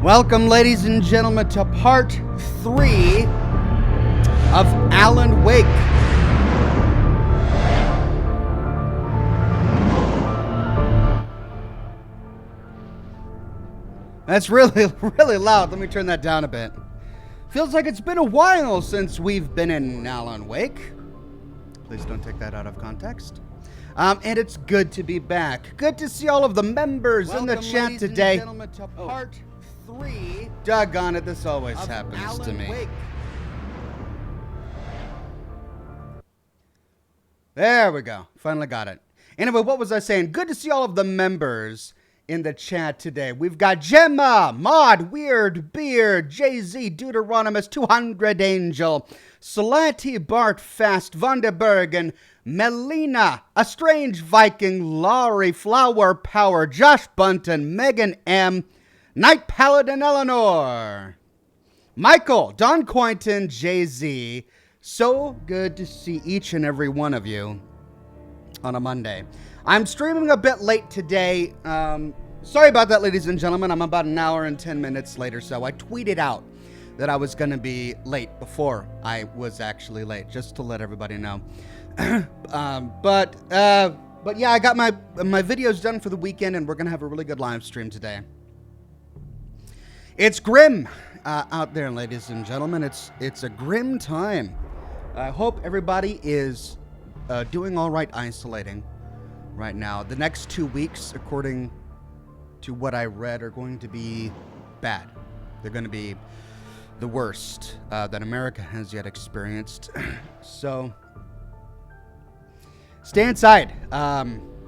Welcome, ladies and gentlemen, to part 3 of Alan Wake. That's really loud. Let me turn that down a bit. Feels like it's been a while since we've been in Alan Wake. Please don't take that out of context. And it's good to be back. Good to see all of the members in the chat today. Welcome, ladies and gentlemen, to part 3. Doggone it, this always happens Alan to me. Wake. There we go. Finally got it. Anyway, what was I saying? Good to see all of the members in the chat today. We've got Gemma, Maud, Weird Beard, Jay-Z, Deuteronomus, 200 Angel, Solati, Bart, Fast, Vanderbergen, Melina, A Strange Viking, Laurie, Flower Power, Josh Bunton, Megan M, Night Paladin Eleanor, Michael, Don Quinton, Jay-Z. So good to see each and every one of you on a Monday. I'm streaming a bit late today. Sorry about that, ladies and gentlemen. I'm about an hour and 10 minutes late or so. I tweeted out that I was going to be late before I was actually late, just to let everybody know. But yeah, I got my videos done for the weekend, and we're going to have a really good live stream today. It's grim out there, ladies and gentlemen. It's a grim time. I hope everybody is doing all right isolating right now. The next 2 weeks, according to what I read, are going to be bad. They're going to be the worst that America has yet experienced. So stay inside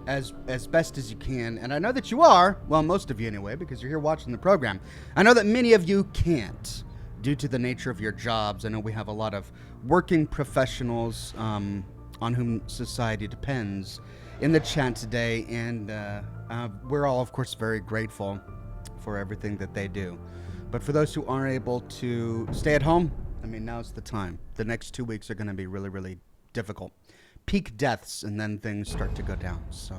as best as you can. And I know that you are, well, most of you anyway, because you're here watching the program. I know that many of you can't due to the nature of your jobs. I know we have a lot of working professionals on whom society depends in the chat today, and we're all, of course, very grateful for everything that they do. But for those who aren't able to stay at home, I mean, now's the time. The next 2 weeks are going to be really, really difficult. Peak deaths, and then things start to go down. So,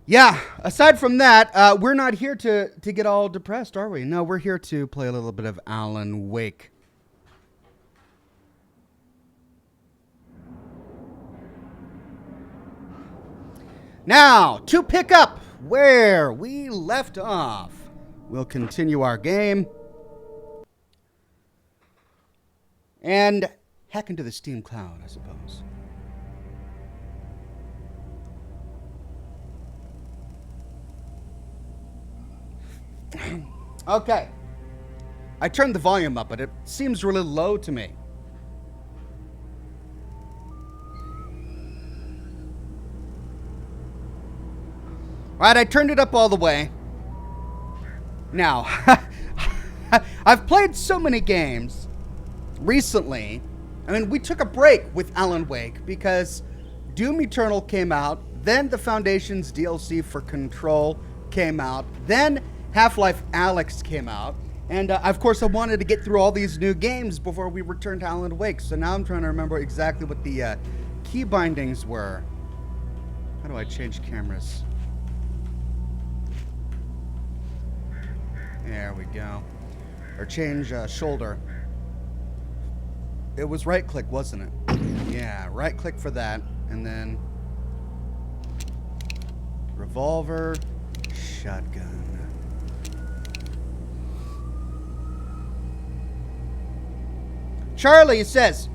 yeah, aside from that, we're not here to get all depressed, are we? No, we're here to play a little bit of Alan Wake. Now, to pick up where we left off, we'll continue our game and hack into the Steam cloud, I suppose. Okay. I turned the volume up, but it seems really low to me. Alright, I turned it up all the way. Now, I've played so many games recently. I mean, we took a break with Alan Wake because Doom Eternal came out, then the Foundation's DLC for Control came out, then Half-Life Alyx came out, and of course I wanted to get through all these new games before we returned to Alan Wake, so now I'm trying to remember exactly what the key bindings were. How do I change cameras? There we go. Or change shoulder. It was right click, wasn't it? Yeah, right click for that. And then revolver, shotgun. Charlie says,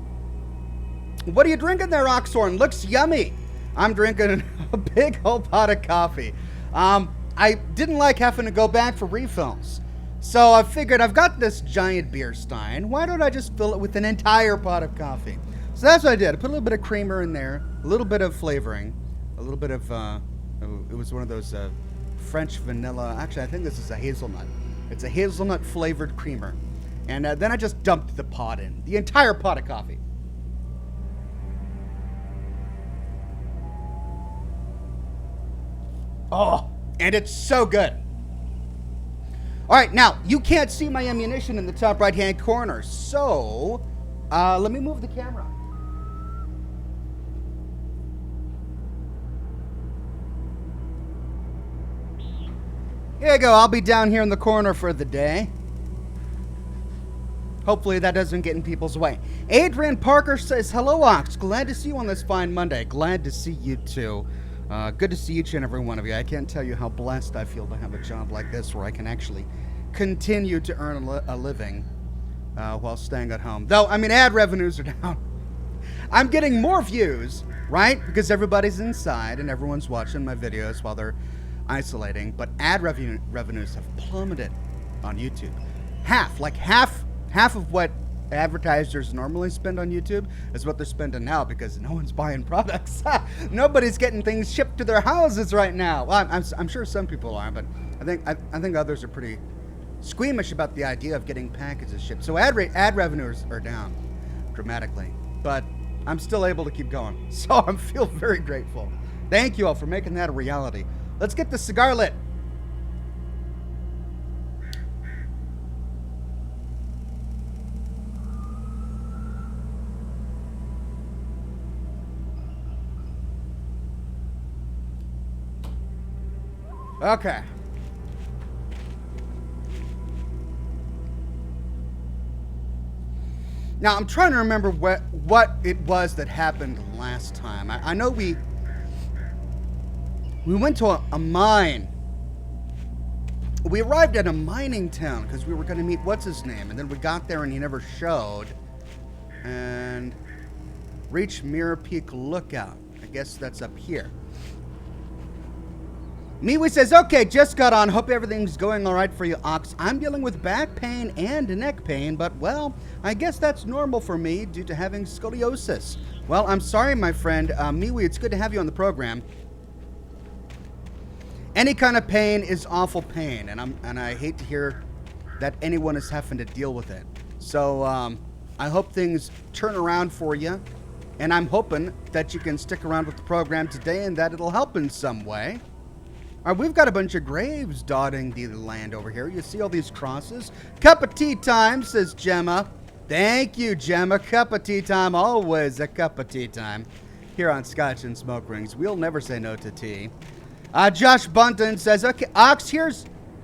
"What are you drinking there, Oxhorn? Looks yummy." I'm drinking a big old pot of coffee. I didn't like having to go back for refills. So I figured I've got this giant beer stein. Why don't I just fill it with an entire pot of coffee? So that's what I did. I put a little bit of creamer in there, a little bit of flavoring, a little bit of, it was one of those French vanilla. Actually, I think this is a hazelnut. It's a hazelnut flavored creamer. And then I just dumped the pot in, the entire pot of coffee. Oh, and it's so good. All right, now, you can't see my ammunition in the top right-hand corner, so let me move the camera. Here you go. I'll be down here in the corner for the day. Hopefully that doesn't get in people's way. Adrian Parker says, hello, Ox. Glad to see you on this fine Monday. Glad to see you, too. Good to see each and every one of you. I can't tell you how blessed I feel to have a job like this where I can actually continue to earn a living while staying at home. Though, I mean, ad revenues are down. I'm getting more views, right? Because everybody's inside and everyone's watching my videos while they're isolating. But ad revenues have plummeted on YouTube. Half of what advertisers normally spend on YouTube is what they're spending now because no one's buying products. Nobody's getting things shipped to their houses right now. Well, I'm sure some people are, but I think others are pretty squeamish about the idea of getting packages shipped. So ad revenues are down dramatically, but I'm still able to keep going. So I feel very grateful. Thank you all for making that a reality. Let's get the cigar lit. Okay. Now, I'm trying to remember what it was that happened last time. I know we went to a mine. We arrived at a mining town because we were going to meet what's-his-name, and then we got there and he never showed. And reached Mirror Peak Lookout. I guess that's up here. Miwi says, okay, just got on. Hope everything's going all right for you, Ox. I'm dealing with back pain and neck pain, but, well, I guess that's normal for me due to having scoliosis. Well, I'm sorry, my friend. Miwi, it's good to have you on the program. Any kind of pain is awful pain, and I hate to hear that anyone is having to deal with it. So, I hope things turn around for you, and I'm hoping that you can stick around with the program today and that it'll help in some way. All right, we've got a bunch of graves dotting the land over here. You see all these crosses? Cup of tea time, says Gemma. Thank you, Gemma. Cup of tea time. Always a cup of tea time. Here on Scotch and Smoke Rings, we'll never say no to tea. Josh Bunton says, okay, Ox,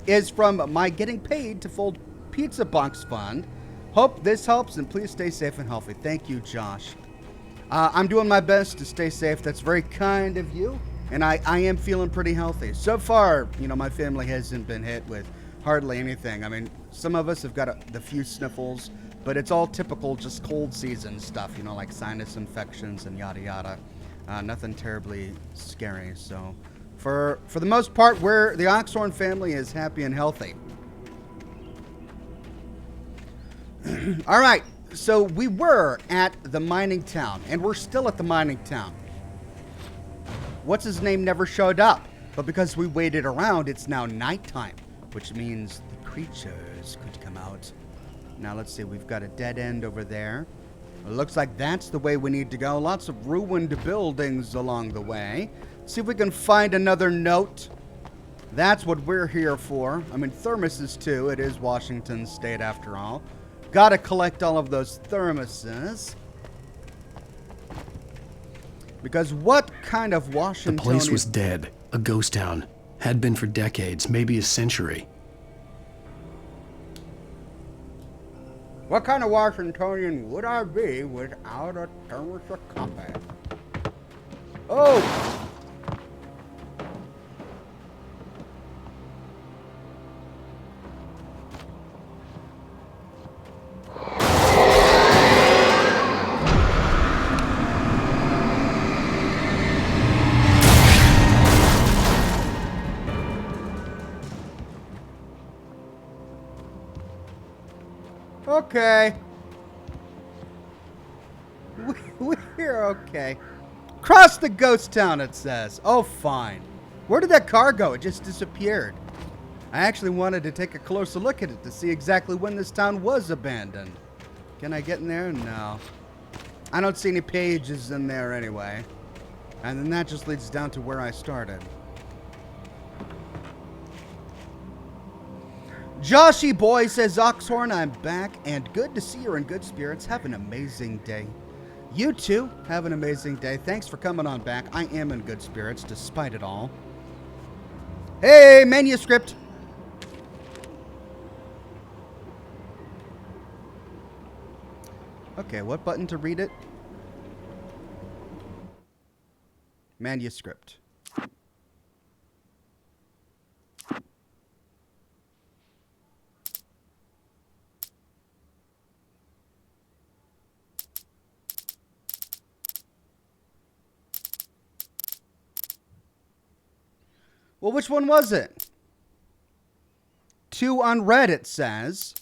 is from my getting paid to fold pizza box fund. Hope this helps, and please stay safe and healthy. Thank you, Josh. I'm doing my best to stay safe. That's very kind of you. And I am feeling pretty healthy. So far, you know, my family hasn't been hit with hardly anything. I mean, some of us have got the few sniffles, but it's all typical just cold season stuff, you know, like sinus infections and yada yada. Nothing terribly scary. So for the most part, the Oxhorn family is happy and healthy. All right, so we were at the mining town, and we're still at the mining town. What's his name never showed up, but because we waited around, it's now nighttime, which means the creatures could come out. Now let's see, we've got a dead end over there. It looks like that's the way we need to go. Lots of ruined buildings along the way. See if we can find another note. That's what we're here for. I mean, thermoses too. It is Washington State after all. Gotta collect all of those thermoses. Because what kind of Washingtonian... The place was dead. A ghost town. Had been for decades, maybe a century. What kind of Washingtonian would I be without a thermos of coffee? Oh! Okay. We're okay. Cross the ghost town, it says. Oh, fine. Where did that car go? It just disappeared. I actually wanted to take a closer look at it to see exactly when this town was abandoned. Can I get in there? No. I don't see any pages in there anyway. And then that just leads down to where I started. Joshy Boy says, Oxhorn, I'm back, and good to see you're in good spirits. Have an amazing day. You too, have an amazing day. Thanks for coming on back. I am in good spirits, despite it all. Hey, manuscript. Okay, what button to read it? Manuscript. Well, which one was it? 2 unread, it says.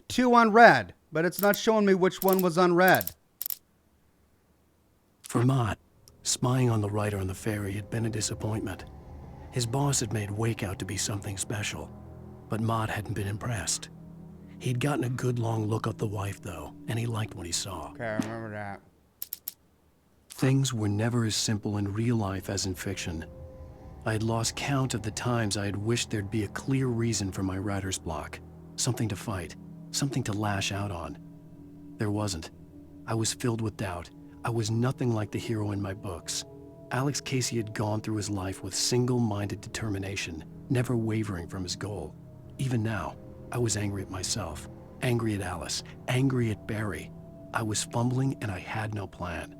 Two unread, but it's not showing me which one was unread. For Mott, spying on the writer on the ferry had been a disappointment. His boss had made Wake out to be something special, but Mott hadn't been impressed. He'd gotten a good long look at the wife, though, and he liked what he saw. Okay, I remember that. Things were never as simple in real life as in fiction. I had lost count of the times I had wished there'd be a clear reason for my writer's block, something to fight, something to lash out on. There wasn't. I was filled with doubt. I was nothing like the hero in my books. Alex Casey had gone through his life with single-minded determination, never wavering from his goal. Even now, I was angry at myself, angry at Alice, angry at Barry. I was fumbling and I had no plan.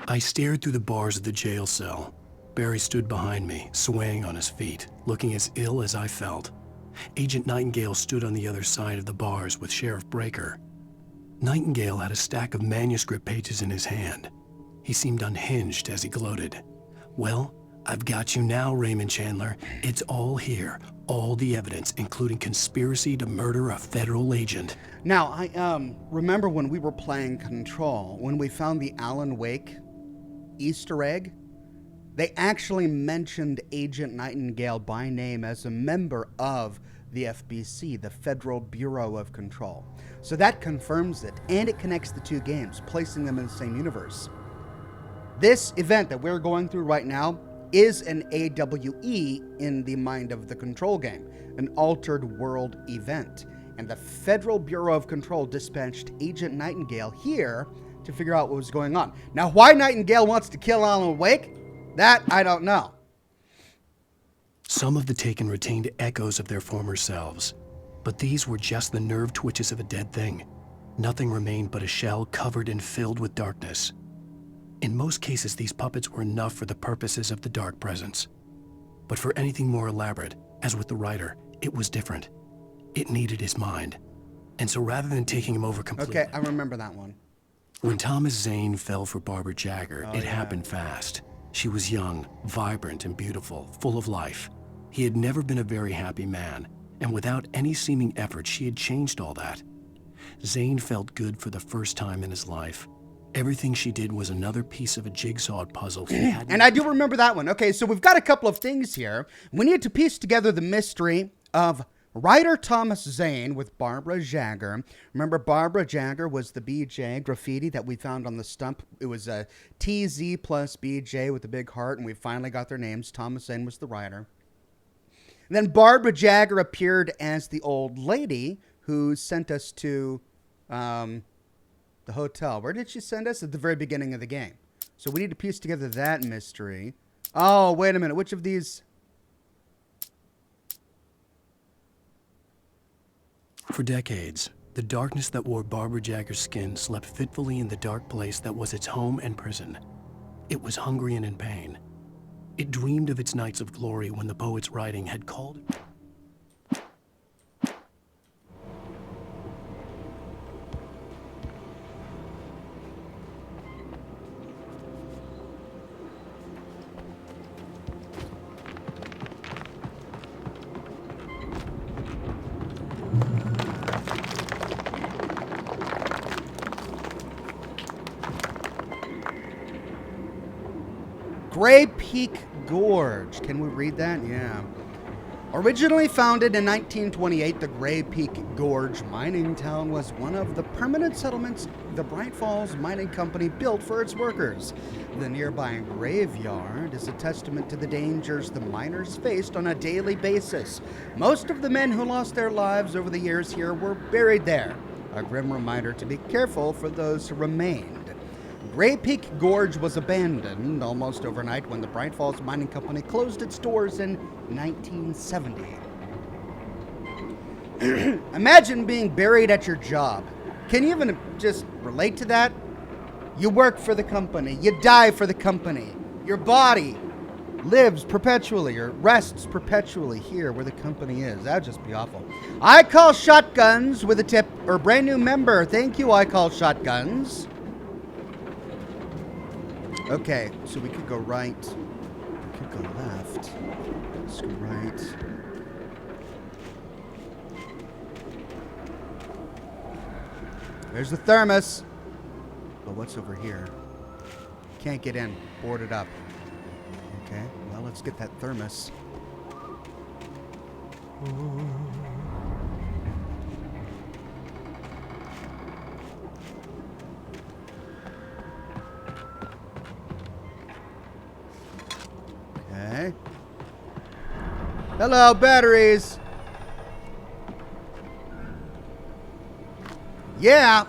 I stared through the bars of the jail cell. Barry stood behind me, swaying on his feet, looking as ill as I felt. Agent Nightingale stood on the other side of the bars with Sheriff Breaker. Nightingale had a stack of manuscript pages in his hand. He seemed unhinged as he gloated. "Well, I've got you now, Raymond Chandler. It's all here. All the evidence, including conspiracy to murder a federal agent." Now, I remember when we were playing Control, when we found the Alan Wake Easter egg, they actually mentioned Agent Nightingale by name as a member of the FBC, the Federal Bureau of Control. So that confirms it, and it connects the two games, placing them in the same universe. This event that we're going through right now is an AWE in the mind of the Control game, an altered world event. And the Federal Bureau of Control dispatched Agent Nightingale here to figure out what was going on. Now, why Nightingale wants to kill Alan Wake, that I don't know. Some of the Taken retained echoes of their former selves, but these were just the nerve twitches of a dead thing. Nothing remained but a shell covered and filled with darkness. In most cases, these puppets were enough for the purposes of the dark presence. But for anything more elaborate, as with the writer, it was different. It needed his mind. And so rather than taking him over completely... Okay, I remember that one. When Thomas Zane fell for Barbara Jagger, it happened fast. She was young, vibrant, and beautiful, full of life. He had never been a very happy man, and without any seeming effort, she had changed all that. Zane felt good for the first time in his life. Everything she did was another piece of a jigsaw puzzle he had. And I do remember that one. Okay, so we've got a couple of things here. We need to piece together the mystery of writer Thomas Zane with Barbara Jagger. Remember, Barbara Jagger was the BJ graffiti that we found on the stump. It was a TZ plus BJ with a big heart, and we finally got their names. Thomas Zane was the writer. And then Barbara Jagger appeared as the old lady who sent us to the hotel. Where did she send us? At the very beginning of the game. So we need to piece together that mystery. Oh, wait a minute. Which of these? For decades, the darkness that wore Barbara Jagger's skin slept fitfully in the dark place that was its home and prison. It was hungry and in pain. It dreamed of its nights of glory when the poet's writing had called it. Gray Peak Gorge. Can we read that? Yeah. Originally founded in 1928, the Gray Peak Gorge mining town was one of the permanent settlements the Bright Falls Mining Company built for its workers. The nearby graveyard is a testament to the dangers the miners faced on a daily basis. Most of the men who lost their lives over the years here were buried there, a grim reminder to be careful for those who remained. Gray Peak Gorge was abandoned almost overnight when the Bright Falls Mining Company closed its doors in 1970. Imagine being buried at your job. Can you even just relate to that? You work for the company. You die for the company. Your body lives perpetually or rests perpetually here where the company is. That'd just be awful. I Call Shotguns with a tip or brand new member. Thank you, I Call Shotguns. Okay, so we could go right. We could go left. Let's go right. There's the thermos. But what's over here? Can't get in. Boarded up. Okay, well, let's get that thermos. Okay. Hello, batteries. Yeah.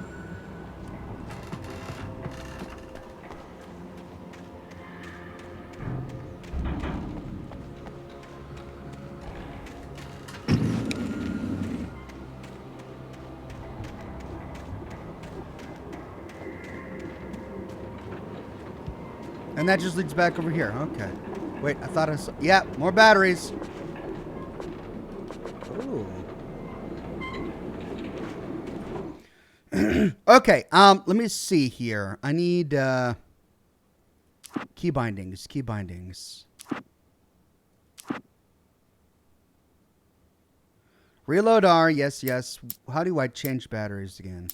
And that just leads back over here. Okay. Wait, I thought I saw... Yeah, more batteries. Ooh. Okay, let me see here. I need, key bindings. Key bindings. Reload R. Yes, yes. How do I change batteries again?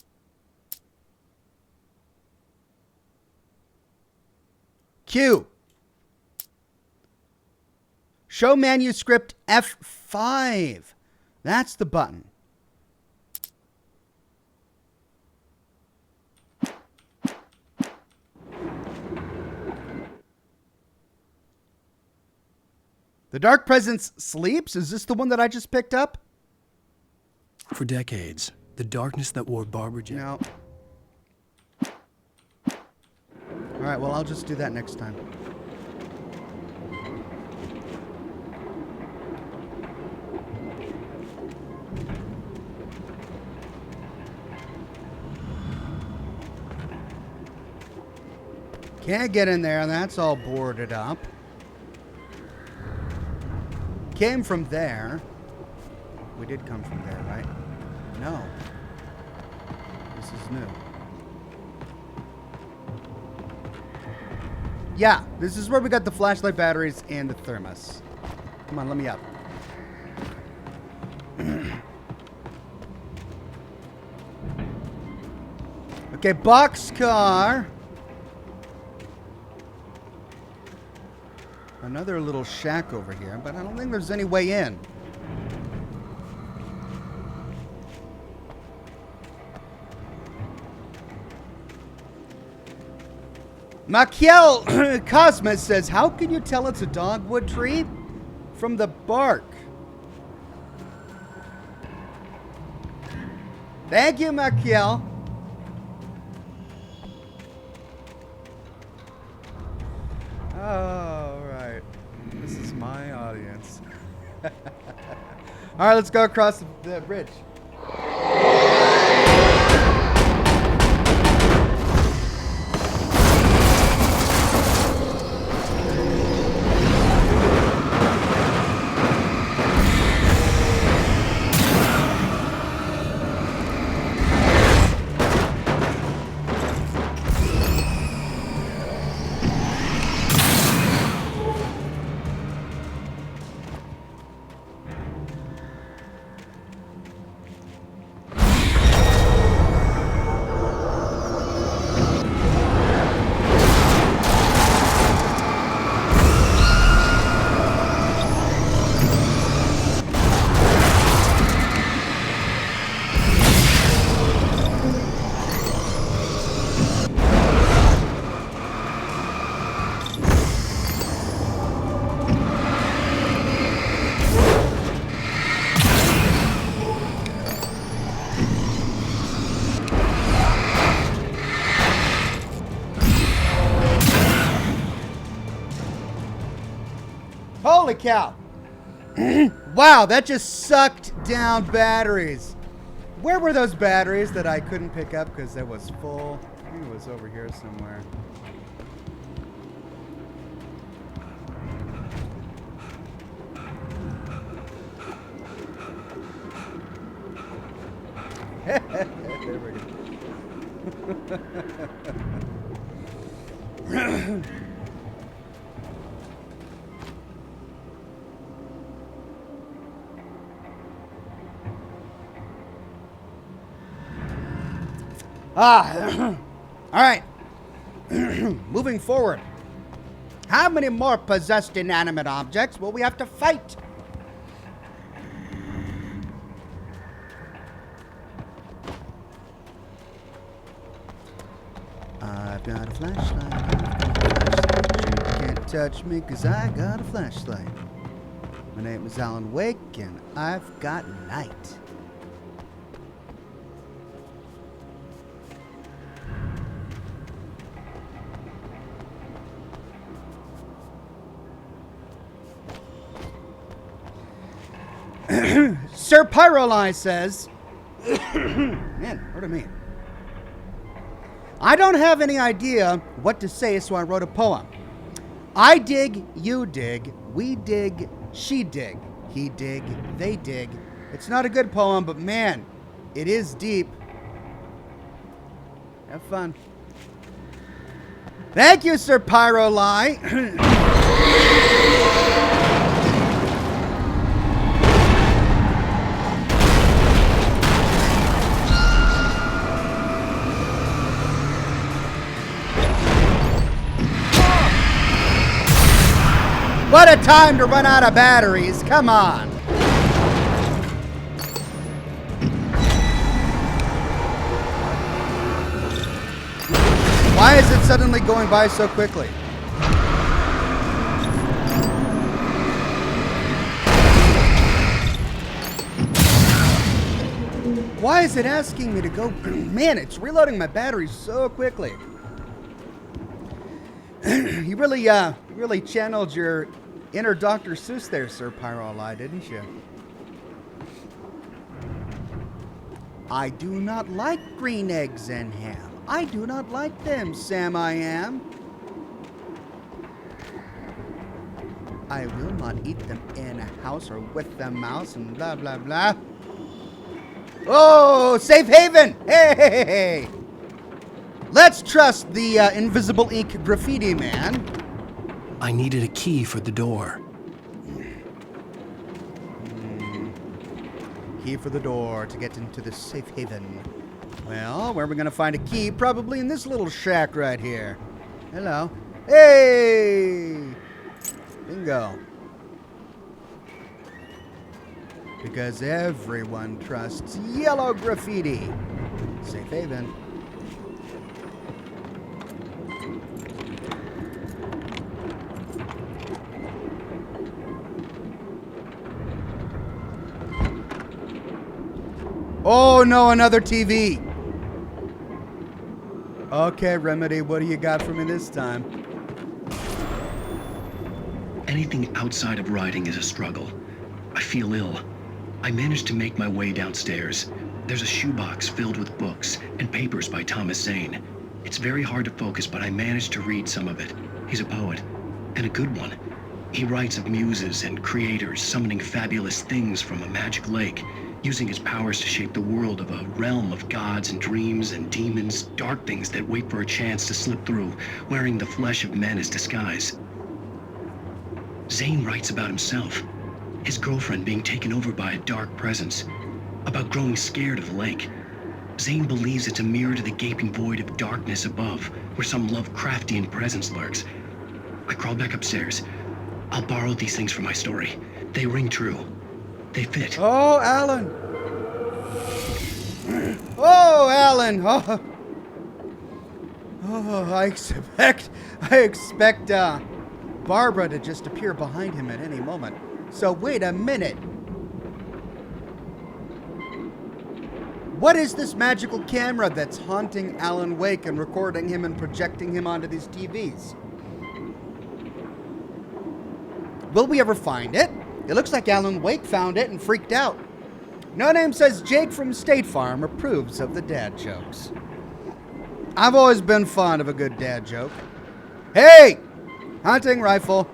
Q. Show manuscript F5. That's the button. The Dark Presence sleeps? Is this the one that I just picked up? For decades, the darkness that wore Barbara Jane. No. All right, well, I'll just do that next time. Can't get in there, and that's all boarded up. Came from there. We did come from there, right? No. This is new. Yeah, this is where we got the flashlight batteries and the thermos. Come on, let me up. Okay, boxcar. Another little shack over here, but I don't think there's any way in. Machiel Cosmos says, how can you tell it's a dogwood tree? From the bark. Thank you, Machiel. Oh, all right. This is my audience. All right, let's go across the bridge. Holy cow. Wow, that just sucked down batteries. Where were those batteries that I couldn't pick up because it was full? I think it was over here somewhere. There we go. All right. Moving forward. How many more possessed inanimate objects will we have to fight? I've got a flashlight. You can't touch me because I got a flashlight. My name is Alan Wake and I've got light. Sir Pyroli says, man, pardon me. I don't have any idea what to say, so I wrote a poem. I dig, you dig, we dig, she dig, he dig, they dig. It's not a good poem, but man, it is deep. Have fun. Thank you, Sir Pyroli. What a time to run out of batteries. Come on. Why is it suddenly going by so quickly? Why is it asking me to go? Man, it's reloading my batteries so quickly. You really channeled your inner Dr. Seuss there, Sir Pyroli, didn't you? I do not like green eggs and ham. I do not like them, Sam I am. I will not eat them in a house or with the mouse and blah, blah, blah. Oh, safe haven! Hey! Let's trust the invisible ink graffiti man. I needed a key for the door. Key for the door to get into the safe haven. Well, where are we going to find a key? Probably in this little shack right here. Hello. Hey! Bingo. Because everyone trusts yellow graffiti. Safe haven. Oh no, another TV. Okay, Remedy, what do you got for me this time? Anything outside of writing is a struggle. I feel ill. I managed to make my way downstairs. There's a shoebox filled with books and papers by Thomas Zane. It's very hard to focus, but I managed to read some of it. He's a poet, and a good one. He writes of muses and creators summoning fabulous things from a magic lake, using his powers to shape the world of a realm of gods and dreams and demons, dark things that wait for a chance to slip through, wearing the flesh of men as disguise. Zane writes about himself, his girlfriend being taken over by a dark presence, about growing scared of the lake. Zane believes it's a mirror to the gaping void of darkness above, where some Lovecraftian presence lurks. I crawled back upstairs. I'll borrow these things for my story. They ring true. They fit. Oh, Alan. Oh, Alan. Oh, I expect Barbara to just appear behind him at any moment. So wait a minute. What is this magical camera that's haunting Alan Wake and recording him and projecting him onto these TVs? Will we ever find it? It looks like Alan Wake found it and freaked out. No Name says Jake from State Farm approves of the dad jokes. I've always been fond of a good dad joke. Hey! Hunting rifle.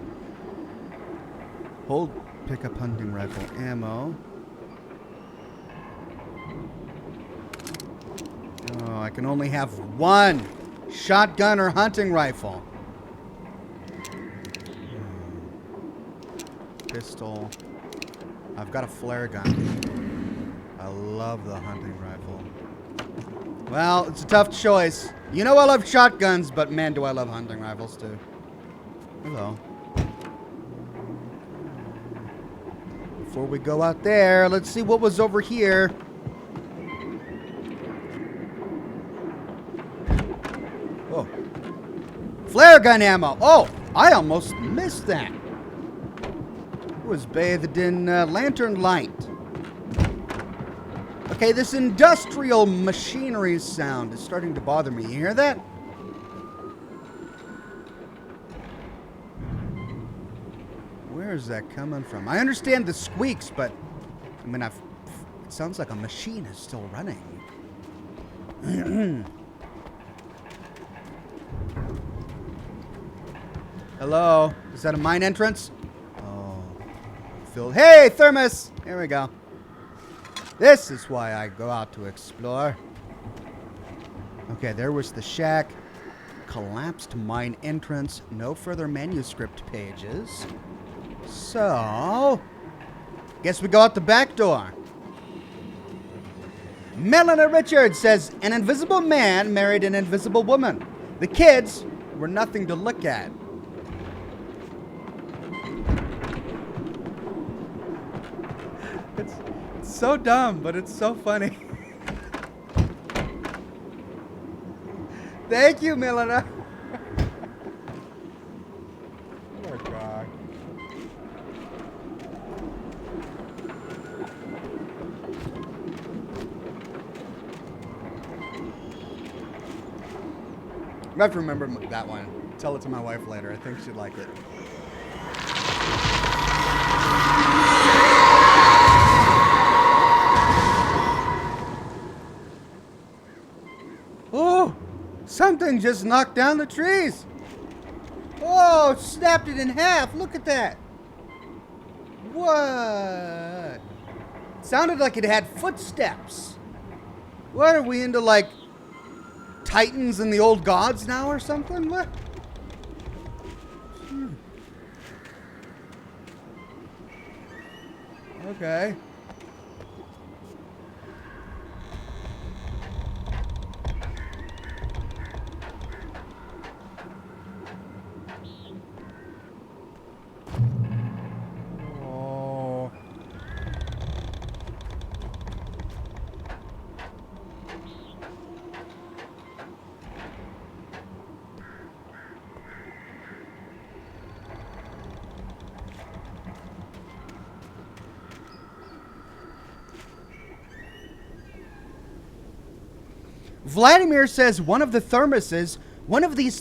Hold pickup hunting rifle ammo. Oh, I can only have one shotgun or hunting rifle. Pistol. I've got a flare gun. I love the hunting rifle. Well, it's a tough choice. You know I love shotguns, but man, do I love hunting rifles too. Hello. Before we go out there, let's see what was over here. Oh. Flare gun ammo. Oh, I almost missed that. It was bathed in lantern light. Okay, this industrial machinery sound is starting to bother me. You hear that? Where is that coming from? I understand the squeaks, but I mean, it sounds like a machine is still running. Hello? Is that a mine entrance? Oh. Filled. Hey, thermos! Here we go. This is why I go out to explore. Okay, there was the shack. Collapsed mine entrance. No further manuscript pages. So, guess we go out the back door. Melanie Richards says, an invisible man married an invisible woman. The kids were nothing to look at. It's so dumb, but it's so funny. Thank you, Melanie. Oh, God. I have to remember that one. Tell it to my wife later. I think she'd like it. Oh, something just knocked down the trees. Oh, snapped it in half. Look at that. What? Sounded like it had footsteps. What are we into, like Titans and the old gods now or something? What? Okay. Oh. Vladimir says one of these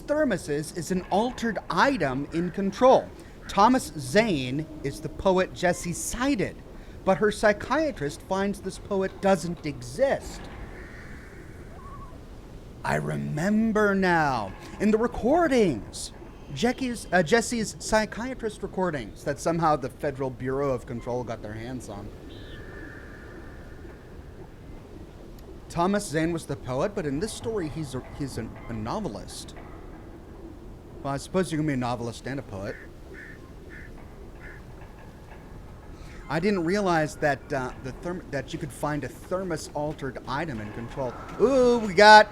thermoses is an altered item in Control. Thomas Zane is the poet Jessie cited, but her psychiatrist finds this poet doesn't exist. I remember now. In the recordings, Jessie's psychiatrist recordings that somehow the Federal Bureau of Control got their hands on. Thomas Zane was the poet, but in this story, he's a novelist. Well, I suppose you can be a novelist and a poet. I didn't realize that that you could find a thermos-altered item in Control. Ooh, we got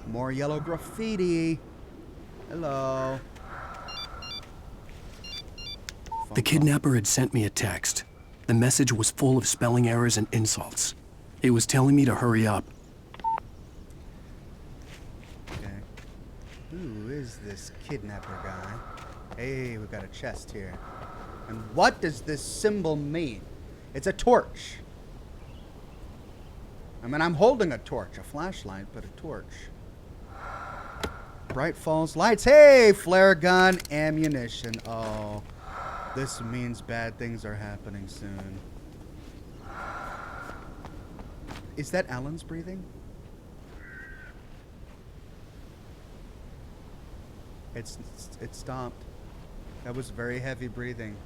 more yellow graffiti. Hello. The kidnapper had sent me a text. The message was full of spelling errors and insults. It was telling me to hurry up. Okay. Who is this kidnapper guy? Hey, we got a chest here. And what does this symbol mean? It's a torch. I mean, I'm holding a torch, a flashlight, but a torch. Bright Falls lights. Hey, flare gun, ammunition. Oh. This means bad things are happening soon. Is that Alan's breathing? It stopped. That was very heavy breathing.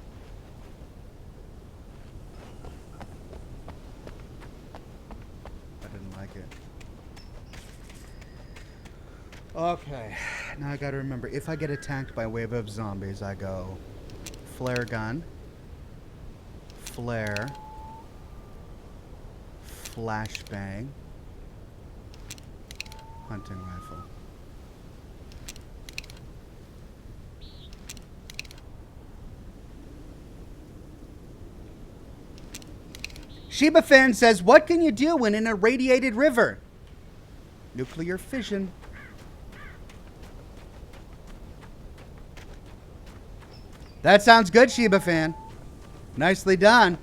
I didn't like it. Okay, now I gotta remember, if I get attacked by a wave of zombies, I go flare gun, flare, flashbang, hunting rifle. Sheba Fan says, what can you do when in a radiated river? Nuclear fission. That sounds good, Sheba Fan. Nicely done.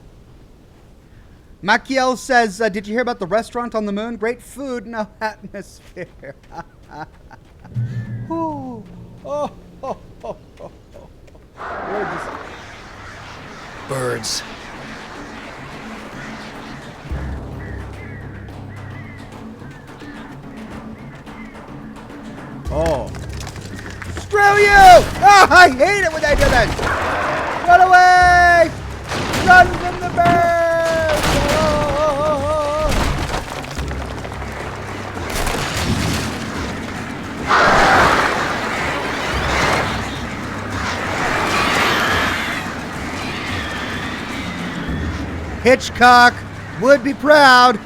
Makiel says, did you hear about the restaurant on the moon? Great food, no atmosphere. Ooh. Oh, oh, oh, oh, oh. Birds. Oh. Screw you! Oh, I hate it when they do that! Run away! Run from the birds! Oh. Hitchcock would be proud.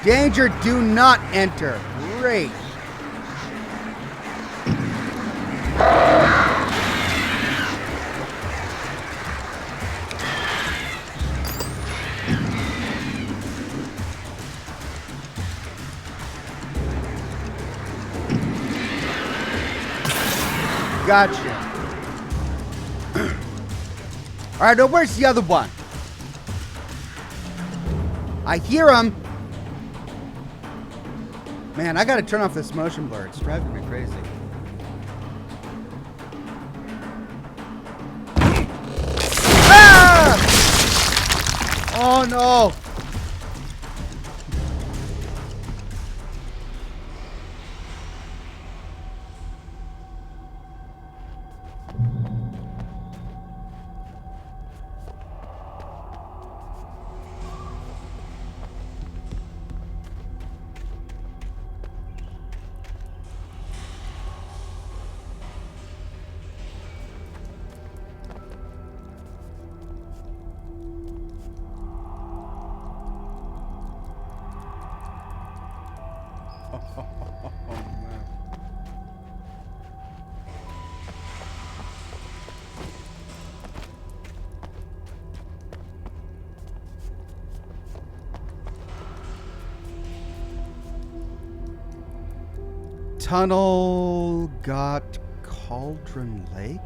Danger, do not enter. Great. Gotcha. All right, now where's the other one? I hear him. Man, I gotta turn off this motion blur. It's driving me crazy. Ah! Oh no! Tunnel got Cauldron Lake?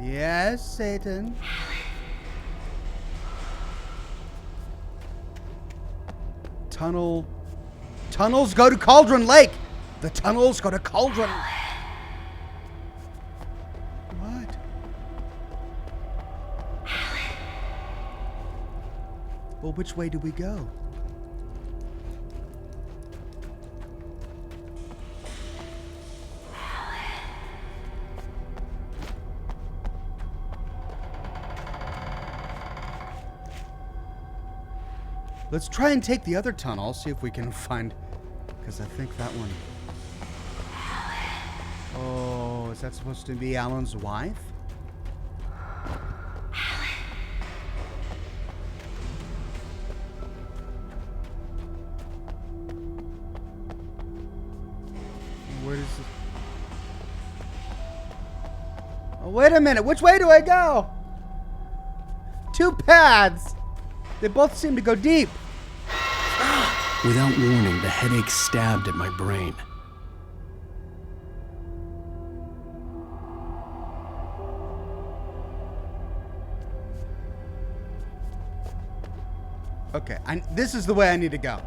Yes, Satan. Tunnels go to Cauldron Lake. The tunnels go to Cauldron. What? Well, which way do we go? Let's try and take the other tunnel, see if we can find, because I think that one. Oh, is that supposed to be Alan's wife? Where does it? Oh, wait a minute. Which way do I go? Two paths. They both seem to go deep. Without warning, the headache stabbed at my brain. Okay, this is the way I need to go.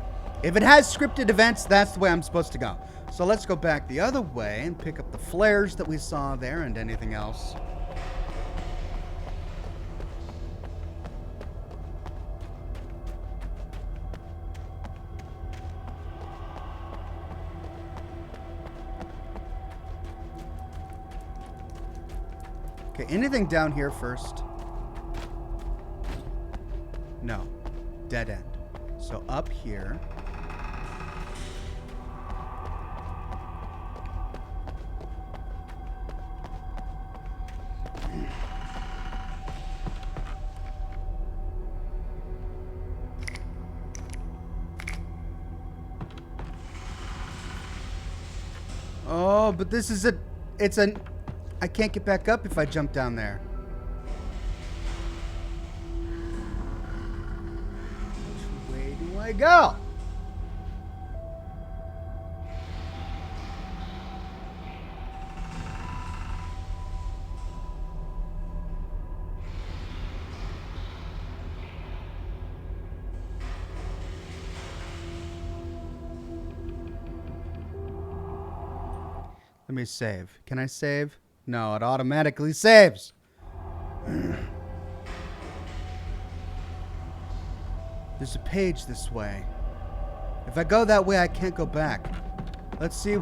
If it has scripted events, that's the way I'm supposed to go. So let's go back the other way and pick up the flares that we saw there and anything else. Okay, anything down here first? No. Dead end. So up here. Oh, but this is I can't get back up if I jump down there. Which way do I go? Let me save. Can I save? No, it automatically saves. There's a page this way. If I go that way, I can't go back. Let's see.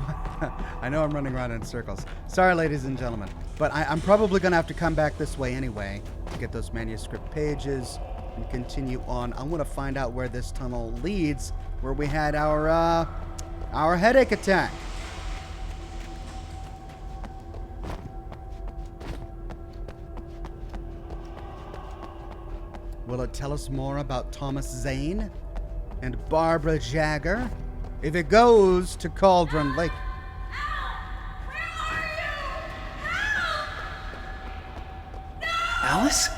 I know I'm running around in circles. Sorry, ladies and gentlemen. But I'm probably going to have to come back this way anyway to get those manuscript pages and continue on. I want to find out where this tunnel leads, where we had our headache attack. Will it tell us more about Thomas Zane and Barbara Jagger? If it goes to Cauldron Lake. Alice?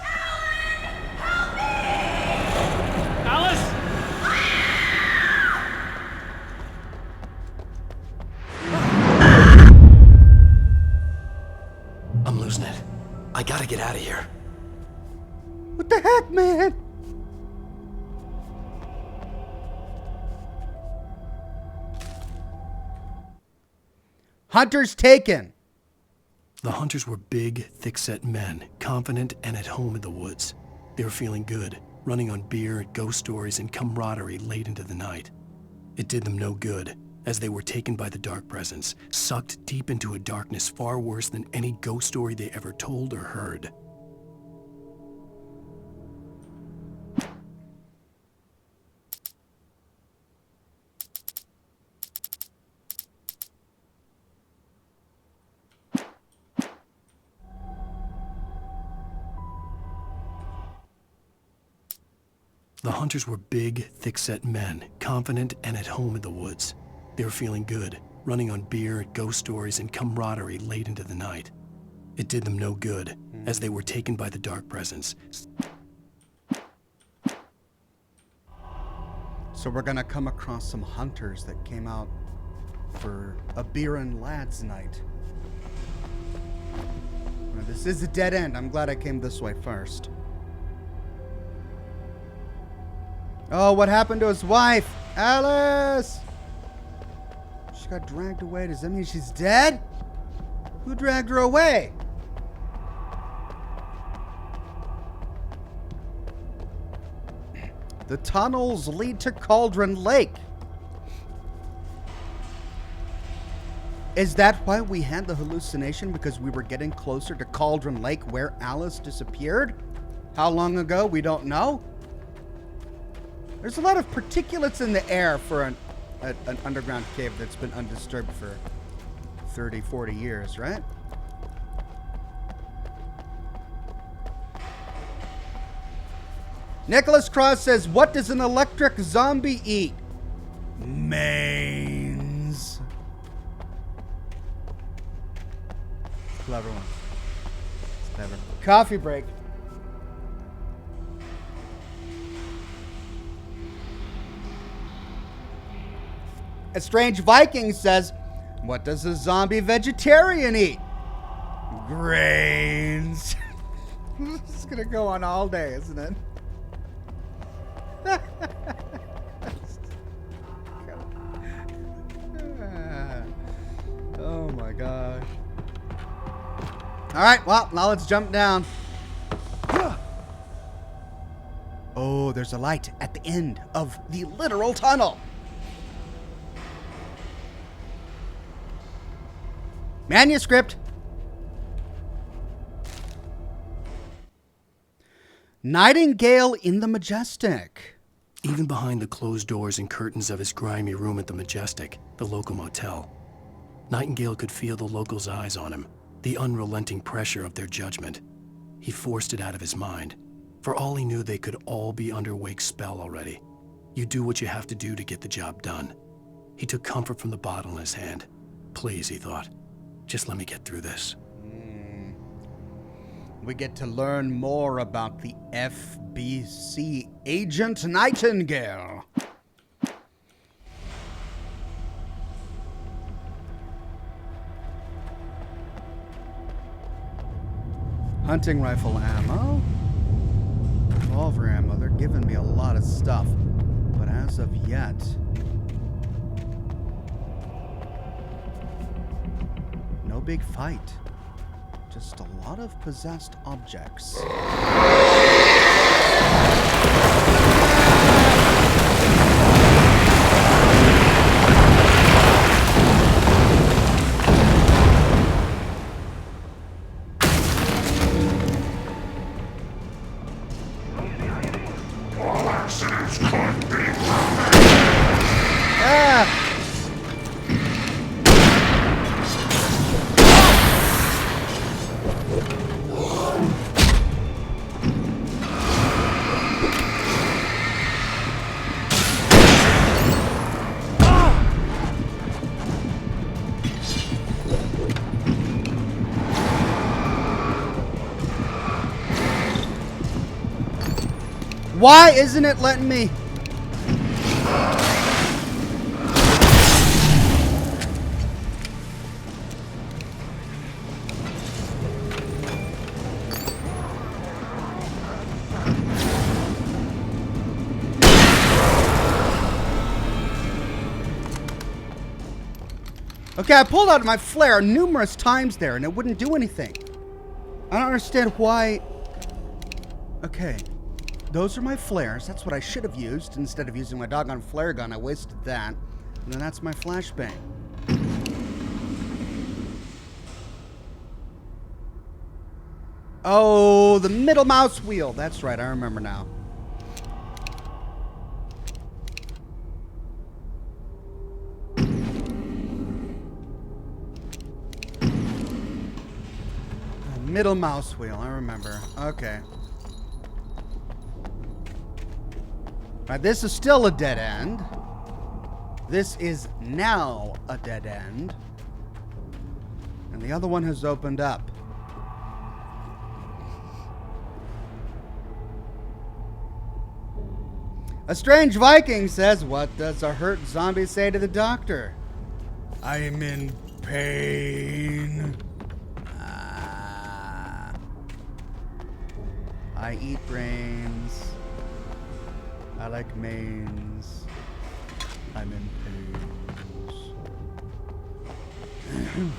I'm losing it. I gotta get out of here. What the heck, man? Hunters taken. The hunters were big, thick-set men, confident and at home in the woods. They were feeling good, running on beer, ghost stories, and camaraderie late into the night. It did them no good, as they were taken by the dark presence, sucked deep into a darkness far worse than any ghost story they ever told or heard. The hunters were big, thick-set men, confident and at home in the woods. They were feeling good, running on beer, ghost stories, and camaraderie late into the night. It did them no good, as they were taken by the dark presence. So we're gonna come across some hunters that came out for a beer and lads night. Well, this is a dead end. I'm glad I came this way first. Oh, what happened to his wife? Alice! She got dragged away. Does that mean she's dead? Who dragged her away? The tunnels lead to Cauldron Lake. Is that why we had the hallucination? Because we were getting closer to Cauldron Lake where Alice disappeared? How long ago? We don't know. There's a lot of particulates in the air for an underground cave that's been undisturbed for 30, 40 years, right? Nicholas Cross says, what does an electric zombie eat? Mains. Clever one. It's clever. Coffee break. A Strange Viking says, what does a zombie vegetarian eat? Grains. It's going to go on all day, isn't it? All right, well, now let's jump down. Oh, there's a light at the end of the literal tunnel. Manuscript. Nightingale in the Majestic. Even behind the closed doors and curtains of his grimy room at the Majestic, the local motel, Nightingale could feel the locals' eyes on him, the unrelenting pressure of their judgment. He forced it out of his mind. For all he knew, they could all be under Wake's spell already. You do what you have to do to get the job done. He took comfort from the bottle in his hand. Please, he thought, just let me get through this. We get to learn more about the FBC Agent Nightingale. Hunting rifle ammo. Revolver ammo. They're giving me a lot of stuff. But as of yet... no big fight. Just a lot of possessed objects. Why isn't it letting me? Okay, I pulled out my flare numerous times there and it wouldn't do anything. I don't understand why. Okay. Those are my flares. That's what I should have used. Instead of using my doggone flare gun, I wasted that. And then that's my flashbang. Oh, the middle mouse wheel. That's right, I remember now. Middle mouse wheel, I remember. Okay. Right, this is still a dead end. This is now a dead end. And the other one has opened up. A strange Viking says, "What does a hurt zombie say to the doctor?" "I'm in pain." I eat brains. I like mains. I'm in pain.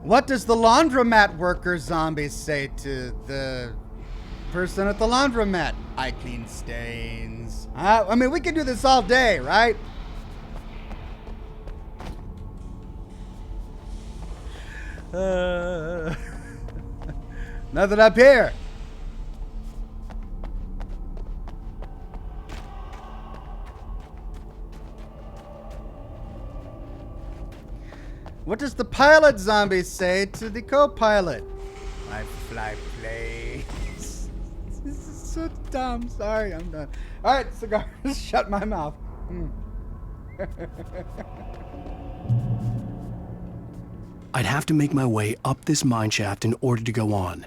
What does the laundromat worker zombie say to the person at the laundromat? "I clean stains." I mean, we can do this all day, right? Nothing up here. What does the pilot zombie say to the co-pilot? "I fly planes." This is so dumb. Sorry, I'm done. All right, cigar. Shut my mouth. I'd have to make my way up this mine shaft in order to go on.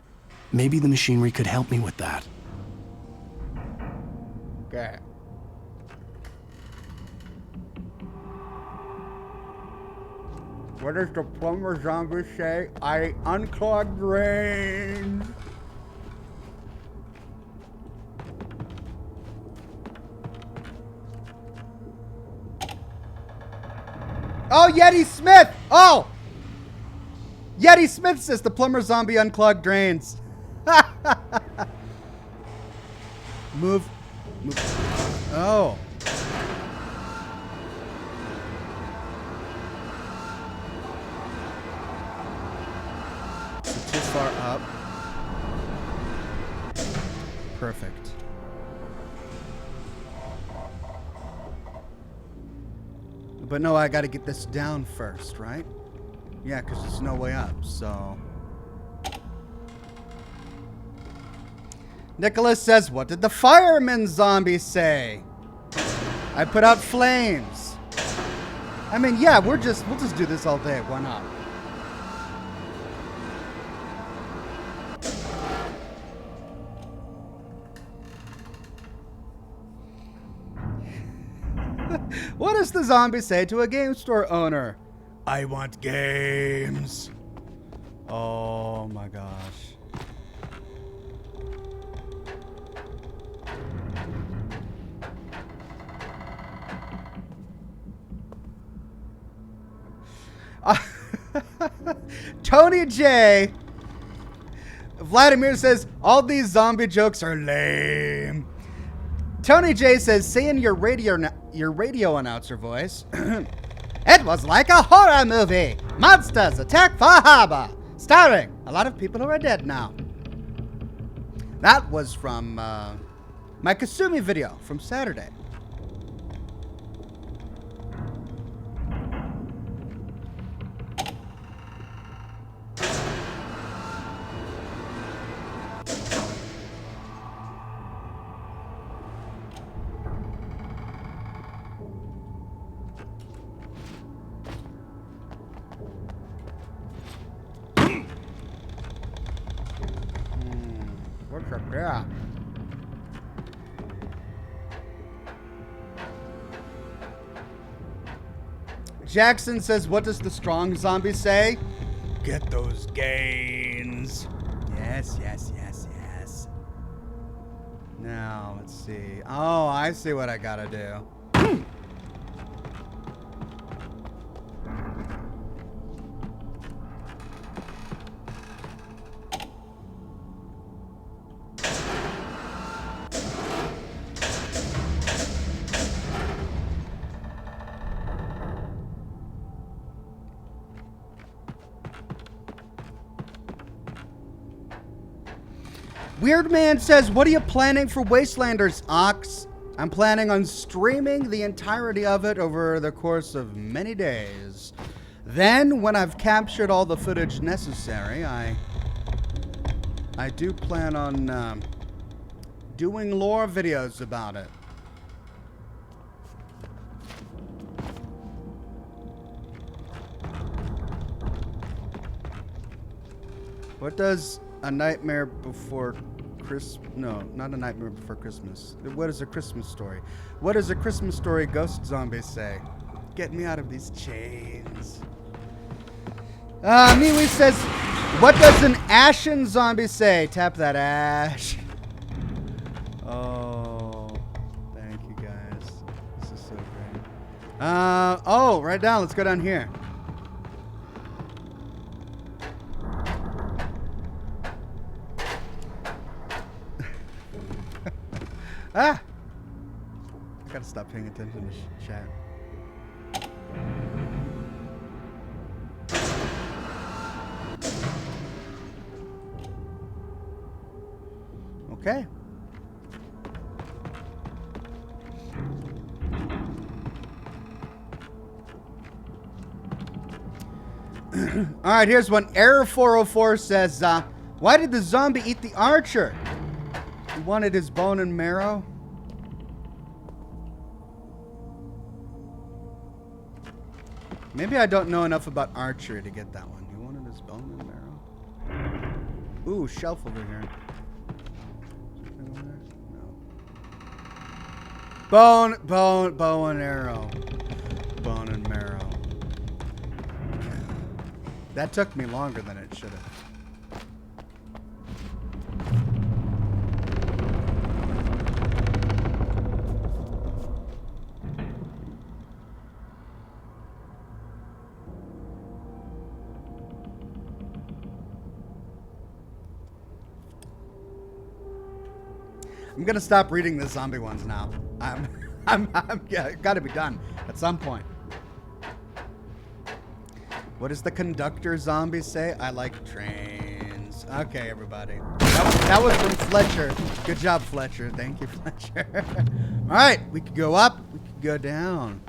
Maybe the machinery could help me with that. Okay. What does the plumber zombie say? "I unclogged drains." Oh, Yeti Smith! Oh! Yeti Smith says the plumber zombie unclogged drains. Move. Oh. Too far up. Perfect. But no, I gotta get this down first, right? Yeah, because there's no way up, so... Nicholas says, what did the fireman zombie say? I put out flames. I mean, yeah, we'll just do this all day. Why not? What does the zombie say to a game store owner? I want games. Oh my gosh. Tony J. Vladimir says, all these zombie jokes are lame. Tony J says, say in your radio announcer voice, it was like a horror movie. Monsters attack Fahaba. Starring a lot of people who are dead now. That was from my Kasumi video from Saturday. Yeah. Jackson says, what does the strong zombie say? Get those gains. Yes, yes, yes, yes. Now, let's see. Oh, I see what I gotta do. Weird Man says, what are you planning for Wastelanders, Ox? I'm planning on streaming the entirety of it over the course of many days. Then, when I've captured all the footage necessary, I do plan on doing lore videos about it. What does A Nightmare Before Christmas? No, not A Nightmare Before Christmas. What is A Christmas Story? What does A Christmas Story ghost zombie say? Get me out of these chains. Miwi says, what does an ashen zombie say? Tap that ash. Oh, thank you guys. This is so great. Oh, right down. Let's go down here. Ah! I gotta stop paying attention to chat. Okay. All right, here's one. Error 404 says, why did the zombie eat the archer? He wanted his bone and marrow. Maybe I don't know enough about archery to get that one. He wanted his bone and marrow. Ooh, shelf over here. No. Bow and arrow. Bone and marrow. That took me longer than it should have. I'm gonna stop reading the zombie ones now. I'm gotta be done at some point. What does the conductor zombie say? I like trains. Okay, everybody. That was from Fletcher. Good job, Fletcher. Thank you, Fletcher. All right, we could go up. We could go down.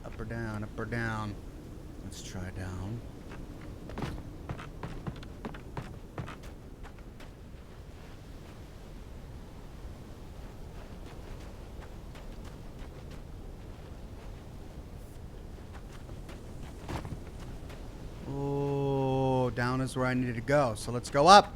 Up or down, up or down. Let's try down. Oh, down is where I needed to go. So let's go up.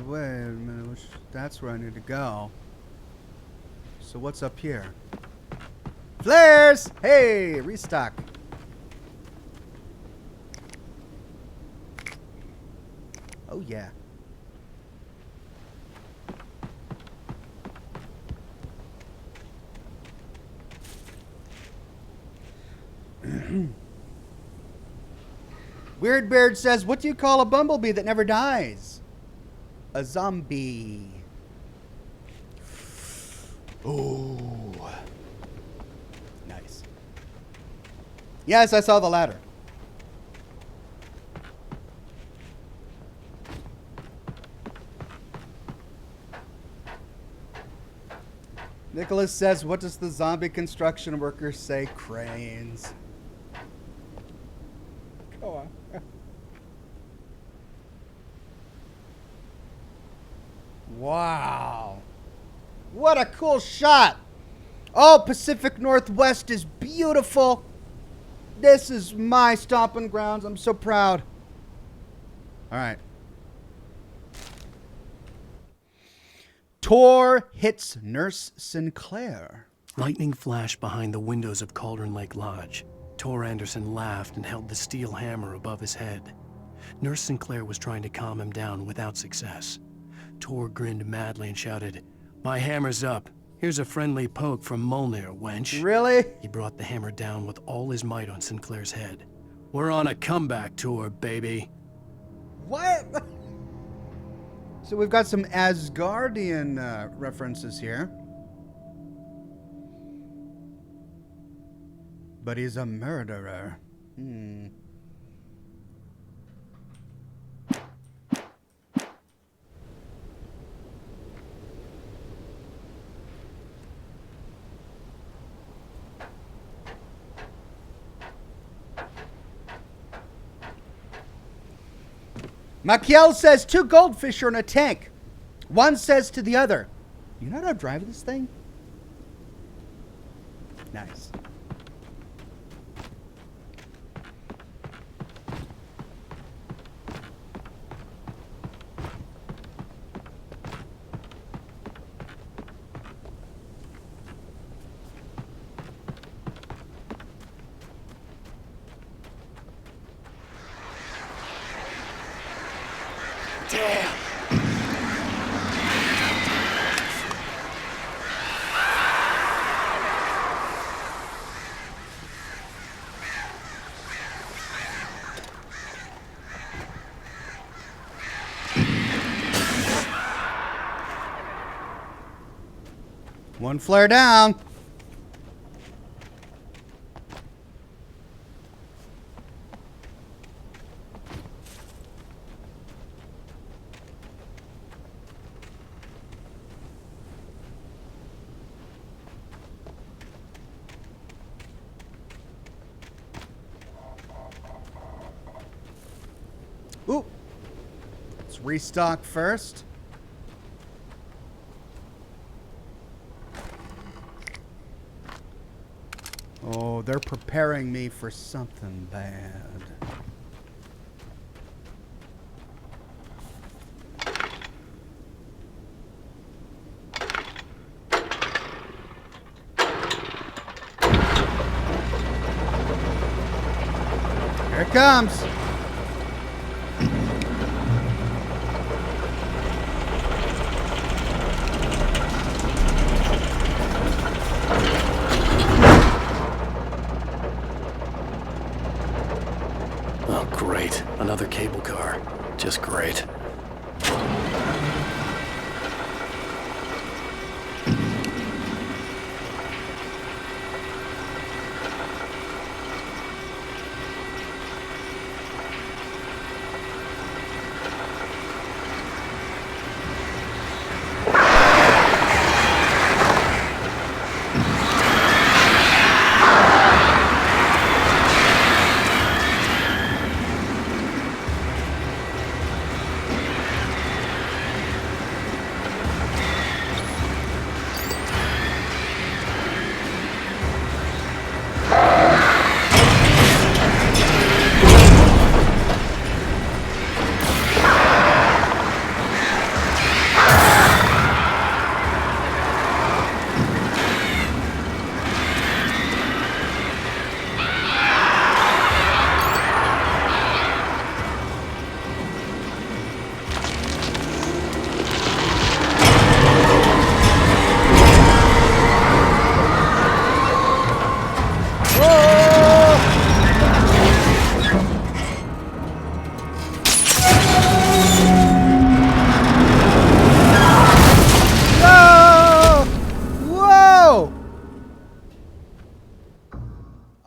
Wait a minute. That's where I need to go. So what's up here? Flares! Hey, restock. Oh, yeah. Weird Beard says, what do you call a bumblebee that never dies? A zombie. Oh. Nice. Yes, I saw the ladder. Nicholas says, what does the zombie construction worker say? Cranes. Go on. Wow. What a cool shot. Oh, Pacific Northwest is beautiful. This is my stomping grounds. I'm so proud. All right. Tor hits Nurse Sinclair. Lightning flashed behind the windows of Cauldron Lake Lodge. Tor Anderson laughed and held the steel hammer above his head. Nurse Sinclair was trying to calm him down without success. Tor grinned madly and shouted, "My hammer's up. Here's a friendly poke from Molnir, wench." Really? He brought the hammer down with all his might on Sinclair's head. "We're on a comeback tour, baby." What? So we've got some Asgardian references here. But he's a murderer. Maciel says 2 goldfish are in a tank. One says to the other, "You know how to drive this thing?" Nice. Damn! One flare down. Ooh. Let's restock first. Oh, they're preparing me for something bad. Here it comes. Oh, great. Another cable car. Just great.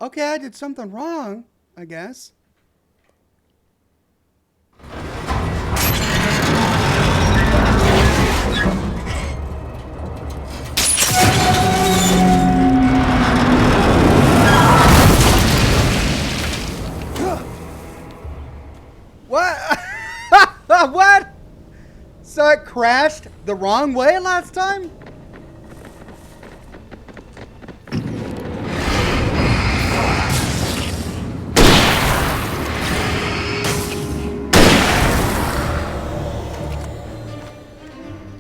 Okay, I did something wrong, I guess. What? What? So it crashed the wrong way last time?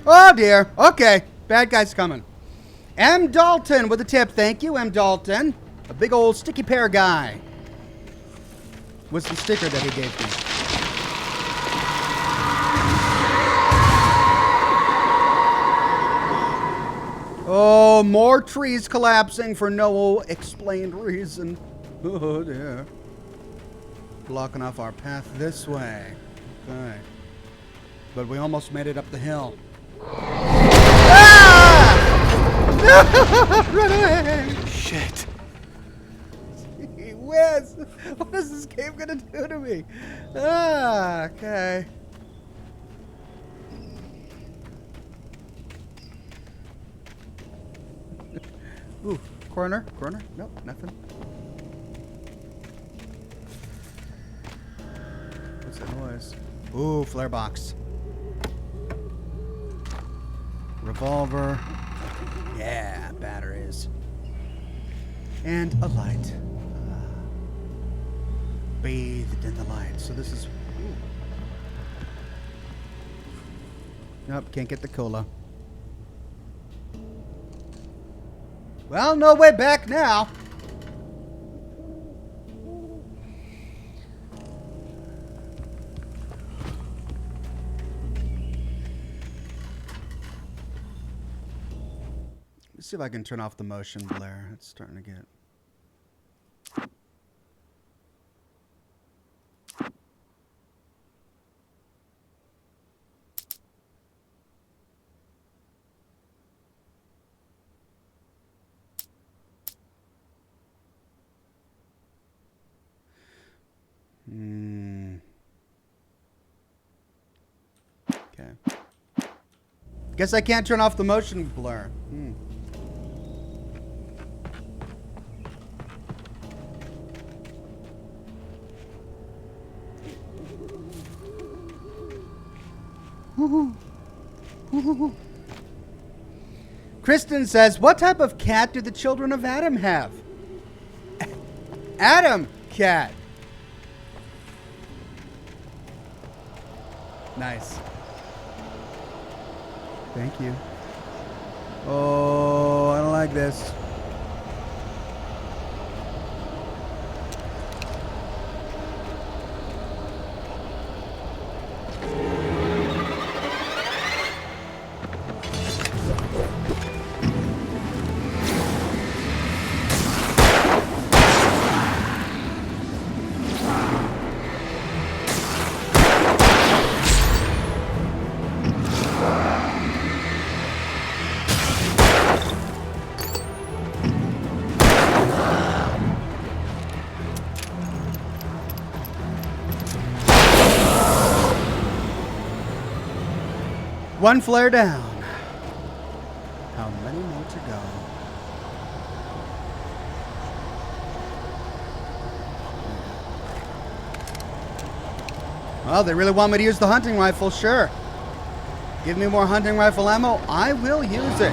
Oh dear. Okay. Bad guy's coming. M. Dalton with a tip. Thank you, M. Dalton. A big old sticky pear guy. What's the sticker that he gave me? Oh, more trees collapsing for no explained reason. Oh dear. Blocking off our path this way. Okay. But we almost made it up the hill. Ah! Run away! Shit. Gee whiz! What is this game gonna do to me? Ah, okay. Ooh, corner? Nope, nothing. What's that noise? Ooh, flare box. Revolver. Yeah, batteries. And a light. Bathed in the light. So this is... Ooh. Nope, can't get the cola. Well, no way back now. Let's see if I can turn off the motion blur. It's starting to get... Okay. Guess I can't turn off the motion blur. Kristen says, what type of cat do the children of Adam have? Adam cat. Nice. Thank you. Oh, I don't like this. One flare down. How many more to go? Well, they really want me to use the hunting rifle, sure. Give me more hunting rifle ammo, I will use it.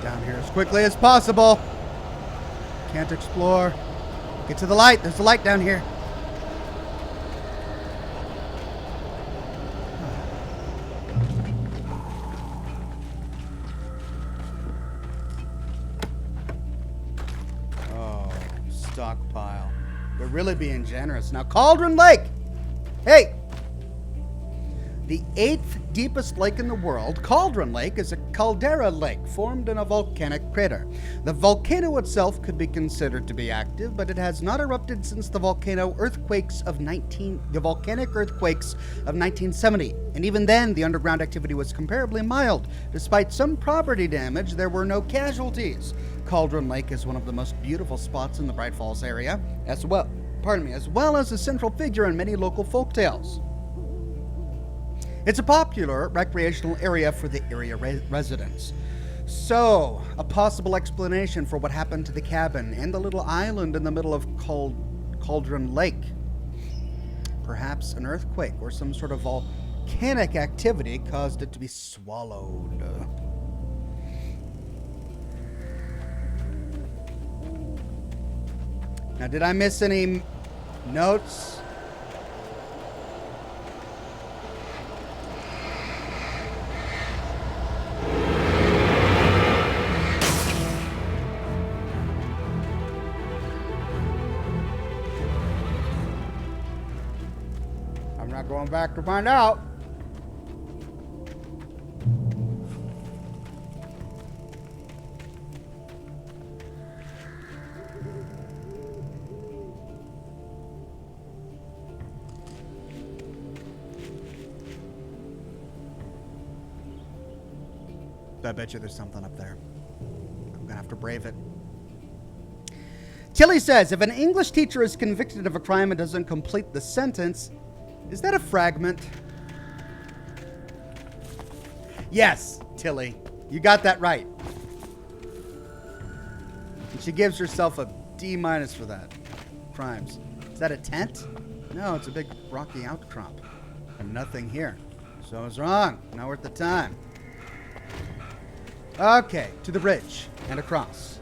Down here as quickly as possible. Can't explore. Get to the light. There's a light down here. Oh, stockpile. They're really being generous. Now, Cauldron Lake. Hey! The 8th deepest lake in the world, Cauldron Lake, is a caldera lake formed in a volcanic crater. The volcano itself could be considered to be active, but it has not erupted since the volcanic earthquakes of 1970. And even then, the underground activity was comparably mild. Despite some property damage, there were no casualties. Cauldron Lake is one of the most beautiful spots in the Bright Falls area, as well as a central figure in many local folktales. It's a popular recreational area for the area residents. So, a possible explanation for what happened to the cabin and the little island in the middle of Cauldron Lake. Perhaps an earthquake or some sort of volcanic activity caused it to be swallowed. Now, did I miss any notes? Going back to find out. I bet you there's something up there. I'm gonna have to brave it. Tilly says, if an English teacher is convicted of a crime and doesn't complete the sentence, is that a fragment? Yes, Tilly. You got that right. And she gives herself a D- for that. Crimes. Is that a tent? No, it's a big rocky outcrop. And nothing here. So I was wrong. Not worth the time. Okay, to the bridge and across.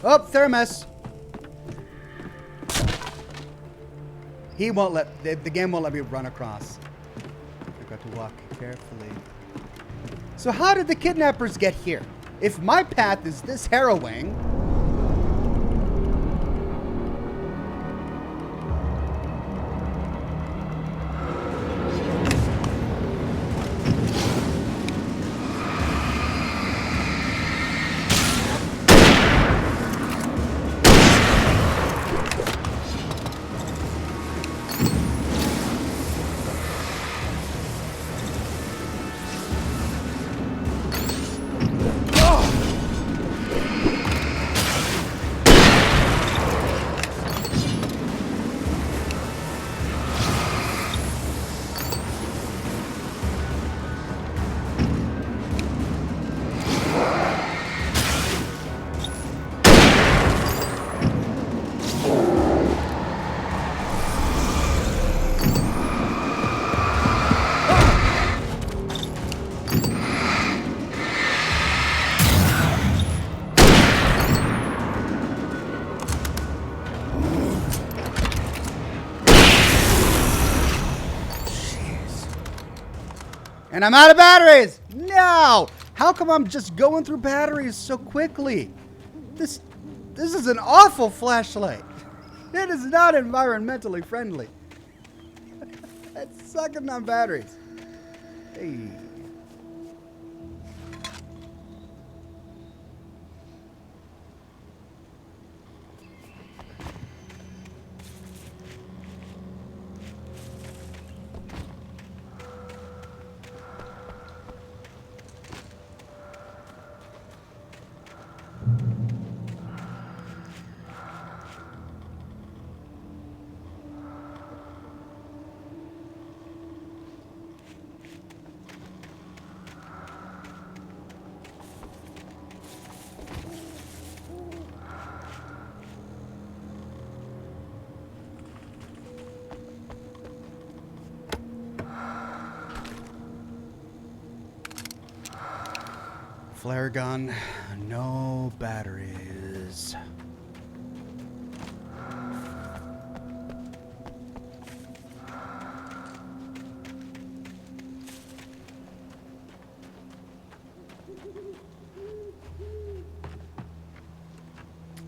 Oh, Thermos. He won't let, the game won't let me run across. I've got to walk carefully. So how did the kidnappers get here? If my path is this harrowing, And I'm out of batteries! No! How come I'm just going through batteries so quickly? This is an awful flashlight. It is not environmentally friendly. It's sucking on batteries. Hey. Flare gun, no batteries.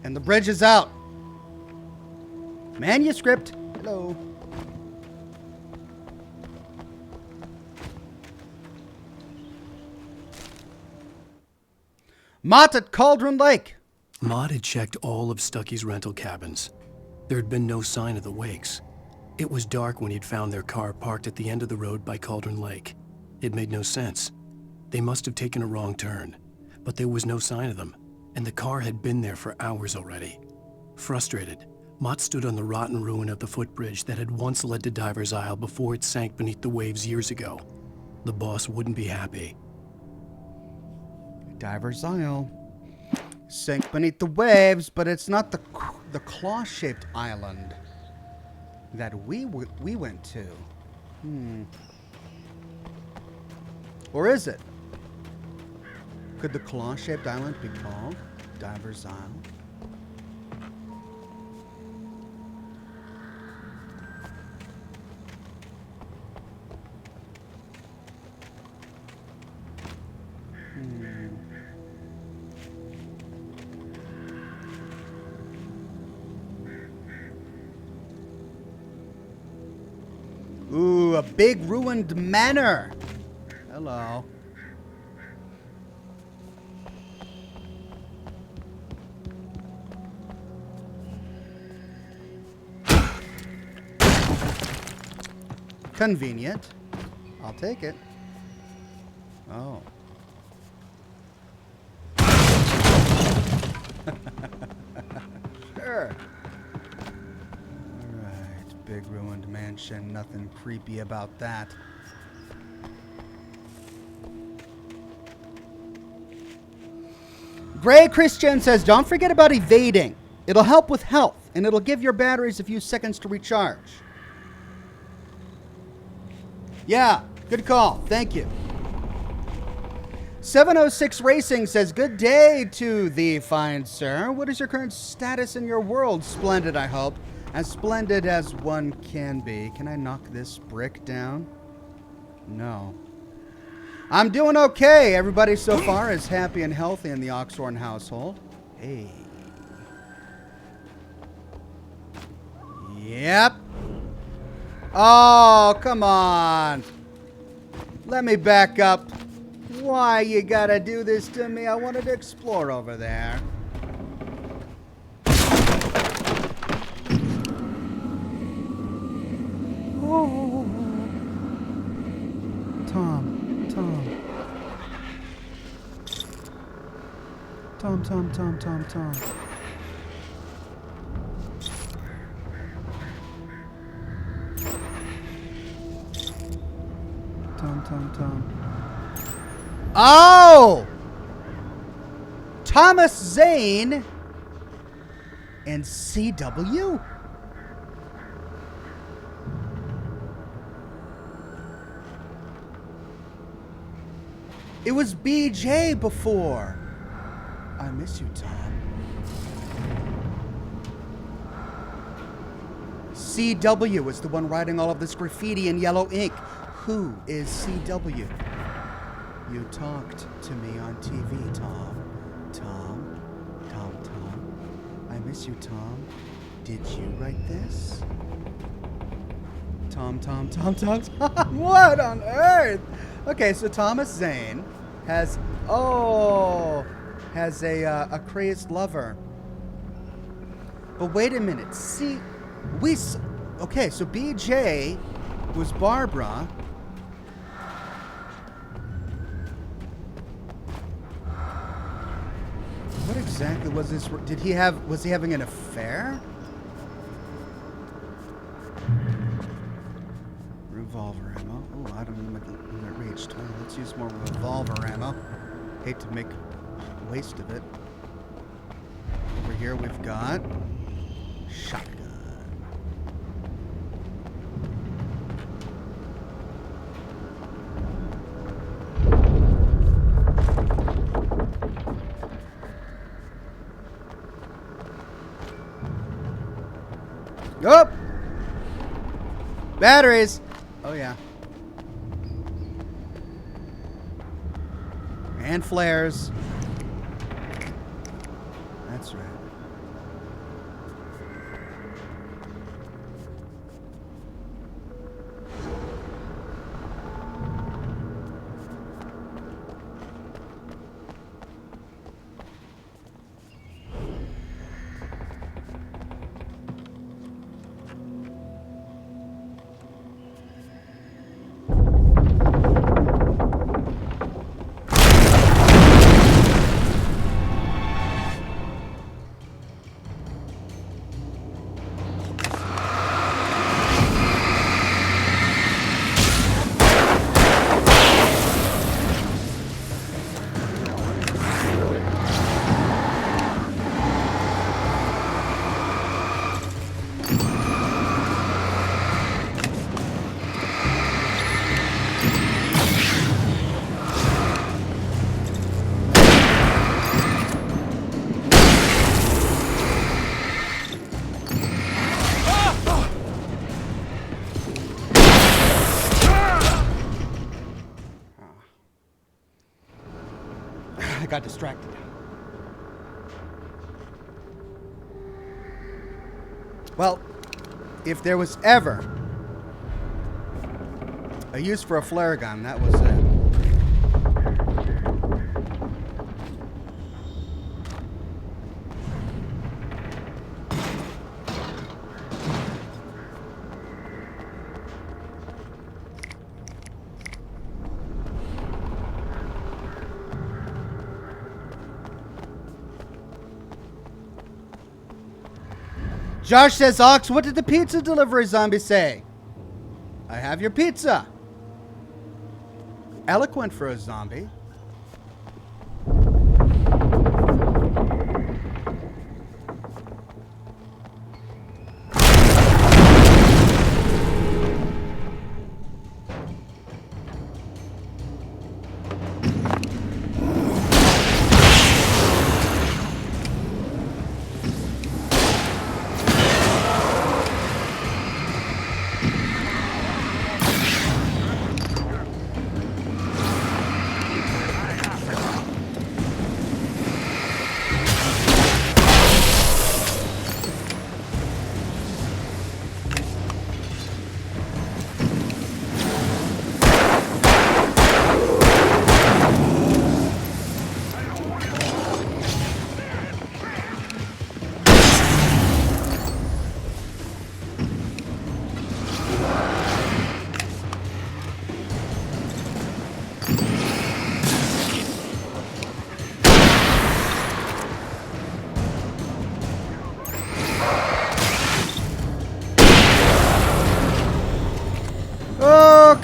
And the bridge is out. Manuscript. Hello. Mott at Cauldron Lake. Maud had checked all of Stucky's rental cabins. There had been no sign of the Wakes. It was dark when he'd found their car parked at the end of the road by Cauldron Lake. It made no sense. They must have taken a wrong turn, but there was no sign of them, and the car had been there for hours already. Frustrated, Mott stood on the rotten ruin of the footbridge that had once led to Diver's Isle before it sank beneath the waves years ago. The boss wouldn't be happy. Diver's Isle. Sank beneath the waves, but it's not the claw-shaped island that we went to. Or is it? Could the claw-shaped island be called Diver's Isle? Ooh, a big ruined manor. Hello. Convenient. I'll take it. Oh. Sure. Alright, big ruined mansion. Nothing creepy about that. Gray Christian says, don't forget about evading. It'll help with health, and it'll give your batteries a few seconds to recharge. Yeah, good call. Thank you. 706 Racing says, good day to thee, fine sir. What is your current status in your world? Splendid, I hope. As splendid as one can be. Can I knock this brick down? No. I'm doing okay. Everybody so far is happy and healthy in the Oxhorn household. Hey. Yep. Oh, come on. Let me back up. Why you gotta do this to me? I wanted to explore over there. Oh. Tom. Oh! Thomas Zane and CW? It was BJ before. I miss you, Tom. CW is the one writing all of this graffiti in yellow ink. Who is CW? You talked to me on TV, Tom. Tom. I miss you, Tom. Did you write this? Tom. What on earth? Okay, so Thomas Zane has a crazed lover. But wait a minute. See, okay, so BJ was Barbara. What exactly was this? Was he having an affair? Revolver ammo. Oh, I don't know what that reached. Oh, let's use more revolver ammo. Hate to make waste of it. Over here we've got shotgun. Oh! Batteries! Oh, yeah. And flares. That's right. I got distracted. Well, if there was ever a use for a flare gun, that was it. Josh says, Ox, what did the pizza delivery zombie say? I have your pizza. Eloquent for a zombie.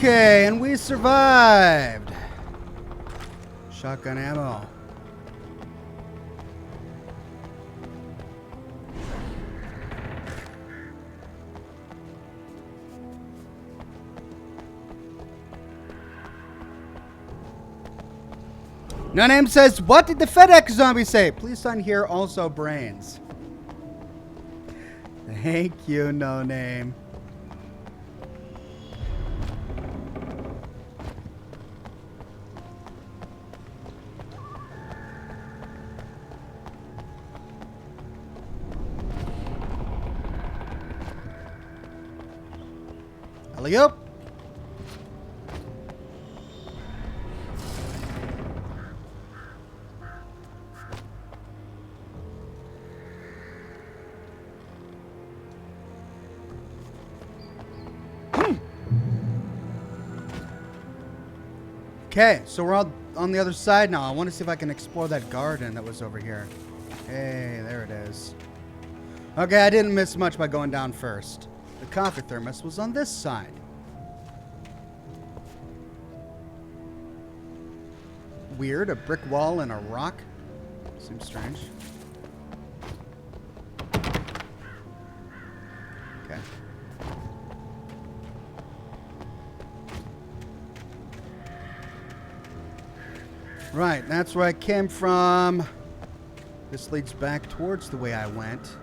Okay, and we survived. Shotgun ammo. No Name says, what did the FedEx zombie say? Please sign here also brains. Thank you, No Name. Alley-oop. Okay, so we're all on the other side now. I want to see if I can explore that garden that was over here. Hey, there it is. Okay, I didn't miss much by going down first. The coffee thermos was on this side. Weird, a brick wall and a rock. Seems strange. Okay. Right, that's where I came from. This leads back towards the way I went.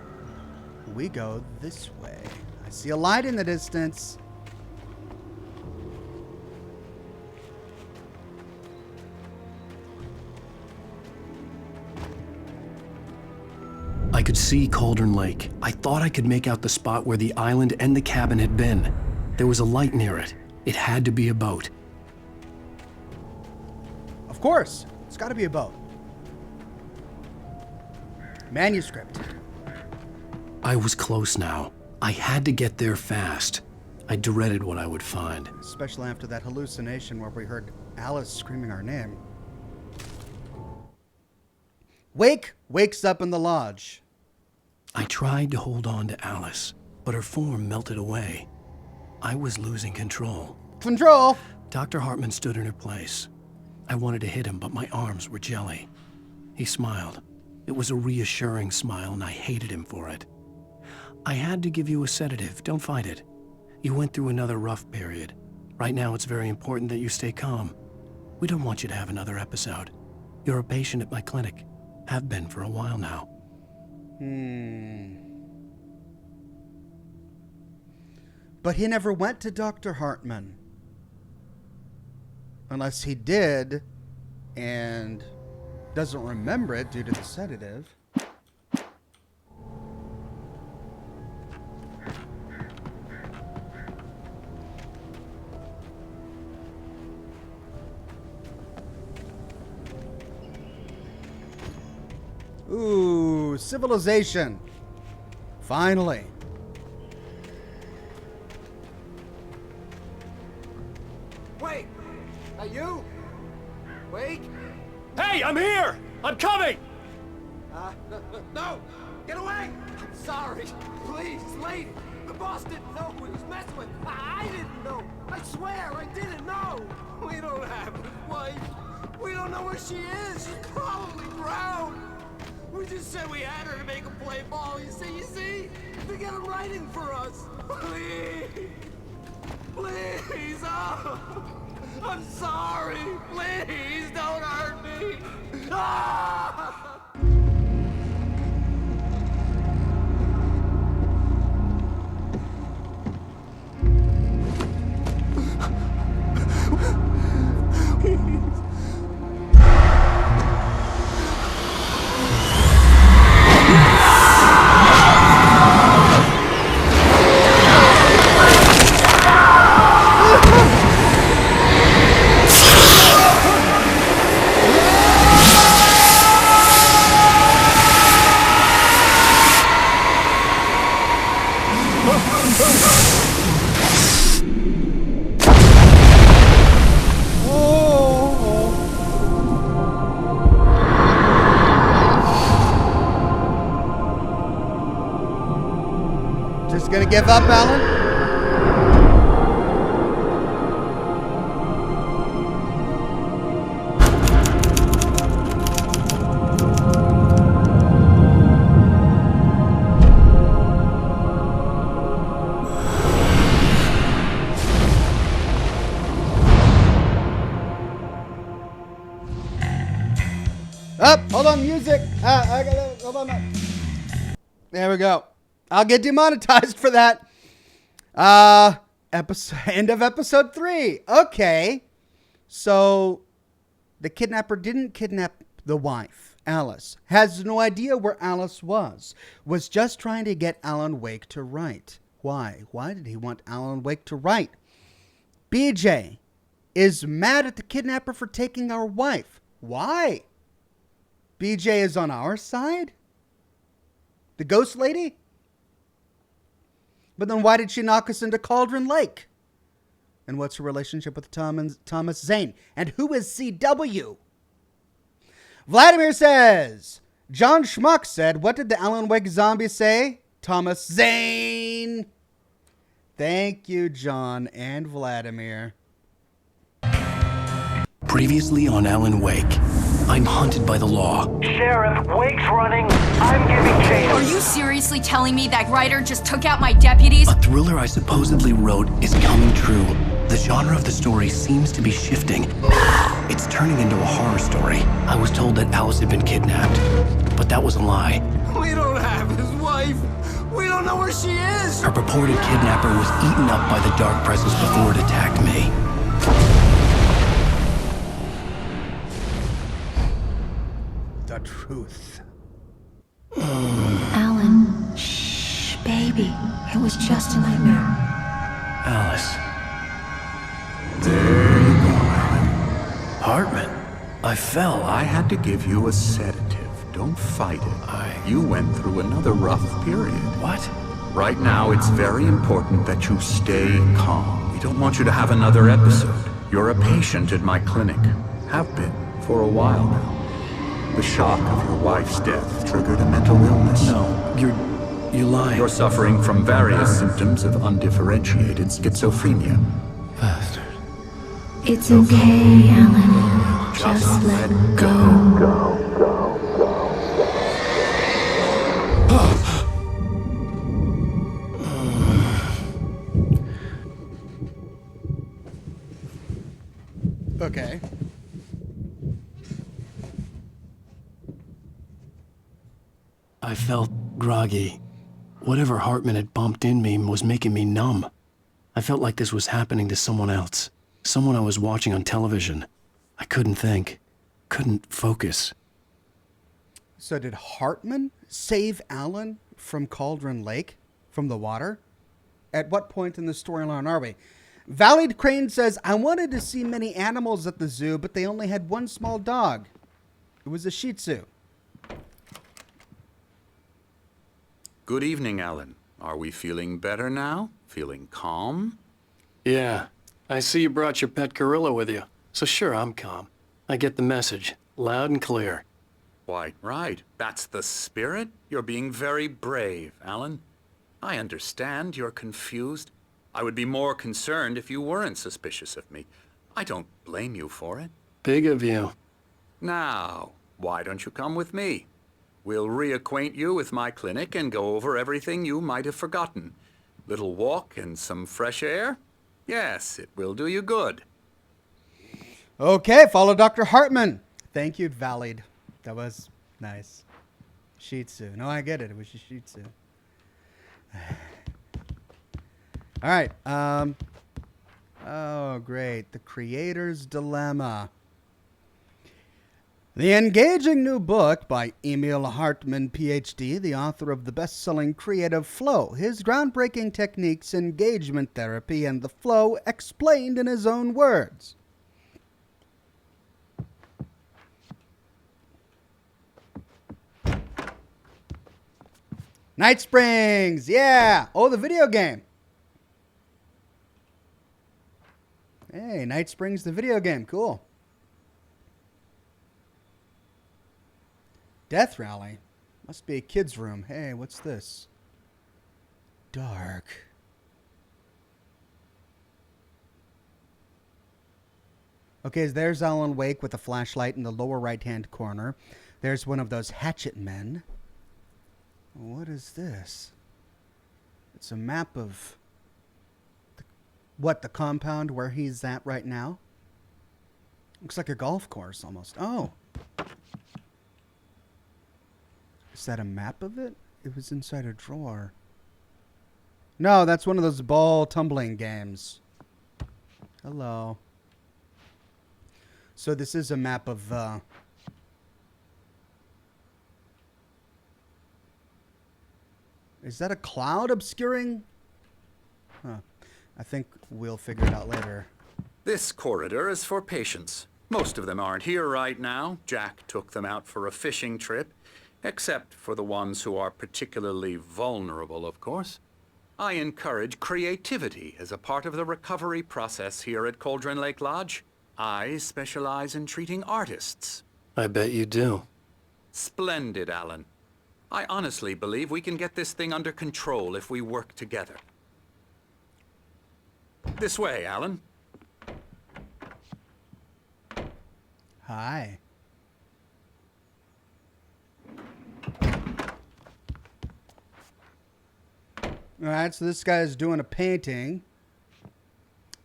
We go this way. I see a light in the distance. I could see Cauldron Lake. I thought I could make out the spot where the island and the cabin had been. There was a light near it. It had to be a boat. Of course, it's got to be a boat. Manuscript. I was close now. I had to get there fast. I dreaded what I would find. Especially after that hallucination where we heard Alice screaming our name. Wake wakes up in the lodge. I tried to hold on to Alice, but her form melted away. I was losing control. Control. Dr. Hartman stood in her place. I wanted to hit him, but my arms were jelly. He smiled. It was a reassuring smile, and I hated him for it. I had to give you a sedative. Don't fight it. You went through another rough period. Right now, it's very important that you stay calm. We don't want you to have another episode. You're a patient at my clinic. Have been for a while now. But he never went to Dr. Hartman. Unless he did and doesn't remember it due to the sedative. Ooh, civilization. Finally. Wait! Are you? Wait! Hey, I'm here! I'm coming! No! Get away! I'm sorry. Please, lady. The boss didn't know who he was messing with. I didn't know. I swear I didn't know. We don't have his wife. We don't know where she is. She's probably drowned. We just said we had her to make him play ball. You see? To get him writing for us. Please. Please. Oh. I'm sorry. Please don't hurt me. Ah! Just gonna give up, Alan? Up, hold on, music. I gotta, hold on. There we go. I'll get demonetized for that. End of episode 3. Okay. So the kidnapper didn't kidnap the wife, Alice. Has no idea where Alice was just trying to get Alan Wake to write. Why? Why did he want Alan Wake to write? BJ is mad at the kidnapper for taking our wife. Why? BJ is on our side? The ghost lady? But then why did she knock us into Cauldron Lake? And what's her relationship with Thomas Zane? And who is CW? Vladimir says, John Schmuck said, what did the Alan Wake zombie say? Thomas Zane. Thank you, John and Vladimir. Previously on Alan Wake, I'm hunted by the law. Sheriff, Wake's running. I'm giving chase. Are you seriously telling me that writer just took out my deputies? A thriller I supposedly wrote is coming true. The genre of the story seems to be shifting. It's turning into a horror story. I was told that Alice had been kidnapped, but that was a lie. We don't have his wife. We don't know where she is. Her purported kidnapper was eaten up by the dark presence before it attacked me. The truth. Alan, shh, baby. It was just a nightmare. Alice. There you go, Alan. Hartman. I fell. I had to give you a sedative. Don't fight it. You went through another rough period. What? Right now, it's very important that you stay calm. We don't want you to have another episode. You're a patient at my clinic. Have been for a while now. The shock of your wife's death triggered a mental illness. No, you're lying. You're suffering from various symptoms of undifferentiated schizophrenia. Bastard. It's okay, Alan. Just let go. Okay. I felt groggy. Whatever Hartman had bumped in me was making me numb. I felt like this was happening to someone else. Someone I was watching on television. I couldn't think. Couldn't focus. So did Hartman save Alan from Cauldron Lake? From the water? At what point in the storyline are we? Valleyed Crane says, I wanted to see many animals at the zoo, but they only had one small dog. It was a Shih Tzu. Good evening, Alan. Are we feeling better now? Feeling calm? Yeah. I see you brought your pet gorilla with you. So sure, I'm calm. I get the message. Loud and clear. Why, right. That's the spirit. You're being very brave, Alan. I understand you're confused. I would be more concerned if you weren't suspicious of me. I don't blame you for it. Big of you. Now, why don't you come with me? We'll reacquaint you with my clinic and go over everything you might have forgotten. Little walk and some fresh air? Yes, it will do you good. Okay, follow Dr. Hartman. Thank you, Valleyed. That was nice. Shih Tzu. No, I get it. It was a Shih Tzu. All right. Oh, great. The Creator's Dilemma. The engaging new book by Emil Hartman, PhD, the author of the best-selling Creative Flow, his groundbreaking techniques, engagement therapy, and the flow explained in his own words. Night Springs, yeah. Oh, the video game. Hey, Night Springs, the video game. Cool. Death Rally. Must be a kid's room. Hey, what's this? Dark. Okay, there's Alan Wake with a flashlight in the lower right-hand corner. There's one of those hatchet men. What is this? It's a map of the compound where he's at right now. Looks like a golf course almost. Oh. Is that a map of it? It was inside a drawer. No, that's one of those ball tumbling games. Hello. So this is a map of is that a cloud obscuring? Huh. I think we'll figure it out later. This corridor is for patients. Most of them aren't here right now. Jack took them out for a fishing trip, except for the ones who are particularly vulnerable, of course. I encourage creativity as a part of the recovery process here at Cauldron Lake Lodge. I specialize in treating artists. I bet you do. Splendid, Alan. I honestly believe we can get this thing under control if we work together. This way, Alan. Hi. All right, so this guy is doing a painting.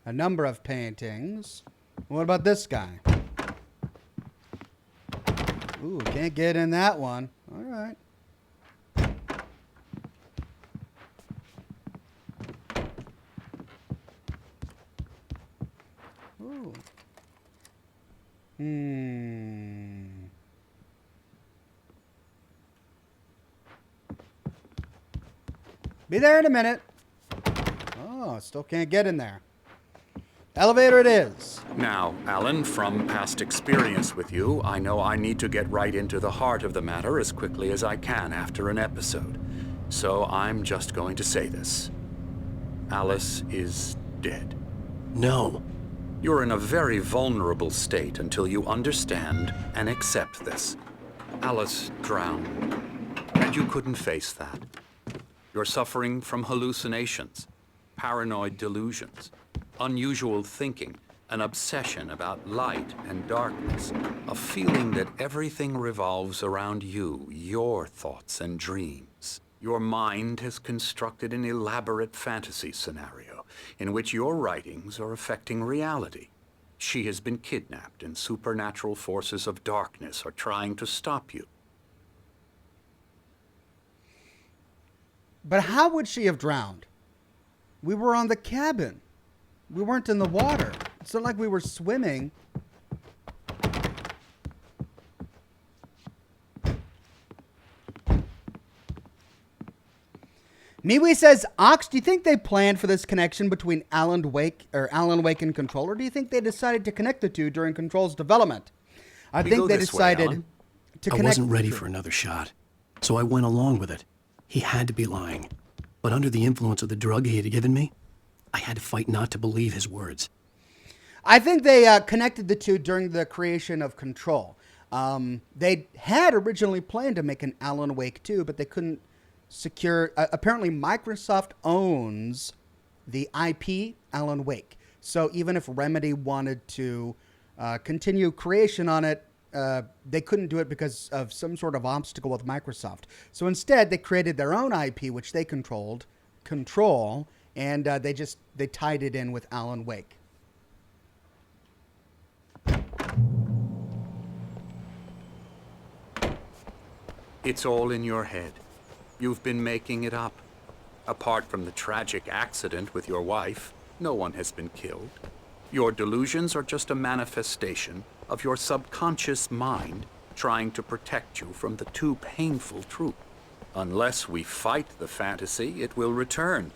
A number of paintings. What about this guy? Ooh, can't get in that one. All right. Ooh. Be there in a minute. Oh, still can't get in there. Elevator it is. Now, Alan, from past experience with you, I know I need to get right into the heart of the matter as quickly as I can after an episode. So I'm just going to say this. Alice is dead. No. You're in a very vulnerable state until you understand and accept this. Alice drowned, and you couldn't face that. You're suffering from hallucinations, paranoid delusions, unusual thinking, an obsession about light and darkness, a feeling that everything revolves around you, your thoughts and dreams. Your mind has constructed an elaborate fantasy scenario in which your writings are affecting reality. She has been kidnapped and supernatural forces of darkness are trying to stop you. But how would she have drowned? We were on the cabin. We weren't in the water. It's not like we were swimming. Miwi says, Ox, do you think they planned for this connection between Alan Wake and Control, or do you think they decided to connect the two during Control's development? I think they decided to connect. I wasn't ready for another shot, so I went along with it. He had to be lying. But under the influence of the drug he had given me, I had to fight not to believe his words. I think they connected the two during the creation of Control. They had originally planned to make an Alan Wake 2, but they couldn't secure. Apparently, Microsoft owns the IP Alan Wake. So even if Remedy wanted to continue creation on it, they couldn't do it because of some sort of obstacle with Microsoft. So instead, they created their own IP, which they controlled, Control, and they tied it in with Alan Wake. It's all in your head. You've been making it up. Apart from the tragic accident with your wife, no one has been killed. Your delusions are just a manifestation of your subconscious mind trying to protect you from the too painful truth. Unless we fight the fantasy, it will return.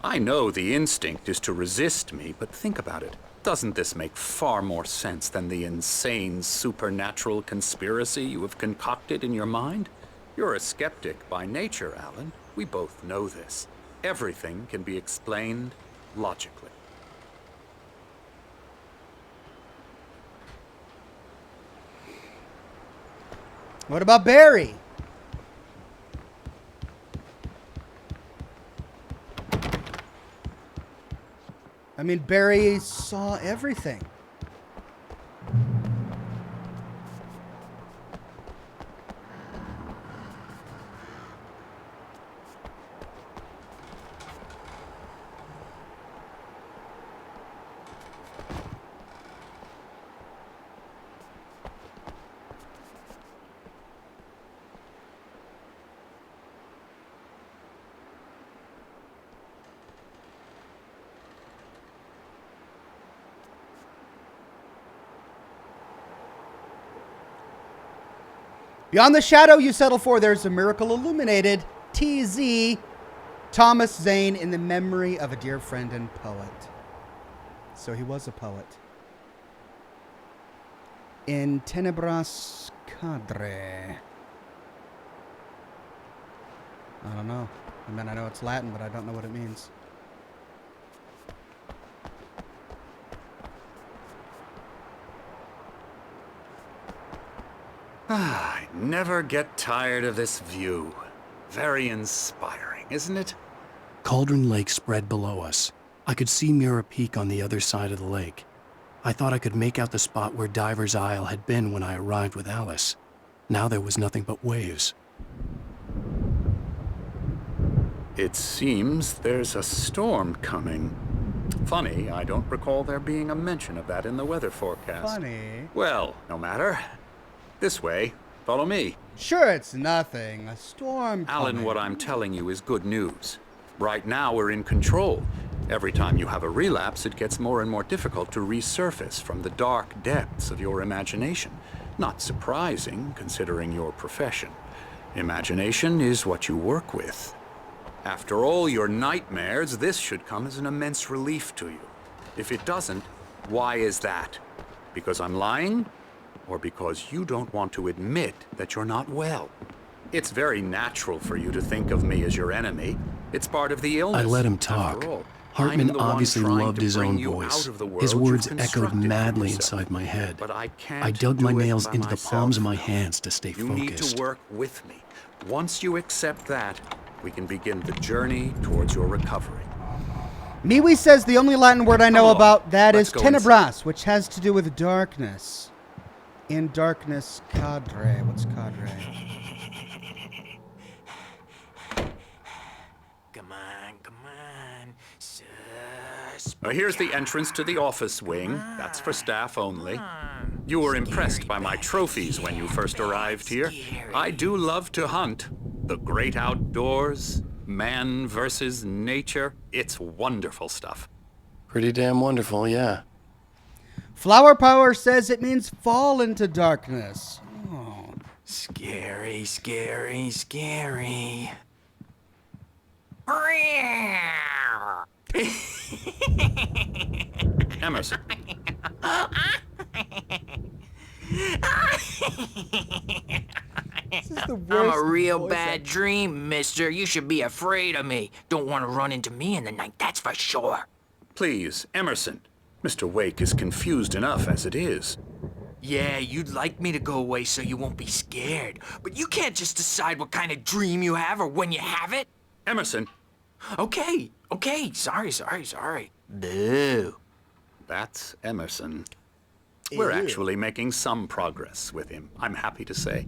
I know the instinct is to resist me, but think about it. Doesn't this make far more sense than the insane supernatural conspiracy you have concocted in your mind? You're a skeptic by nature, Alan. We both know this. Everything can be explained logically. What about Barry? I mean, Barry saw everything. Beyond the shadow you settle for, there's a miracle illuminated. TZ, Thomas Zane, in the memory of a dear friend and poet. So he was a poet. In tenebras cadre. I don't know. I mean, I know it's Latin, but I don't know what it means. I never get tired of this view. Very inspiring, isn't it? Cauldron Lake spread below us. I could see Mirror Peak on the other side of the lake. I thought I could make out the spot where Diver's Isle had been when I arrived with Alice. Now there was nothing but waves. It seems there's a storm coming. Funny, I don't recall there being a mention of that in the weather forecast. Funny. Well, no matter. This way. Follow me. Sure, it's nothing. A storm Alan, coming. what I'm telling you is good news. Right now, we're in control. Every time you have a relapse, it gets more and more difficult to resurface from the dark depths of your imagination. Not surprising, considering your profession. Imagination is what you work with. After all your nightmares, this should come as an immense relief to you. If it doesn't, why is that? Because I'm lying? Or because you don't want to admit that you're not well? It's very natural for you to think of me as your enemy. It's part of the illness. I let him talk. After all, Hartman I'm the one obviously trying loved to his bring own you voice. out of the world His you've words echoed constructed for madly yourself. inside my head. But I can't I dug my do it nails by into the myself. palms of my hands to stay You focused. need to work with me. Once you accept that, we can begin the journey towards your recovery. Miwi says the only Latin word I know Come on, about that let's is go tenebras, which has to do with darkness. In darkness, cadre. What's cadre? Come on. Here's the entrance to the office wing. That's for staff only. You were impressed by my trophies when you first arrived here. I do love to hunt. The great outdoors, man versus nature. It's wonderful stuff. Pretty damn wonderful, yeah. Flower Power says it means fall into darkness. Oh. Scary. Emerson, This is the worst I'm a real voice bad dream, mister. You should be afraid of me. Don't want to run into me in the night, that's for sure. please, Emerson. Mr. Wake is confused enough as it is. Yeah, you'd like me to go away so you won't be scared. But you can't just decide what kind of dream you have or when you have it. Emerson, Okay. Sorry. Boo. that's Emerson. We're actually making some progress with him, I'm happy to say.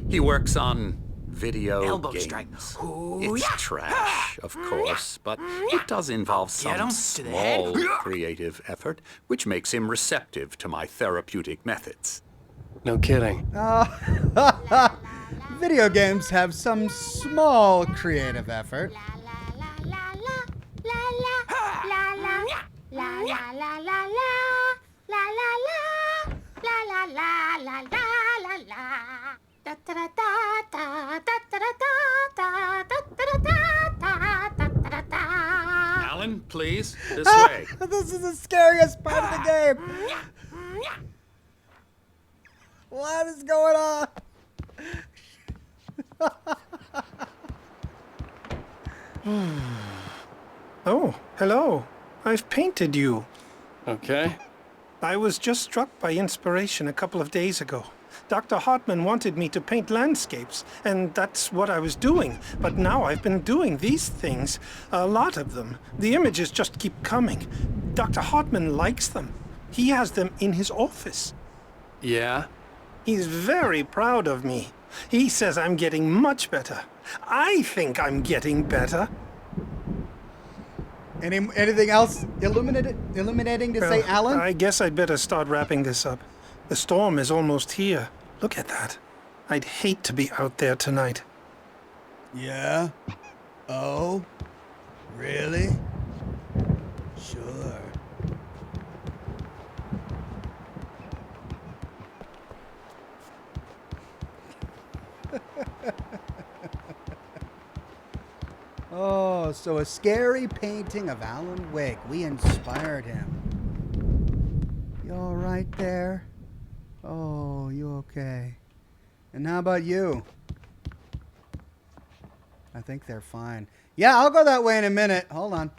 He works on video Elbow games. strike. Ooh, It's yeah. trash, of course, but it does involve Get him some to the head. small creative effort, which makes him receptive to my therapeutic methods. No kidding. Video games have some small creative effort. Alan, please, this way. This is the scariest part of the game. What is going on? Oh, hello. I've painted you. Okay. I was just struck by inspiration a couple of days ago. Dr. Hartman wanted me to paint landscapes, and that's what I was doing. But now I've been doing these things, a lot of them. The images just keep coming. Dr. Hartman likes them. He has them in his office. Yeah? He's very proud of me. He says I'm getting much better. I think I'm getting better. Anything else illuminating to say, Well, Alan? I guess I'd better start wrapping this up. The storm is almost here. Look at that. I'd hate to be out there tonight. Yeah? Oh? Really? Sure. Oh, so a scary painting of Alan Wake. We inspired him. You all right there? Oh, you okay? And how about you? I think they're fine. Yeah, I'll go that way in a minute. Hold on.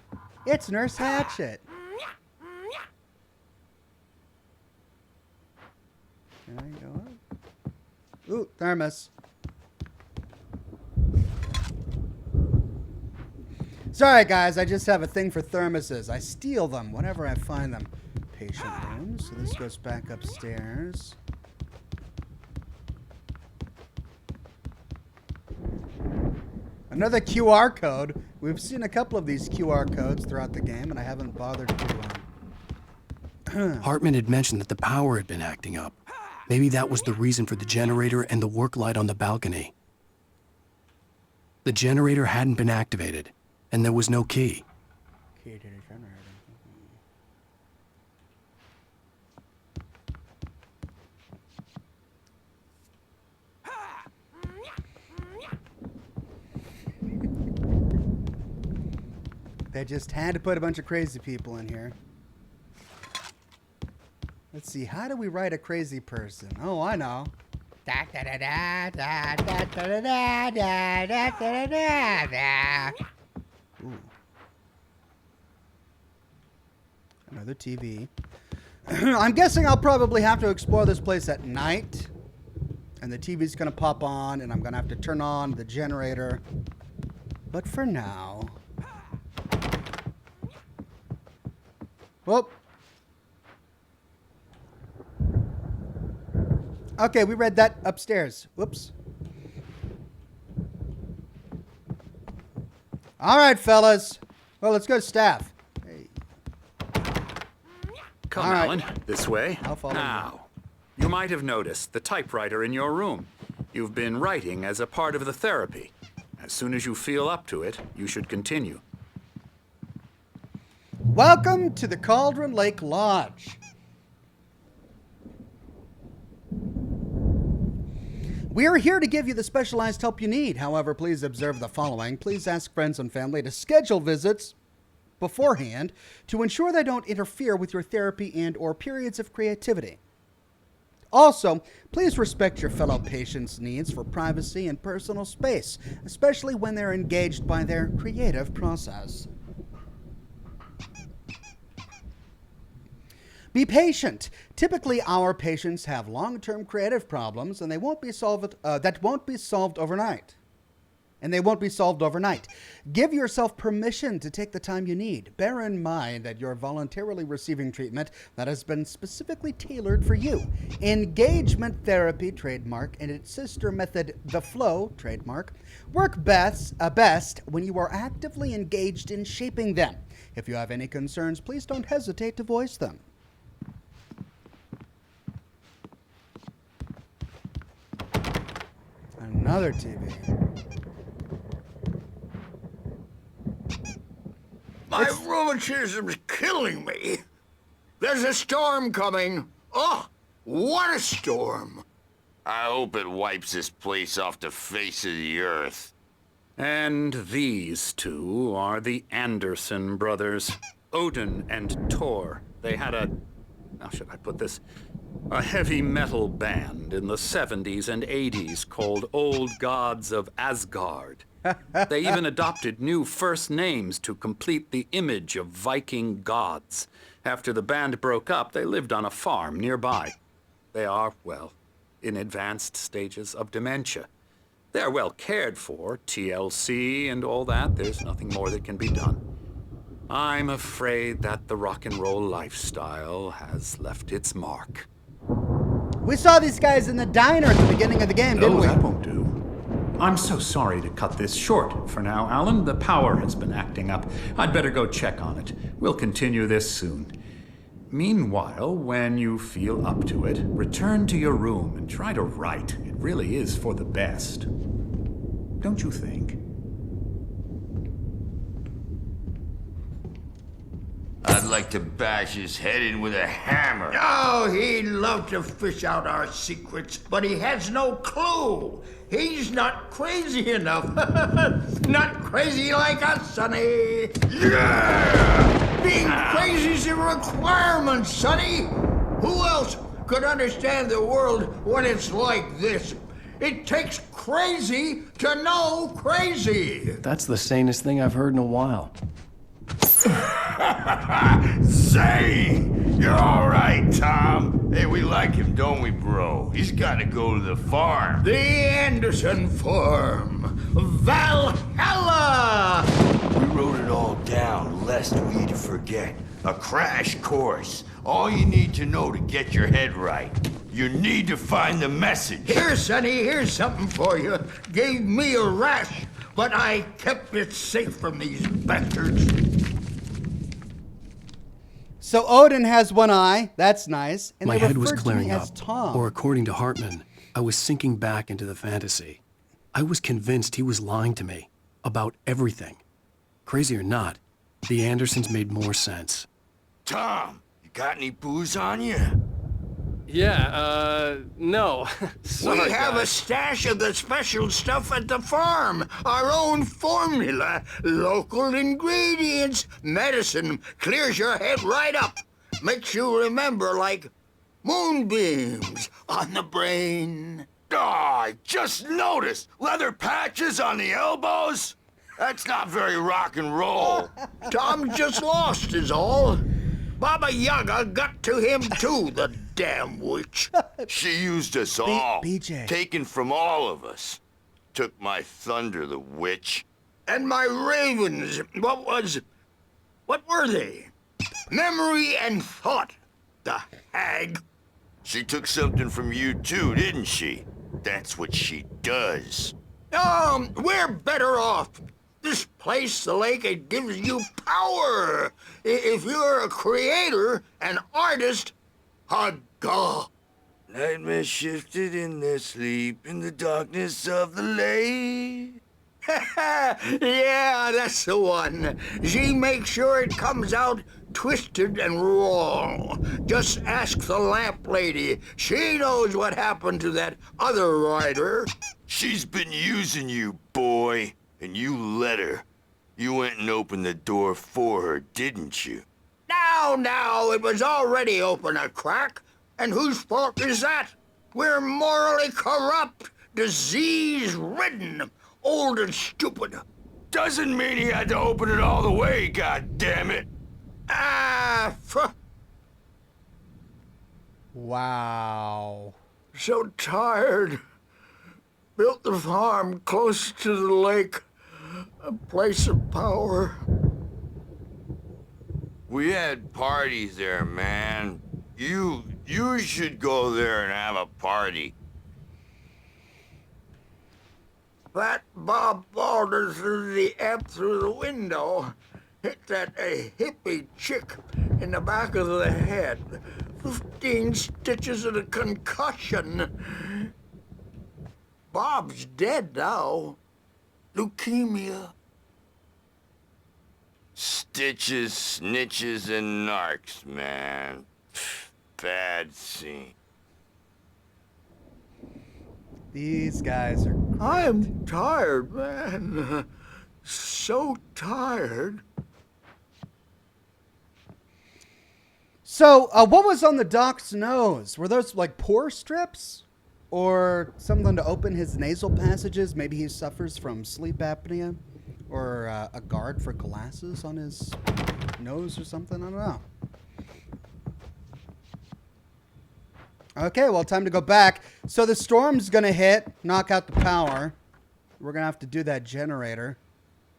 It's Nurse Hatchet. Can I go up? Ooh, thermos. Sorry, guys. I just have a thing for thermoses. I steal them whenever I find them. Patient room. So this goes back upstairs. Another QR code. We've seen a couple of these QR codes throughout the game, and I haven't bothered to... Hartman had mentioned that the power had been acting up. Maybe that was the reason for the generator and the work light on the balcony. The generator hadn't been activated, and there was no key. Key to the generator. They just had to put a bunch of crazy people in here. Let's see, how do we write a crazy person? Oh, I know. Ooh. Another TV. I'm guessing I'll probably have to explore this place at night. And the TV's gonna pop on, and I'm gonna have to turn on the generator. But for now... Whoop. Okay, we read that upstairs. Whoops. All right, fellas. Well, let's go to staff. Hey. Come, All right. Alan, this way. I'll follow you. Now, you might have noticed the typewriter in your room. You've been writing as a part of the therapy. As soon as you feel up to it, you should continue. Welcome to the Cauldron Lake Lodge. We are here to give you the specialized help you need. However, please observe the following. Please ask friends and family to schedule visits beforehand to ensure they don't interfere with your therapy and or periods of creativity. Also, please respect your fellow patients' needs for privacy and personal space, especially when they're engaged by their creative process. Be patient. Typically, our patients have long-term creative problems, and that won't be solved overnight. Give yourself permission to take the time you need. Bear in mind that you're voluntarily receiving treatment that has been specifically tailored for you. Engagement therapy, trademark, and its sister method, the flow, trademark, work best when you are actively engaged in shaping them. If you have any concerns, please don't hesitate to voice them. Another TV. My rheumatism is killing me. There's a storm coming. Oh, what a storm. I hope it wipes this place off the face of the earth. And these two are the Anderson brothers, Odin and Thor. They had how should I put this? A heavy metal band in the 70s and 80s called Old Gods of Asgard. They even adopted new first names to complete the image of Viking gods. After the band broke up, they lived on a farm nearby. They are, well, in advanced stages of dementia. They're well cared for, TLC and all that. There's nothing more that can be done. I'm afraid that the rock and roll lifestyle has left its mark. We saw these guys in the diner at the beginning of the game, didn't we? That won't do. I'm so sorry to cut this short for now, Alan. The power has been acting up. I'd better go check on it. We'll continue this soon. Meanwhile, when you feel up to it, return to your room and try to write. It really is for the best. Don't you think? I'd like to bash his head in with a hammer. Oh, he'd love to fish out our secrets, but he has no clue. He's not crazy enough. Not crazy like us, Sonny. Yeah! Being crazy's a requirement, Sonny. Who else could understand the world when it's like this. It takes crazy to know crazy. That's the sanest thing I've heard in a while. Say, you're all right, Tom. Hey, we like him, don't we, bro? He's got to go to the farm. The Anderson farm. Valhalla! We wrote it all down, lest we'd forget. A crash course. All you need to know to get your head right. You need to find the message. Here, Sonny, here's something for you. Gave me a rash, but I kept it safe from these bastards. So Odin has one eye. That's nice. And My they head was referred to me clearing as up, Tom. or according to Hartman, I was sinking back into the fantasy. I was convinced he was lying to me about everything. Crazy or not, the Andersons made more sense. Tom, you got any booze on you? Yeah, no. Sorry, We have a guys. stash of the special stuff at the farm. Our own formula, local ingredients. Medicine clears your head right up. Makes you remember like moonbeams on the brain. Oh, I just noticed. Leather patches on the elbows? That's not very rock and roll. Tom just lost is all. Baba Yaga got to him too, the damn witch. She used us all. BJ. Taken from all of us. Took my thunder, the witch. And my ravens. What were they? Memory and thought, the hag. She took something from you too, didn't she? That's what she does. We're better off. This place, the lake, it gives you power. If you're a creator, an artist, a god. Nightmare shifted in their sleep in the darkness of the lake. Yeah, that's the one. She makes sure it comes out twisted and wrong. Just ask the lamp lady. She knows what happened to that other writer. She's been using you, boy. And you let her. You went and opened the door for her, didn't you? Now, it was already open a crack. And whose fault is that? We're morally corrupt, disease-ridden, old and stupid. Doesn't mean he had to open it all the way, goddammit. Wow. So tired. Built the farm close to the lake. A place of power. We had parties there, man. You should go there and have a party. That Bob Balder threw the amp through the window. Hit that hippie chick in the back of the head. 15 stitches and a concussion. Bob's dead now. Leukemia. Stitches, snitches, and narcs, man. Bad scene. These guys are great. I am tired, man. So tired. So, what was on the doc's nose? Were those like pore strips? Or something to open his nasal passages? Maybe he suffers from sleep apnea? Or a guard for glasses on his nose or something? I don't know. Okay, well, time to go back. So the storm's going to hit, knock out the power. We're going to have to do that generator.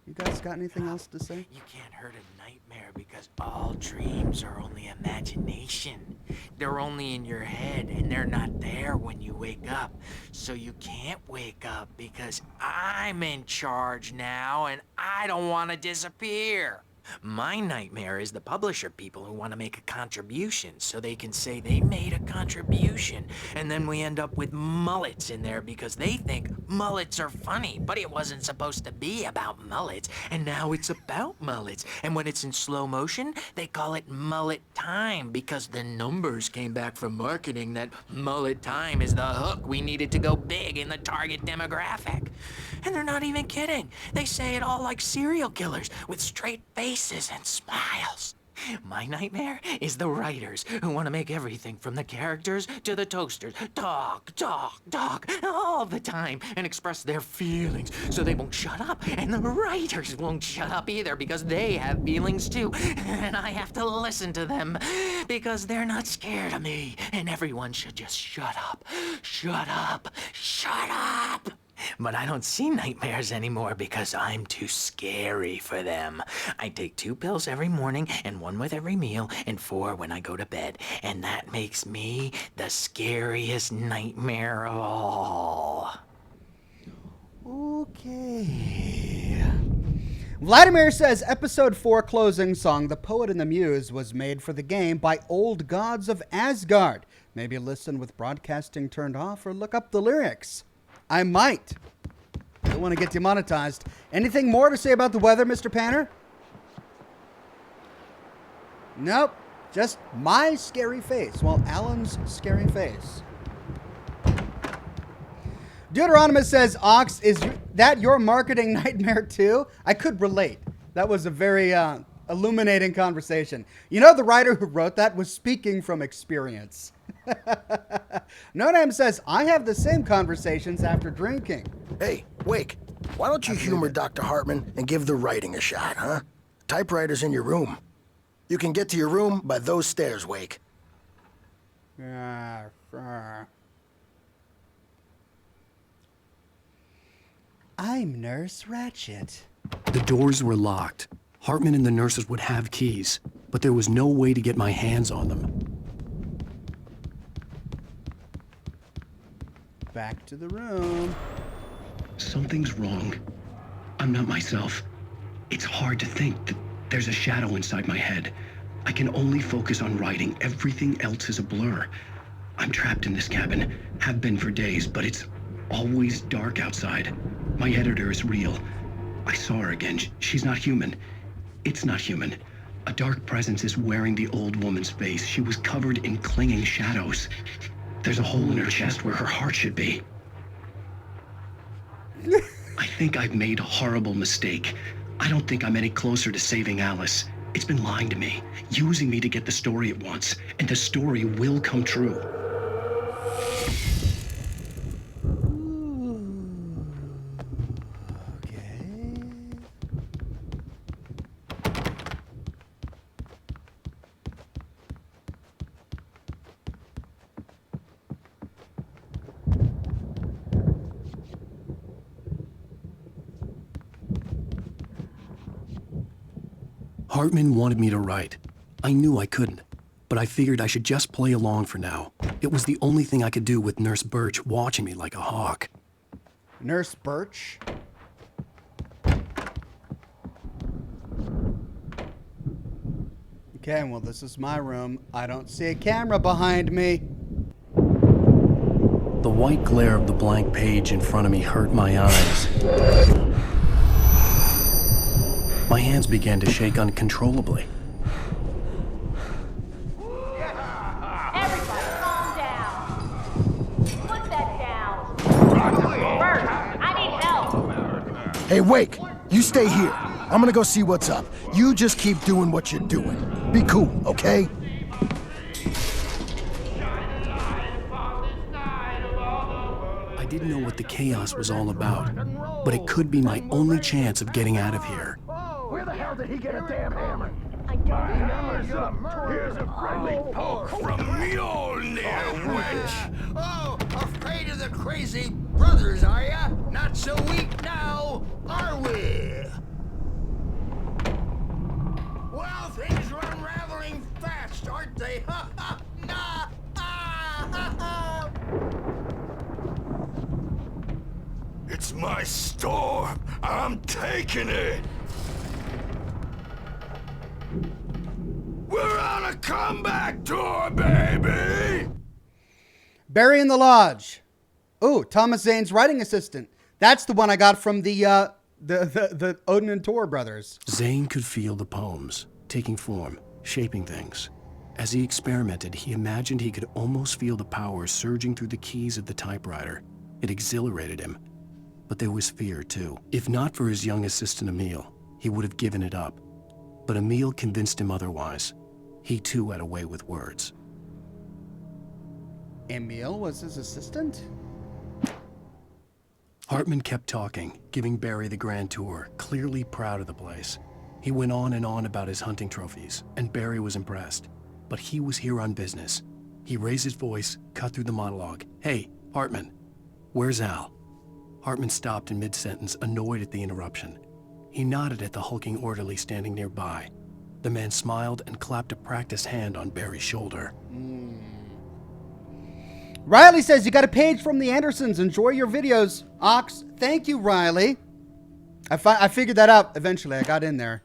You guys got anything else to say? You can't hurt a nightmare because all dreams are only imagination. They're only in your head and they're not there when you wake up. So you can't wake up because I'm in charge now and I don't want to disappear. My nightmare is the publisher people who want to make a contribution so they can say they made a contribution. And then we end up with mullets in there because they think mullets are funny. But it wasn't supposed to be about mullets. And now it's about mullets. And when it's in slow motion, they call it mullet time because the numbers came back from marketing that mullet time is the hook we needed to go big in the target demographic. And they're not even kidding. They say it all like serial killers with straight faces and smiles. My nightmare is the writers who want to make everything from the characters to the toasters talk all the time and express their feelings so they won't shut up. And the writers won't shut up either because they have feelings too. And I have to listen to them because they're not scared of me. And everyone should just shut up. Shut up. Shut up. But I don't see nightmares anymore because I'm too scary for them. I take 2 pills every morning and 1 with every meal and 4 when I go to bed. And that makes me the scariest nightmare of all. Okay. Vladimir says episode 4 closing song, The Poet and the Muse, was made for the game by Old Gods of Asgard. Maybe listen with broadcasting turned off or look up the lyrics. I might. Don't want to get demonetized. Anything more to say about the weather, Mr. Panner? Nope. Just my scary face. Well, Alan's scary face. Deuteronomus says, Ox, is that your marketing nightmare too? I could relate. That was a very illuminating conversation. You know, the writer who wrote that was speaking from experience. No Name says, I have the same conversations after drinking. Hey, Wake, why don't you humor Dr. Hartman and give the writing a shot, huh? Typewriter's in your room. You can get to your room by those stairs, Wake. I'm Nurse Ratchet. The doors were locked. Hartman and the nurses would have keys, but there was no way to get my hands on them. Back to the room. Something's wrong. I'm not myself. It's hard to think that there's a shadow inside my head. I can only focus on writing. Everything else is a blur. I'm trapped in this cabin, have been for days, but it's always dark outside. My editor is real. I saw her again. She's not human. It's not human. A dark presence is wearing the old woman's face. She was covered in clinging shadows. There's a hole in her chest where her heart should be. I think I've made a horrible mistake. I don't think I'm any closer to saving Alice. It's been lying to me, using me to get the story it wants, and the story will come true. Hartman wanted me to write. I knew I couldn't, but I figured I should just play along for now. It was the only thing I could do with Nurse Birch watching me like a hawk. Nurse Birch? Okay, well, this is my room. I don't see a camera behind me. The white glare of the blank page in front of me hurt my eyes. My hands began to shake uncontrollably. Everybody calm down. Put that down. Bert, I need help. Hey, Wake, you stay here. I'm gonna go see what's up. You just keep doing what you're doing. Be cool, okay? I didn't know what the chaos was all about, but it could be my only chance of getting out of here. Where the hell did he get a damn hammer? I don't Hammer's here's a friendly poke from Mjolnir, wench. Oh, afraid of the crazy brothers, are ya? Not so weak now, are we? Well, things are unraveling fast, aren't they? Ha ha! Nah! Ah! Ha ha! It's my storm. I'm taking it. We're on a comeback tour, baby! Barry in the Lodge. Ooh, Thomas Zane's writing assistant. That's the one I got from the Odin and Tor brothers. Zane could feel the poems, taking form, shaping things. As he experimented, he imagined he could almost feel the power surging through the keys of the typewriter. It exhilarated him. But there was fear, too. If not for his young assistant Emil, he would have given it up. but Emil convinced him otherwise. He too had a way with words. Emil was his assistant? Hartman kept talking, giving Barry the grand tour, clearly proud of the place. He went on and on about his hunting trophies, and Barry was impressed. But he was here on business. He raised his voice, cut through the monologue. "Hey, Hartman, where's Al?" Hartman stopped in mid-sentence, annoyed at the interruption. He nodded at the hulking orderly standing nearby. The man smiled and clapped a practiced hand on Barry's shoulder. Riley says, you got a page from the Andersons. Enjoy your videos. Ox, thank you, Riley. I figured that out eventually. I got in there.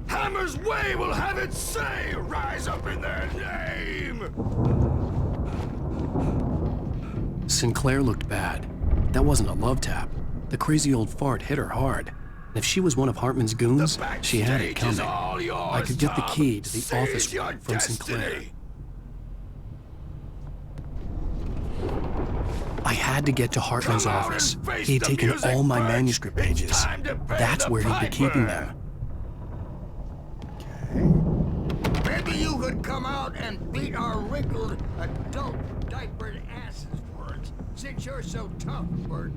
Hammer's Way will have its say! Rise up in their name! Sinclair looked bad. That wasn't a love tap. The crazy old fart hit her hard. And if she was one of Hartman's goons, she had it coming. I could get the key to the office room from Sinclair. I had to get to Hartman's office. He had taken all my manuscript pages. That's where he'd be keeping them. Maybe you could come out and beat our wrinkled, adult, diapered asses for us, since you're so tough, Birch.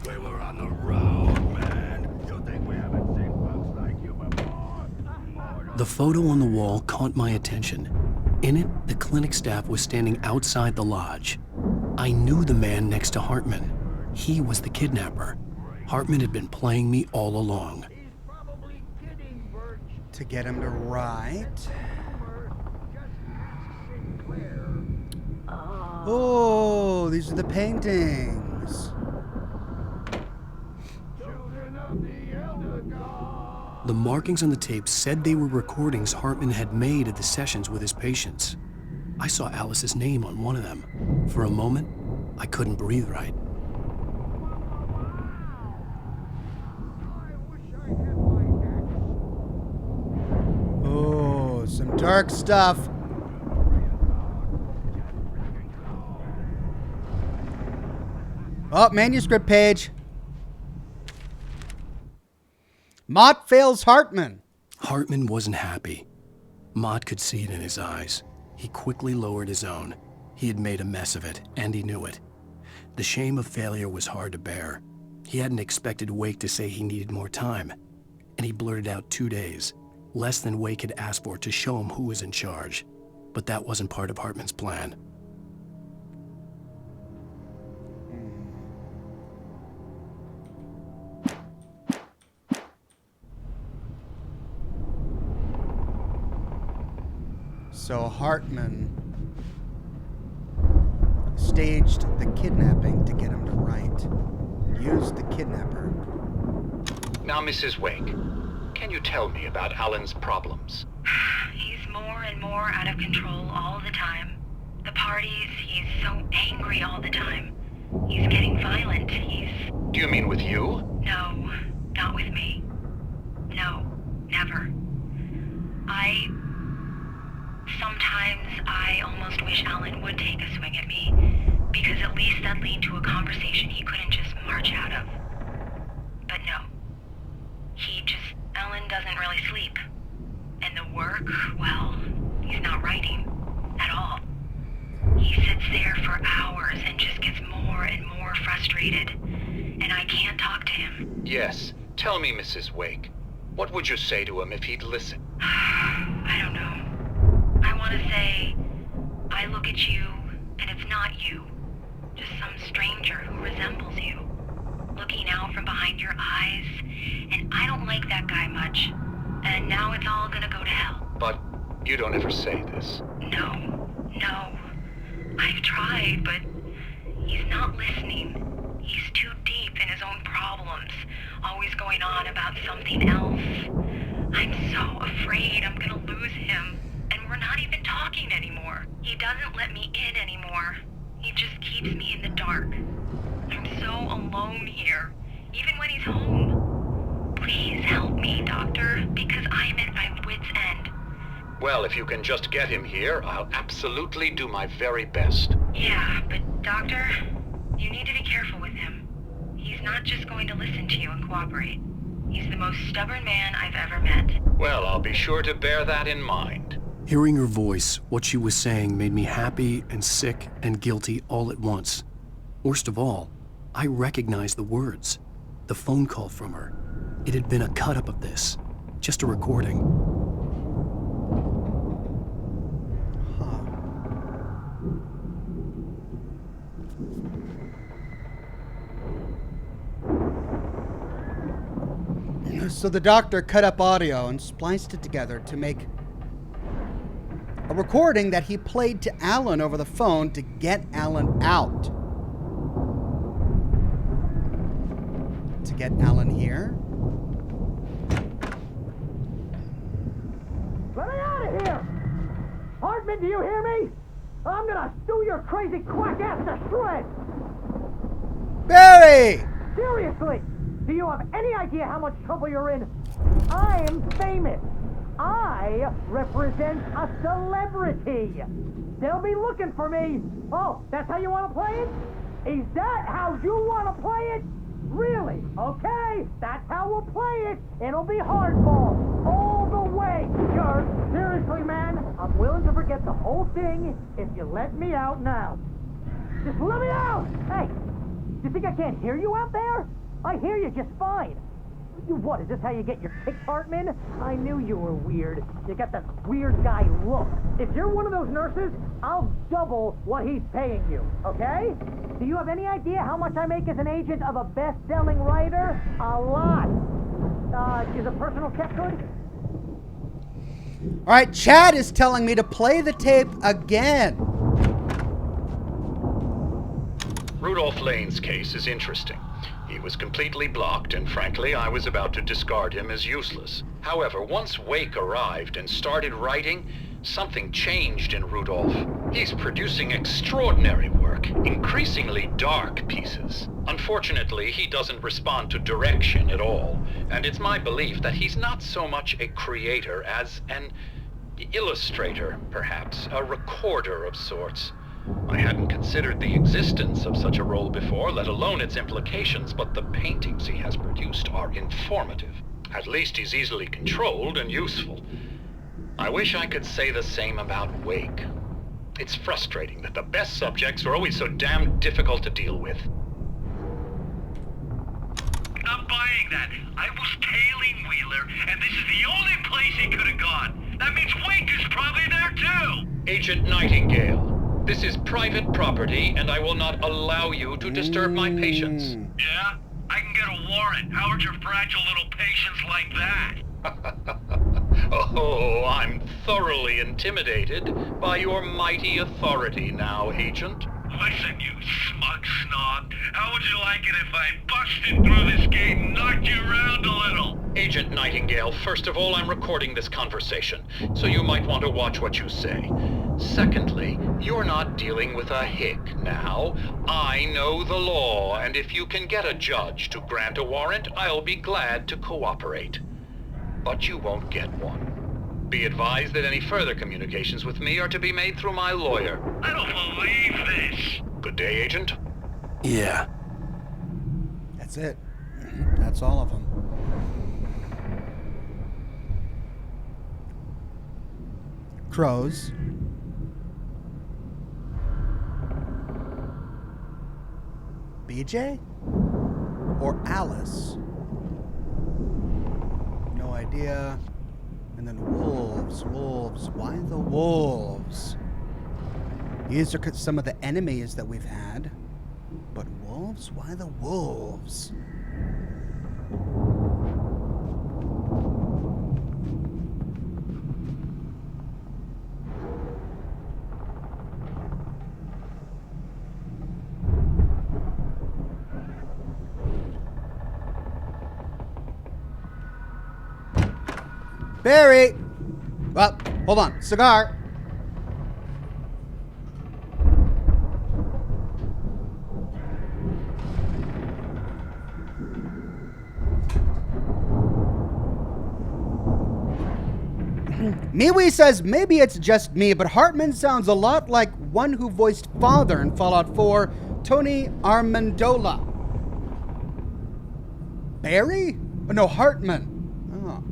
We were on the road, man. You think we haven't seen folks like you before? The photo on the wall caught my attention. In it, the clinic staff was standing outside the lodge. I knew the man next to Hartman. He was the kidnapper. Hartman had been playing me all along. To get him to write. Oh, these are the paintings. The markings on the tape said they were recordings Hartman had made at the sessions with his patients. I saw Alice's name on one of them. For a moment, I couldn't breathe right. Oh, some dark stuff. Oh, manuscript page. Mott fails Hartman. Hartman wasn't happy. Mott could see it in his eyes. He quickly lowered his own. He had made a mess of it, and he knew it. The shame of failure was hard to bear. He hadn't expected Wake to say he needed more time, and he blurted out 2 days, less than Wake had asked for to show him who was in charge. But that wasn't part of Hartman's plan. So Hartman staged the kidnapping to get him to write. Used the kidnapper. Now, Mrs. Wake, can you tell me about Alan's problems? He's more and more out of control all the time. The parties, he's so angry all the time. He's getting violent. Do you mean with you? No, not with me. No, never. Sometimes I almost wish Alan would take a swing at me, because at least that'd lead to a conversation he couldn't just march out of. But no. Alan doesn't really sleep. And the work, well, he's not writing at all. He sits there for hours and just gets more and more frustrated. And I can't talk to him. Yes. Tell me, Mrs. Wake. What would you say to him if he'd listen? I don't know. I want to say, I look at you, and it's not you. Just some stranger who resembles you. Looking out from behind your eyes, and I don't like that guy much. And now it's all gonna go to hell. But you don't ever say this. No. I've tried, but he's not listening. He's too deep in his own problems, always going on about something else. I'm so afraid I'm gonna lose him. And we're not even talking anymore. He doesn't let me in anymore. He just keeps me in the dark. I'm so alone here, even when he's home. Please help me, Doctor, because I'm at my wit's end. Well, if you can just get him here, I'll absolutely do my very best. Yeah, but Doctor, you need to be careful with him. He's not just going to listen to you and cooperate. He's the most stubborn man I've ever met. Well, I'll be sure to bear that in mind. Hearing her voice, what she was saying made me happy and sick and guilty all at once. Worst of all, I recognized the words. The phone call from her. It had been a cut-up of this. Just a recording. So the doctor cut up audio and spliced it together to make a recording that he played to Alan over the phone to get Alan out. To get Alan here. Let me out of here! Hartman, do you hear me? I'm gonna stew your crazy quack ass to shreds! Barry! Seriously! Do you have any idea how much trouble you're in? I'm famous. I represent a celebrity. They'll be looking for me. Oh, that's how you want to play it? Is that how you want to play it? Really? Okay, that's how we'll play it. It'll be hardball all the way, jerk. Seriously, man, I'm willing to forget the whole thing if you let me out now. Just let me out! Hey, you think I can't hear you out there? I hear you just fine. What, is this how you get your kicks, Hartman? I knew you were weird. You got that weird guy look. If you're one of those nurses, I'll double what he's paying you, okay? Do you have any idea how much I make as an agent of a best-selling writer? A lot. Is a personal check good? All right, Chad is telling me to play the tape again. Rudolph Lane's case is interesting. He was completely blocked, and frankly, I was about to discard him as useless. However, once Wake arrived and started writing, something changed in Rudolph. He's producing extraordinary work, increasingly dark pieces. Unfortunately, he doesn't respond to direction at all, and it's my belief that he's not so much a creator as an illustrator, perhaps, a recorder of sorts. I hadn't considered the existence of such a role before, let alone its implications, but the paintings he has produced are informative. At least he's easily controlled and useful. I wish I could say the same about Wake. It's frustrating that the best subjects are always so damn difficult to deal with. Not buying that. I was tailing Wheeler, and this is the only place he could have gone. That means Wake is probably there too! Agent Nightingale. This is private property, and I will not allow you to disturb my patients. Yeah? I can get a warrant. How are your fragile little patients like that? Oh, I'm thoroughly intimidated by your mighty authority now, Agent. Listen, you smug snob. How would you like it if I busted through this gate and knocked you around a little? Agent Nightingale, first of all, I'm recording this conversation, so you might want to watch what you say. Secondly, you're not dealing with a hick now. I know the law, and if you can get a judge to grant a warrant, I'll be glad to cooperate. But you won't get one. Be advised that any further communications with me are to be made through my lawyer. I don't believe this. Good day, Agent. Yeah. That's it. That's all of them. Crows. BJ? Or Alice? No idea. And then wolves. Wolves. Why the wolves? These are some of the enemies that we've had. But wolves? Why the wolves? Barry! Well, hold on. Cigar. MeWe says maybe it's just me, but Hartman sounds a lot like one who voiced Father in Fallout 4, Tony Armandola. Barry? Oh, no, Hartman. Oh.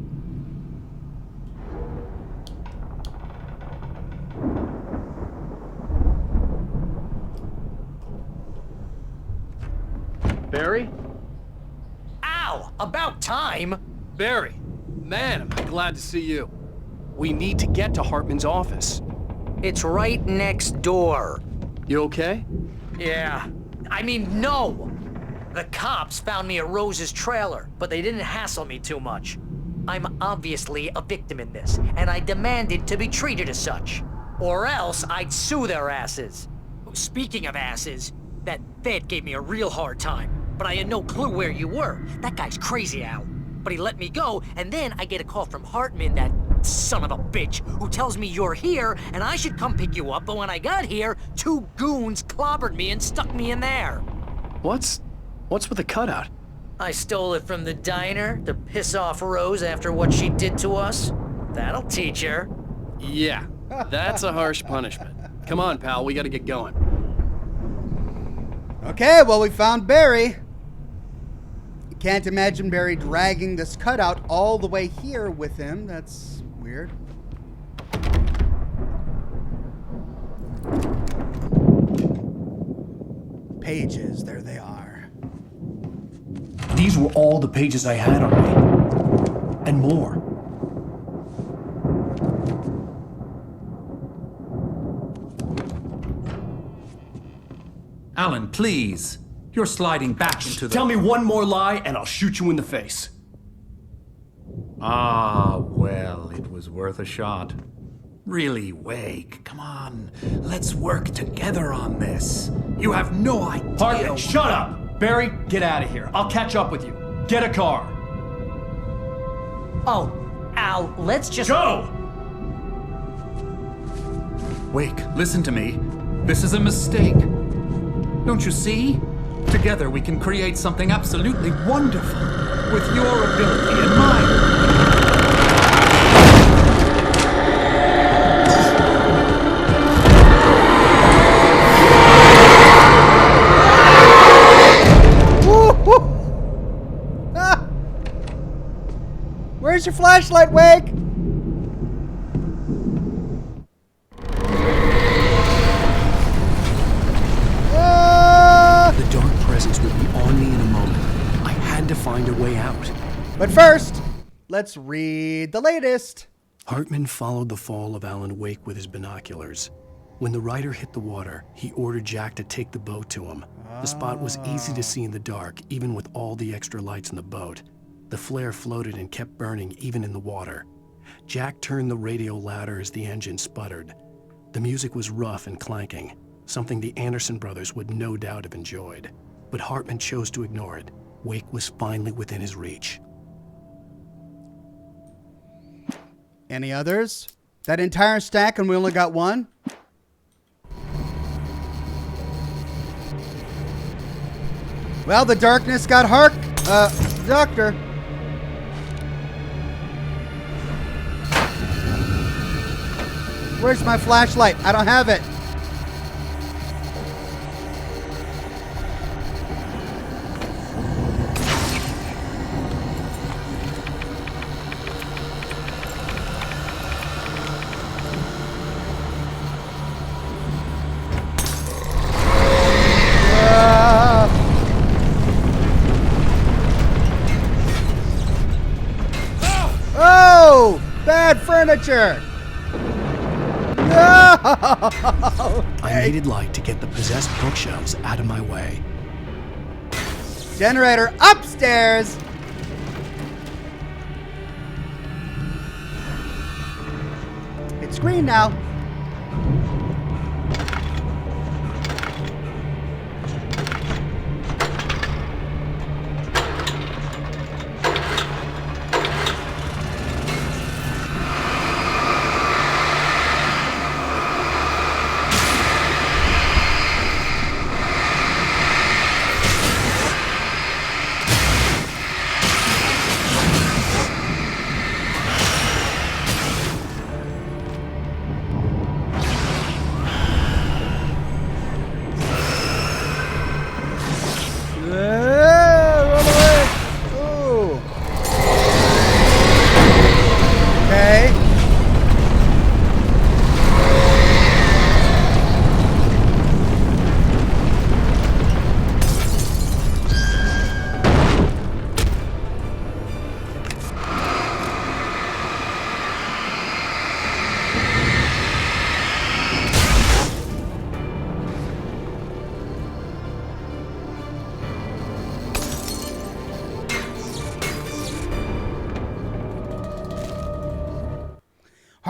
Barry? Ow! About time! Barry, man, I'm glad to see you. We need to get to Hartman's office. It's right next door. You okay? Yeah. I mean, no! The cops found me at Rose's trailer, but they didn't hassle me too much. I'm obviously a victim in this, and I demanded to be treated as such. Or else I'd sue their asses. Speaking of asses, that Fed gave me a real hard time, but I had no clue where you were. That guy's crazy, Al. But he let me go, and then I get a call from Hartman, that son of a bitch, who tells me you're here, and I should come pick you up, but when I got here, 2 goons clobbered me and stuck me in there. What's with the cutout? I stole it from the diner to piss off Rose after what she did to us. That'll teach her. Yeah, that's a harsh punishment. Come on, pal, we gotta get going. Okay, well, we found Barry. You can't imagine Barry dragging this cutout all the way here with him. That's weird. Pages, there they are. These were all the pages I had on me. And more. Alan, please. You're sliding back into the... Tell me one more lie and I'll shoot you in the face. Ah, well, it was worth a shot. Really, Wake, come on. Let's work together on this. You have no idea... Hartman, shut up! Barry, get out of here. I'll catch up with you. Get a car. Oh, Al, let's just... Go! Wake, listen to me. This is a mistake. Don't you see? Together we can create something absolutely wonderful. With your ability and mine. Where's your flashlight, Wake? The dark presence would be on me in a moment. I had to find a way out. But first, let's read the latest. Hartman followed the fall of Alan Wake with his binoculars. When the rider hit the water, he ordered Jack to take the boat to him. The spot was easy to see in the dark, even with all the extra lights in the boat. The flare floated and kept burning even in the water. Jack turned the radio louder as the engine sputtered. The music was rough and clanking, something the Anderson brothers would no doubt have enjoyed. But Hartman chose to ignore it. Wake was finally within his reach. Any others? That entire stack and we only got one? Well, the darkness got Doctor. Where's my flashlight? I don't have it. Oh! Bad furniture! No! I needed light to get the possessed bookshelves out of my way. Generator upstairs! It's green now.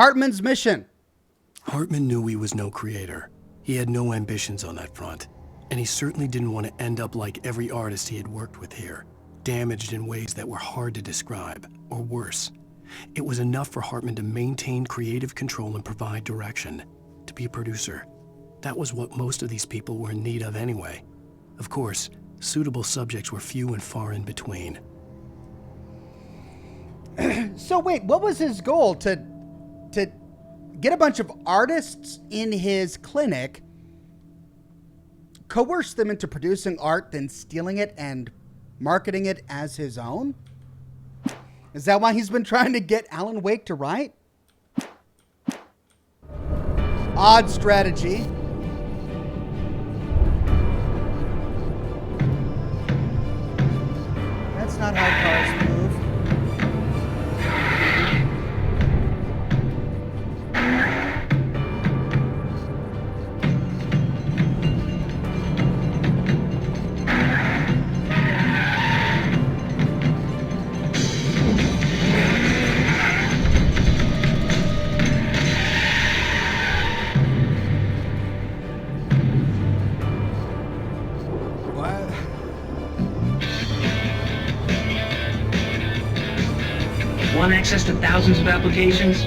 Hartman's mission. Hartman knew he was no creator. He had no ambitions on that front. And he certainly didn't want to end up like every artist he had worked with here, damaged in ways that were hard to describe, or worse. It was enough for Hartman to maintain creative control and provide direction, to be a producer. That was what most of these people were in need of anyway. Of course, suitable subjects were few and far in between. So wait, what was his goal? To get a bunch of artists in his clinic, coerce them into producing art, then stealing it and marketing it as his own? Is that why he's been trying to get Alan Wake to write? Odd strategy. That's not how cars move. Want access to thousands of applications?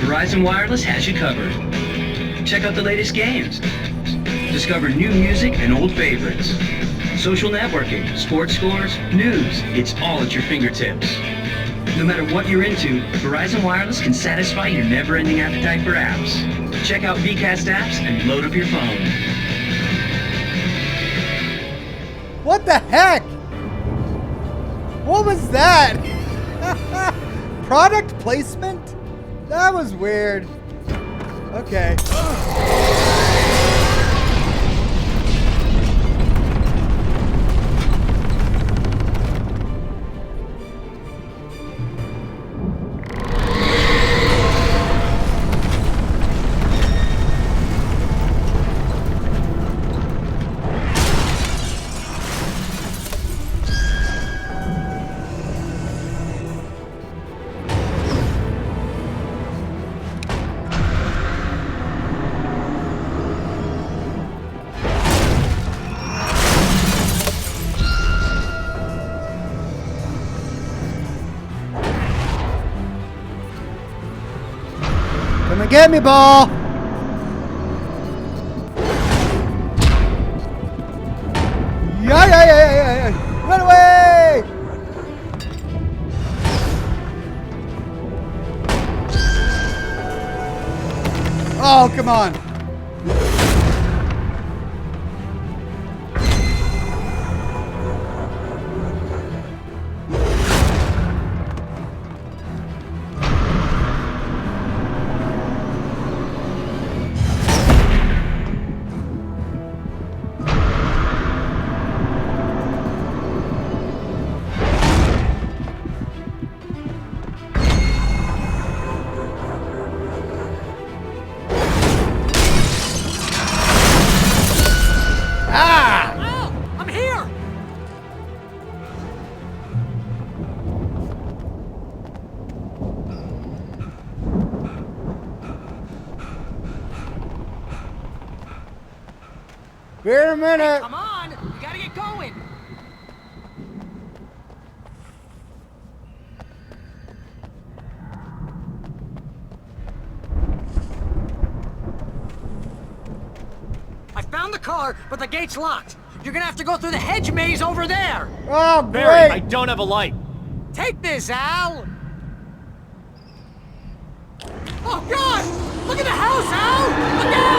Verizon Wireless has you covered. Check out the latest games. Discover new music and old favorites. Social networking, sports scores, news. It's all at your fingertips. No matter what you're into, Verizon Wireless can satisfy your never-ending appetite for apps. Check out VCast apps and load up your phone. What the heck? What was that? Product placement? That was weird. Okay. Come and get me, ball! Yeah! Run away! Oh, come on. Wait a minute. Hey, come on! You gotta get going! I found the car, but the gate's locked. You're gonna have to go through the hedge maze over there. Oh, Barry, great. I don't have a light. Take this, Al! Oh, God! Look at the house, Al! Look out!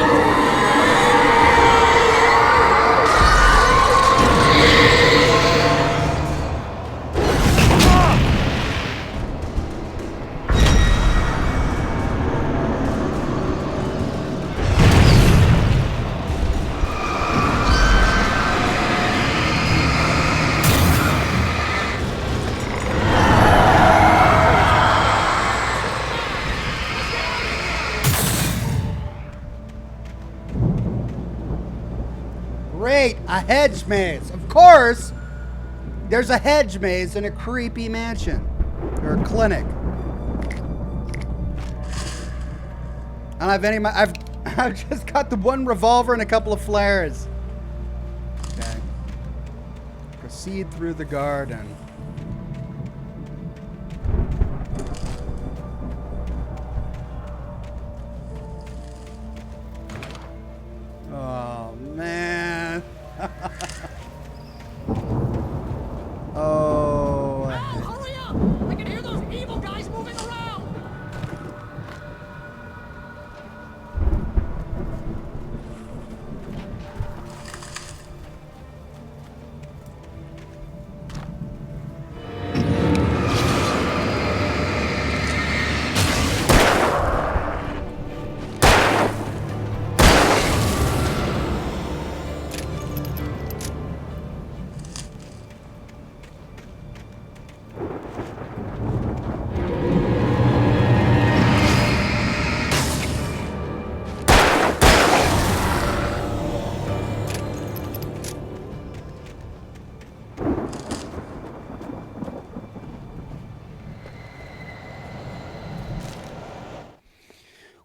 Great, a hedge maze. Of course, there's a hedge maze in a creepy mansion or clinic. don't have any of my... I've just got the one revolver and a couple of flares. Okay. Proceed through the garden. Oh, man. Oh. Hurry up! I can hear those evil guys moving around!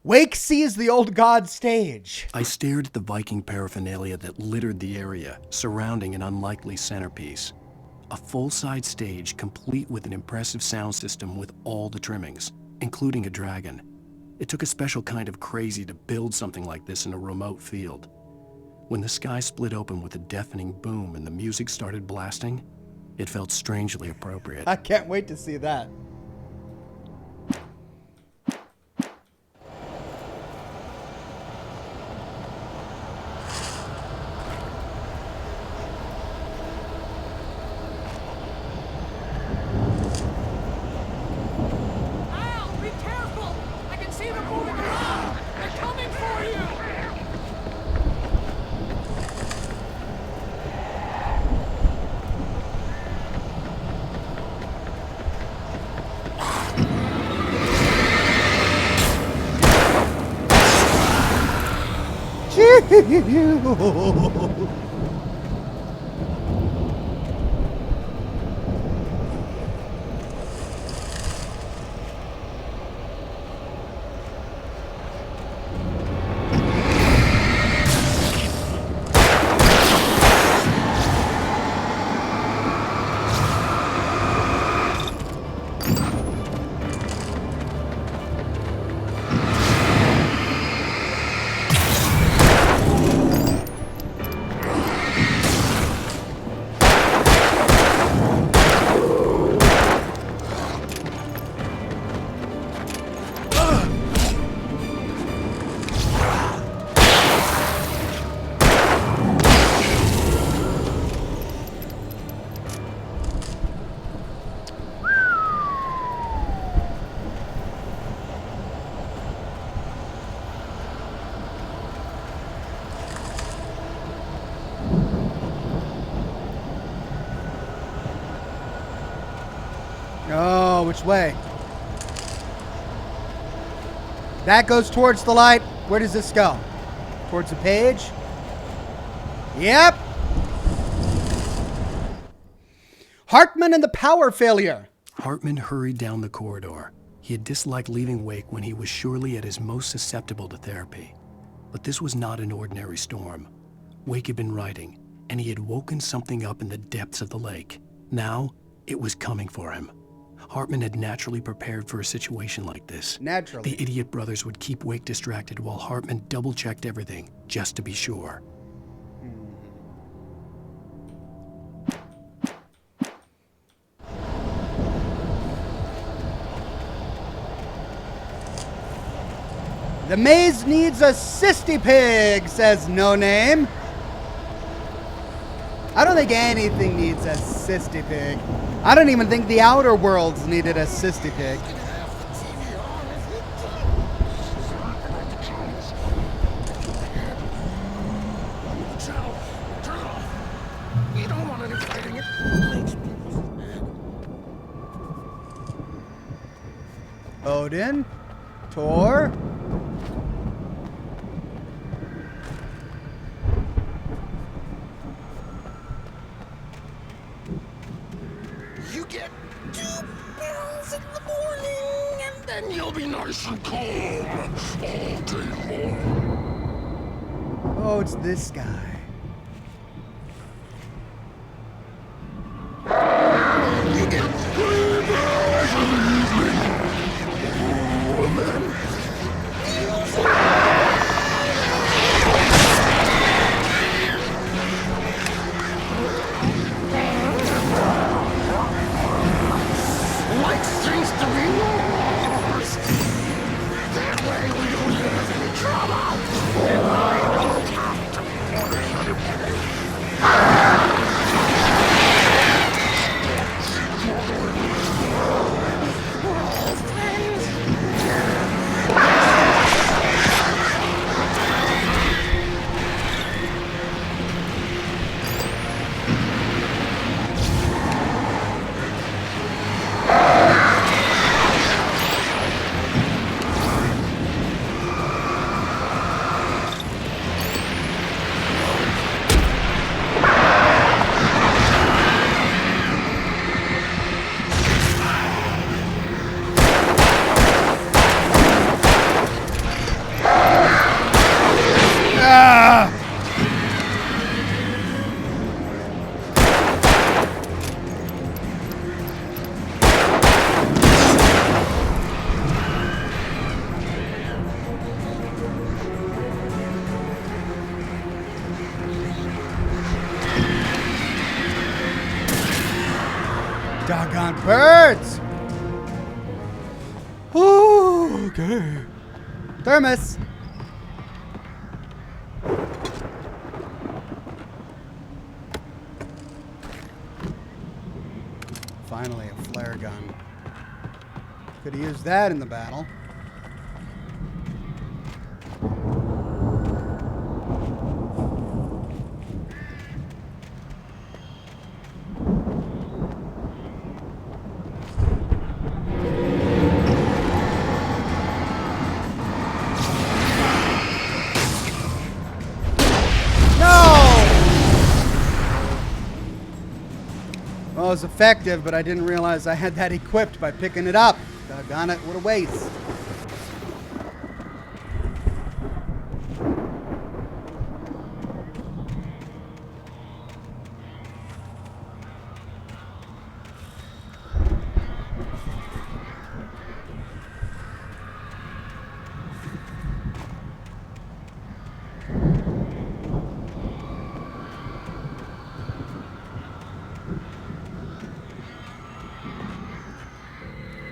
Wake sees the old god stage. I stared at the Viking paraphernalia that littered the area, surrounding an unlikely centerpiece. A full-size stage complete with an impressive sound system with all the trimmings, including a dragon. It took a special kind of crazy to build something like this in a remote field. When the sky split open with a deafening boom and the music started blasting, it felt strangely appropriate. I can't wait to see that. Al, be careful! I can see them moving around! They're coming for you! Oh, which way? That goes towards the light. Where does this go? Towards the page? Yep. Hartman and the power failure. Hartman hurried down the corridor. He had disliked leaving Wake when he was surely at his most susceptible to therapy. But this was not an ordinary storm. Wake had been writing, and he had woken something up in the depths of the lake. Now, it was coming for him. Hartman had naturally prepared for a situation like this. Naturally. The idiot brothers would keep Wake distracted while Hartman double-checked everything, just to be sure. The maze needs a sissy pig, says No Name. I don't think anything needs a sissy pig. I don't even think the Outer Worlds needed a sissy pig. We don't want anything getting it. Odin, Thor. You get 2 pills in the morning, and then you'll be nice Oh, it's this guy. Like things to be lost. That way we don't have any trouble. And I don't have to punish anybody. We're all friends. Doggone birds! Ooh, okay. Thermos! Finally, a flare gun. Could have used that in the battle. Well, it was effective, but I didn't realize I had that equipped by picking it up. Doggone it, what a waste.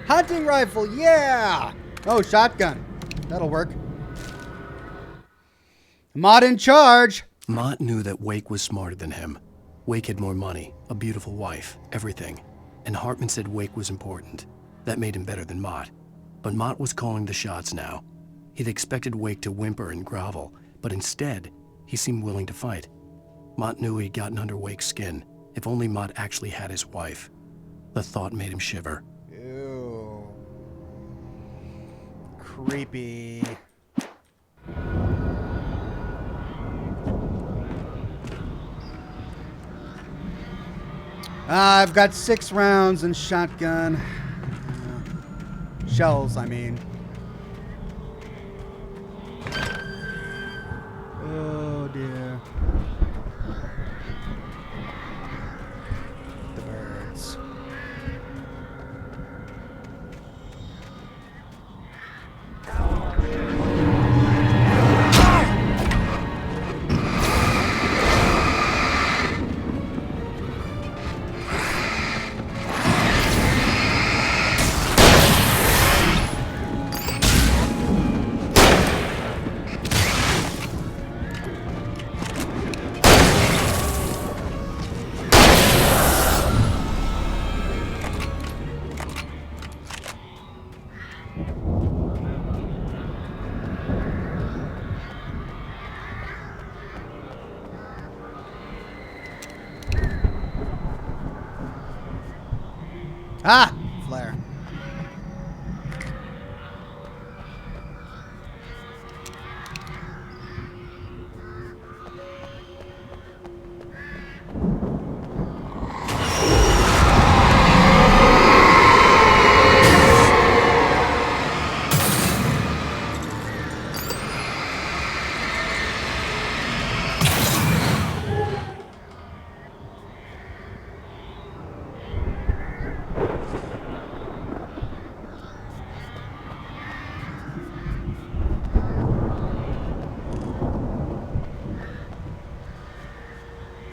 Hunting rifle, yeah! Oh, shotgun. That'll work. Mott in charge. Mott knew that Wake was smarter than him. Wake had more money, a beautiful wife, everything. And Hartman said Wake was important. That made him better than Mott. But Mott was calling the shots now. He'd expected Wake to whimper and grovel, but instead, he seemed willing to fight. Mott knew he'd gotten under Wake's skin. If only Mott actually had his wife. The thought made him shiver. Ew. Creepy. I've got 6 rounds and shotgun. Shells, I mean. Oh dear. The birds. Ah! Flare.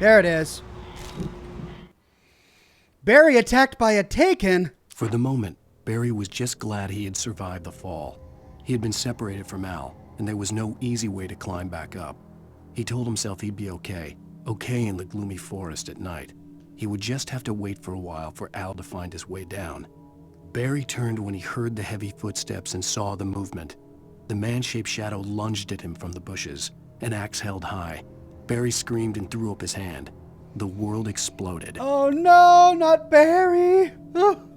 There it is. Barry attacked by a Taken? For the moment, Barry was just glad he had survived the fall. He had been separated from Al, and there was no easy way to climb back up. He told himself he'd be okay in the gloomy forest at night. He would just have to wait for a while for Al to find his way down. Barry turned when he heard the heavy footsteps and saw the movement. The man-shaped shadow lunged at him from the bushes, an axe held high. Barry screamed and threw up his hand. The world exploded. Oh no, not Barry! Ugh.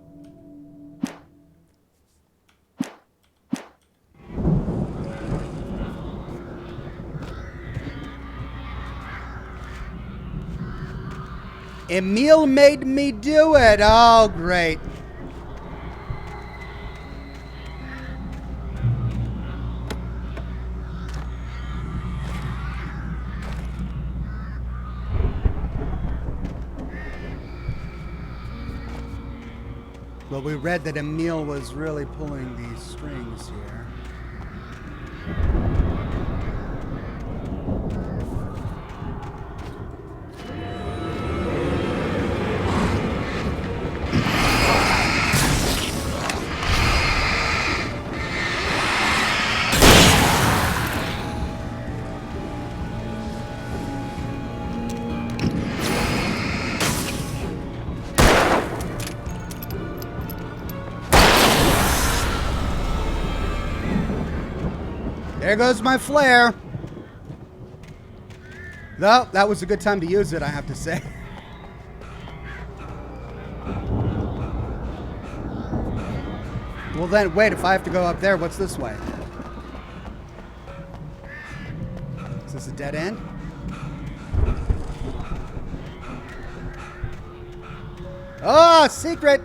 Emil made me do it. Oh, great. Well, we read that Emil was really pulling these strings here. There goes my flare. Though, that was a good time to use it, I have to say. Well then, wait, if I have to go up there, what's this way? Is this a dead end? Oh, secret!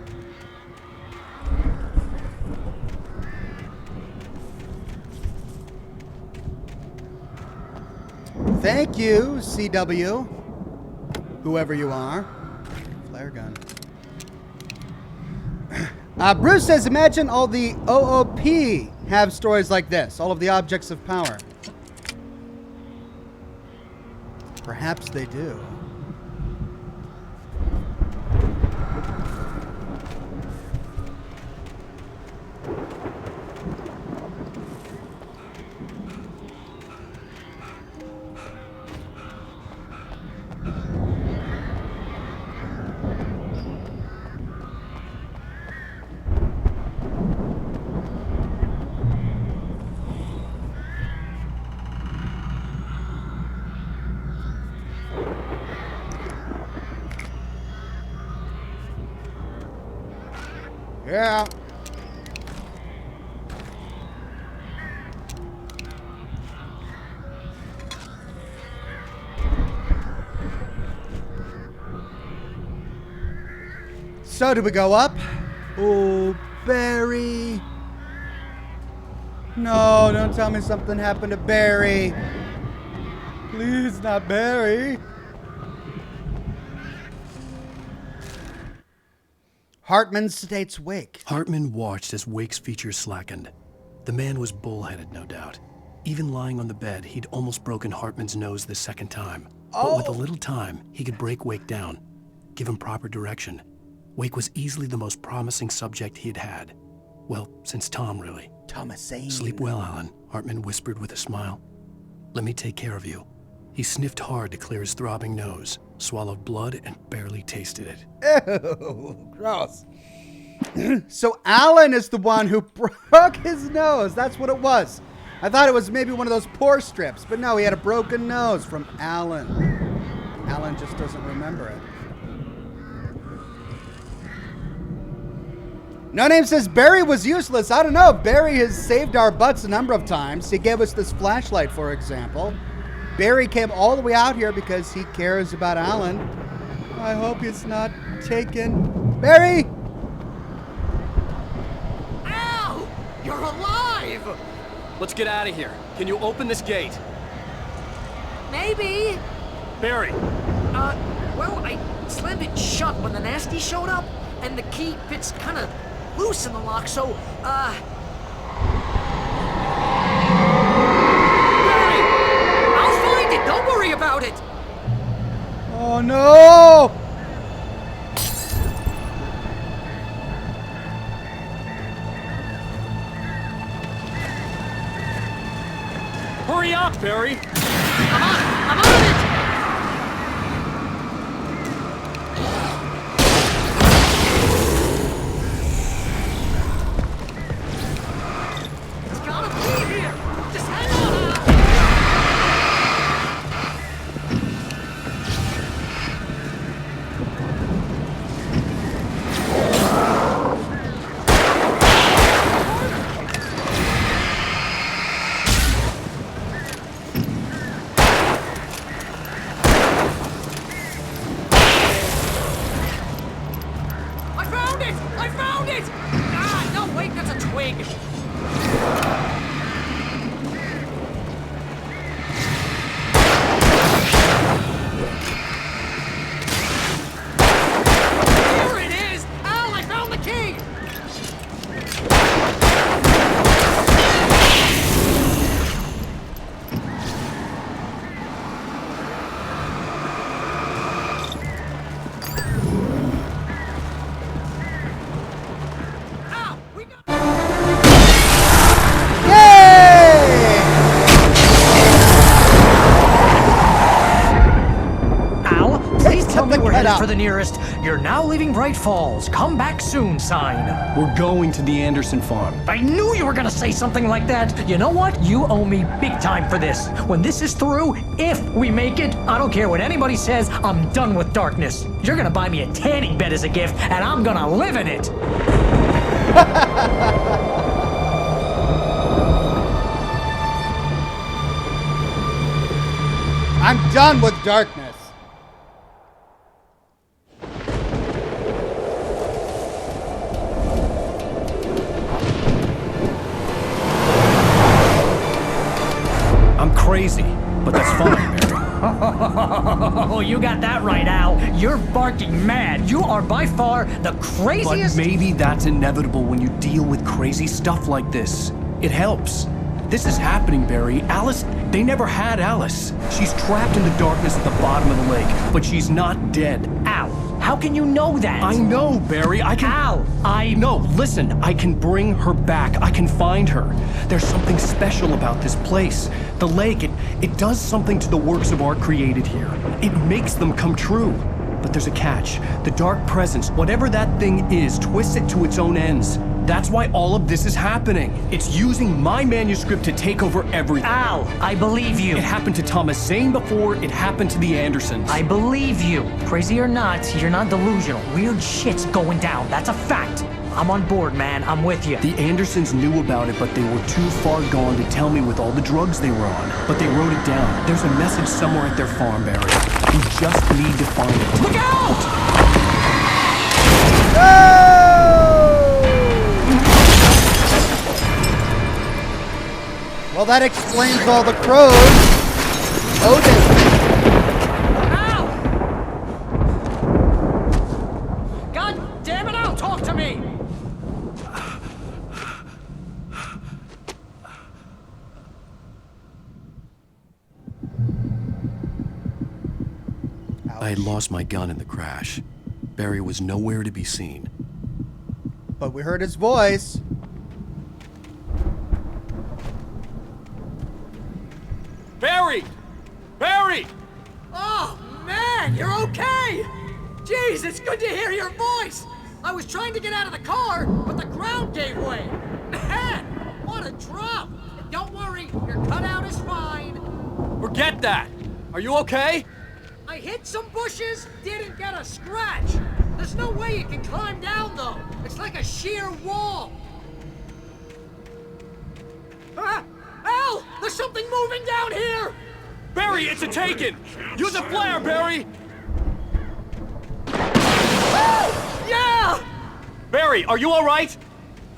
Thank you, CW. Whoever you are. Flare gun. Bruce says, imagine all the OOP have stories like this. All of the objects of power. Perhaps they do. Yeah. So, do we go up? Oh, Barry. No, don't tell me something happened to Barry. Please, not Barry. Hartman states Wake. Hartman watched as Wake's features slackened. The man was bullheaded, no doubt. Even lying on the bed, he'd almost broken Hartman's nose the second time. But with a little time, he could break Wake down, give him proper direction. Wake was easily the most promising subject he'd had. Well, since Tom, really. Thomasine. Sleep well, Alan, Hartman whispered with a smile. Let me take care of you. He sniffed hard to clear his throbbing nose, swallowed blood, and barely tasted it. Ew, gross. So Alan is the one who broke his nose. That's what it was. I thought it was maybe one of those pore strips, but no, he had a broken nose from Alan. Alan just doesn't remember it. No Name says Barry was useless. I don't know. Barry has saved our butts a number of times. He gave us this flashlight, for example. Barry came all the way out here because he cares about Alan. I hope he's not taken. Barry! Al! You're alive! Let's get out of here. Can you open this gate? Maybe. Barry! Well, I slammed it shut when the nasty showed up, and the key fits kind of loose in the lock, so, Don't worry about it! Oh Oh no! Hurry up, Barry! I'm on it! It's gotta be here! Just hang on! I found it! Ah, no, wait, that's a twig. Here it is! Al, I found the key! Tell me we're headed for the nearest. You're now leaving Bright Falls. Come back soon sign. We're going to the Anderson farm. I knew you were gonna say something like that. You know what? You owe me big time for this. When this is through, if we make it, I don't care what anybody says, I'm done with darkness. You're gonna buy me a tanning bed as a gift, and I'm gonna live in it. I'm done with darkness. I'm crazy, but that's fine, Barry. Oh, you got that right, Al. You're barking mad. You are by far the craziest. But maybe that's inevitable when you deal with crazy stuff like this. It helps. This is happening, Barry. Alice, they never had Alice. She's trapped in the darkness at the bottom of the lake, but she's not dead. Al, how can you know that? I know, Barry. I can... Al, No, listen. I can bring her back. I can find her. There's something special about this place. The lake, it does something to the works of art created here. It makes them come true. But there's a catch. The dark presence, whatever that thing is, twists it to its own ends. That's why all of this is happening. It's using my manuscript to take over everything. Al, I believe you. It happened to Thomas Zane before, it happened to the Andersons. I believe you. Crazy or not, you're not delusional. Weird shit's going down. That's a fact. I'm on board, man. I'm with you. The Andersons knew about it, but they were too far gone to tell me with all the drugs they were on. But they wrote it down. There's a message somewhere at their farm, Barry. We just need to find it. Look out! Well, that explains all the crows. Ow! God damn it, Al! Talk to me! I had lost my gun in the crash. Barry was nowhere to be seen. But we heard his voice. Barry! Barry! Oh, man, you're okay! Jeez, it's good to hear your voice! I was trying to get out of the car, but the ground gave way. Man, what a drop! Don't worry, your cutout is fine. Forget that! Are you okay? I hit some bushes, didn't get a scratch. There's no way you can climb down, though. It's like a sheer wall. Ah! Al! There's something moving down here! Barry, it's a taken! Use a flare, Barry! Oh! Yeah! Barry, are you alright?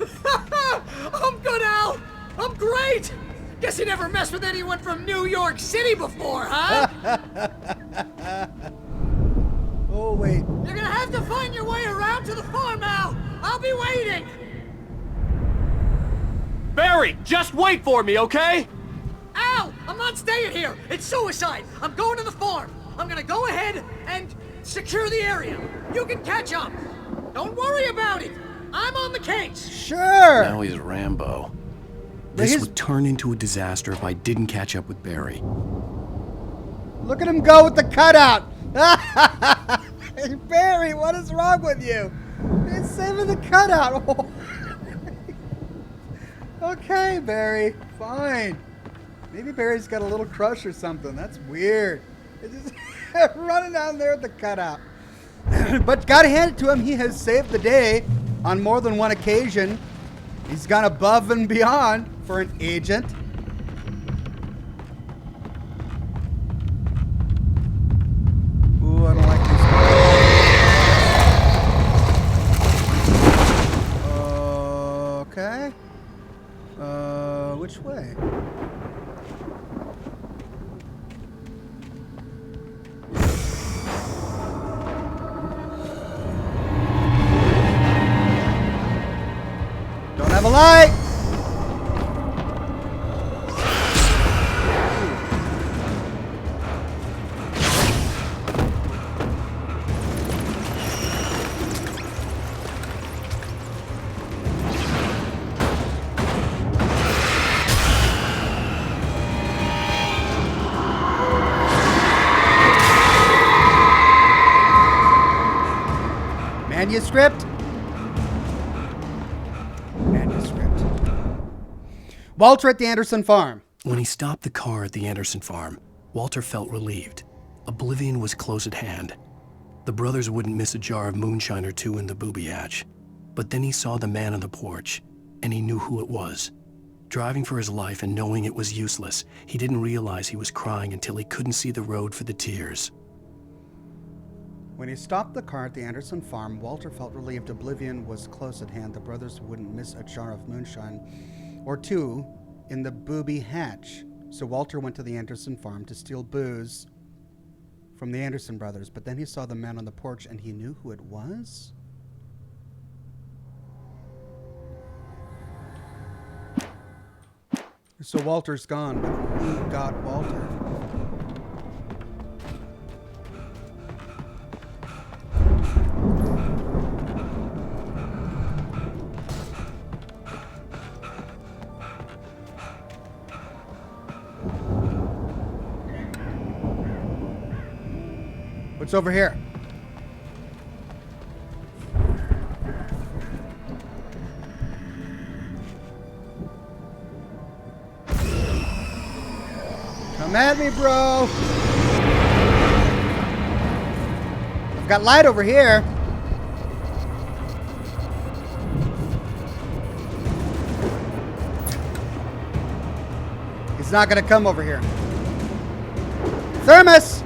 I'm good, Al! I'm great! Guess you never messed with anyone from New York City before, huh? Oh, wait. You're gonna have to find your way around to the farm, Al! I'll be waiting! Barry, just wait for me, okay? Al! I'm not staying here! It's suicide! I'm going to the farm! I'm gonna go ahead and secure the area. You can catch up. Don't worry about it. I'm on the case. Sure. Now he's Rambo. This would turn into a disaster if I didn't catch up with Barry. Look at him go with the cutout. Hey, Barry, what is wrong with you? He's saving the cutout. Okay, Barry. Fine. Maybe Barry's got a little crush or something. That's weird. It's just running down there with the cutout. But gotta hand it to him. He has saved the day on more than one occasion. He's gone above and beyond for an agent. Ooh, I don't like this. Okay. Which way? Don't have a light! Manuscript. Walter at the Anderson farm. When he stopped the car at the Anderson farm, Walter felt relieved. Oblivion was close at hand. The brothers wouldn't miss a jar of moonshine or two in the booby hatch. But then he saw the man on the porch, and he knew who it was. Driving for his life and knowing it was useless, he didn't realize he was crying until he couldn't see the road for the tears. When he stopped the car at the Anderson farm, Walter felt relieved. Oblivion was close at hand. The brothers wouldn't miss a jar of moonshine or two in the booby hatch. So Walter went to the Anderson farm to steal booze from the Anderson brothers. But then he saw the man on the porch and he knew who it was? So Walter's gone, but who got Walter? What's over here? Come at me, bro. I've got light over here. He's not gonna come over here. Thermos!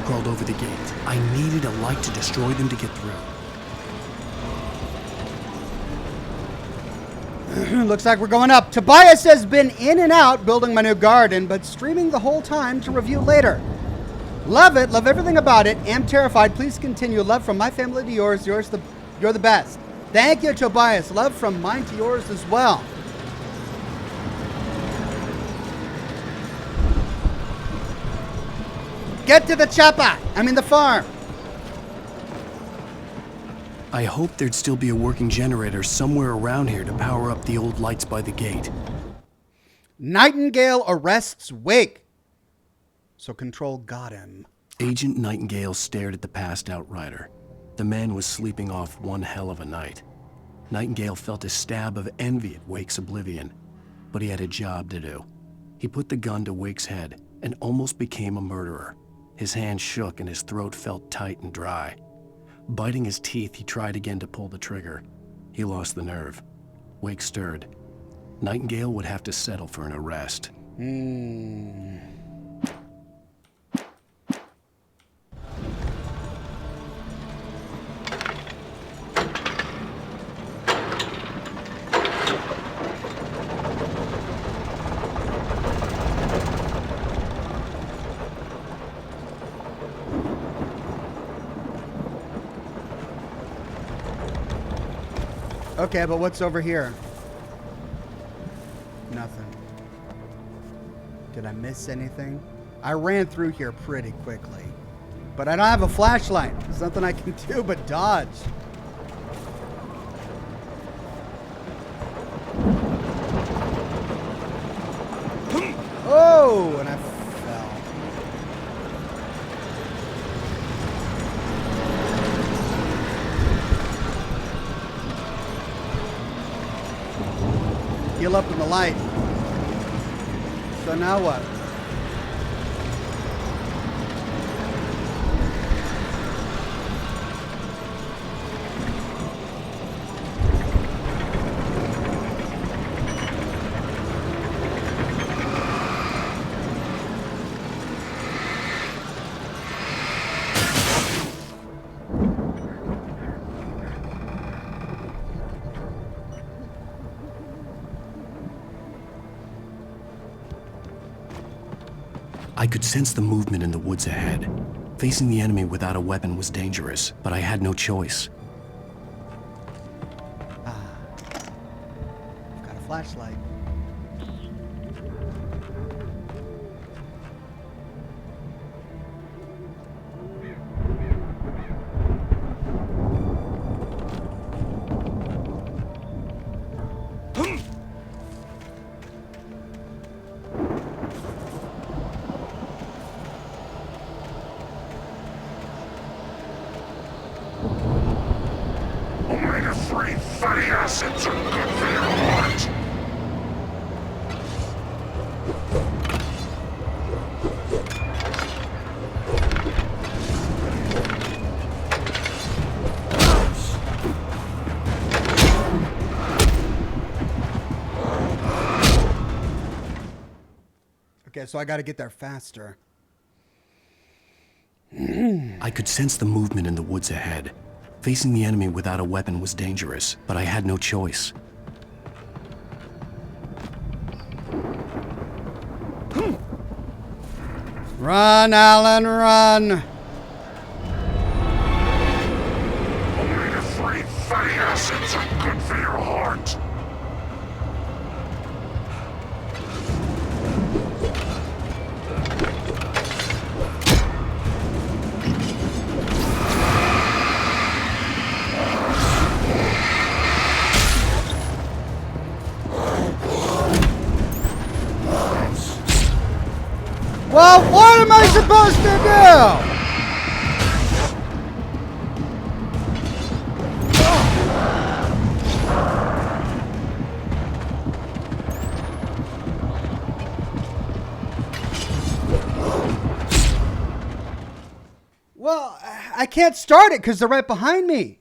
Crawled over the gate. I needed a light to destroy them to get through. Looks like we're going up. Tobias has been in and out building my new garden, but streaming the whole time to review later. Love it. Love everything about it. Am terrified. Please continue. Love from my family to yours. You're the best. Thank you, Tobias. Love from mine to yours as well. Get to the chopper. I mean the farm. I hoped there'd still be a working generator somewhere around here to power up the old lights by the gate. Nightingale arrests Wake. So Control got him. Agent Nightingale stared at the passed out rider. The man was sleeping off one hell of a night. Nightingale felt a stab of envy at Wake's oblivion, but he had a job to do. He put the gun to Wake's head and almost became a murderer. His hand shook and his throat felt tight and dry. Biting his teeth, he tried again to pull the trigger. He lost the nerve. Wake stirred. Nightingale would have to settle for an arrest. Okay, but what's over here? Nothing. Did I miss anything? I ran through here pretty quickly. But I don't have a flashlight. There's nothing I can do but dodge. Oh, and I fell. Heal up in the light. So now what? I could sense the movement in the woods ahead. Facing the enemy without a weapon was dangerous, but I had no choice. I've got a flashlight. Omega-3 fatty acids are good for your heart. Okay, so I gotta get there faster. I could sense the movement in the woods ahead. Facing the enemy without a weapon was dangerous, but I had no choice. Run, Alan, run! Omega-3 fatty acids are good for your heart. Well, what am I supposed to do? Well, I can't start it because they're right behind me.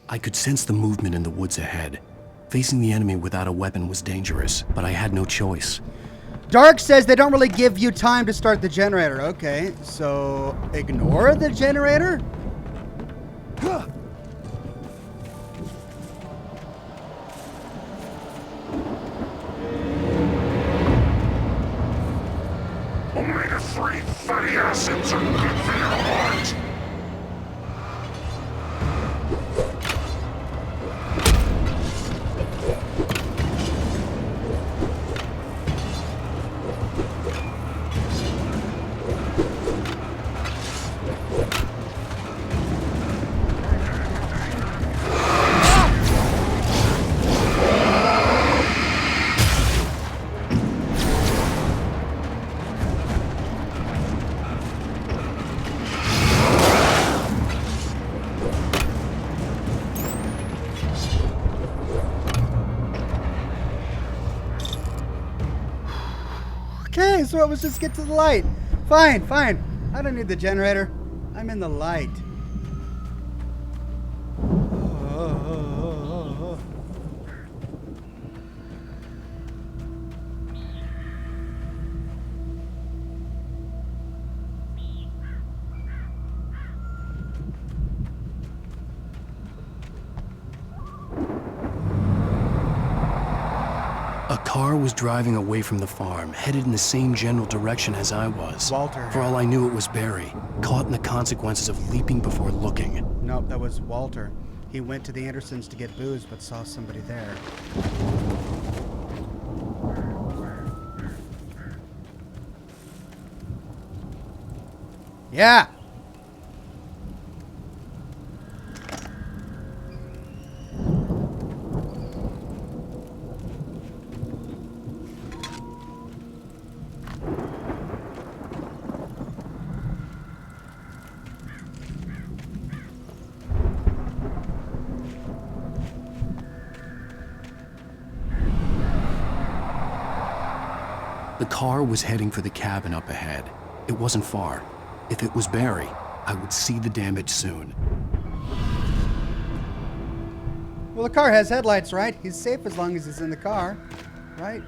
I could sense the movement in the woods ahead. Facing the enemy without a weapon was dangerous, but I had no choice. Dark says they don't really give you time to start the generator. Okay, so ignore the generator? Omega-3 fatty acids are good for your heart. I swear it was just get to the light. Fine, fine. I don't need the generator. I'm in the light. A car was driving away from the farm, headed in the same general direction as I was. Walter. For all I knew, it was Barry, caught in the consequences of leaping before looking. Nope, that was Walter. He went to the Andersons to get booze, but saw somebody there. Yeah! The car was heading for the cabin up ahead. It wasn't far. If it was Barry, I would see the damage soon. Well, the car has headlights, right? He's safe as long as he's in the car, right?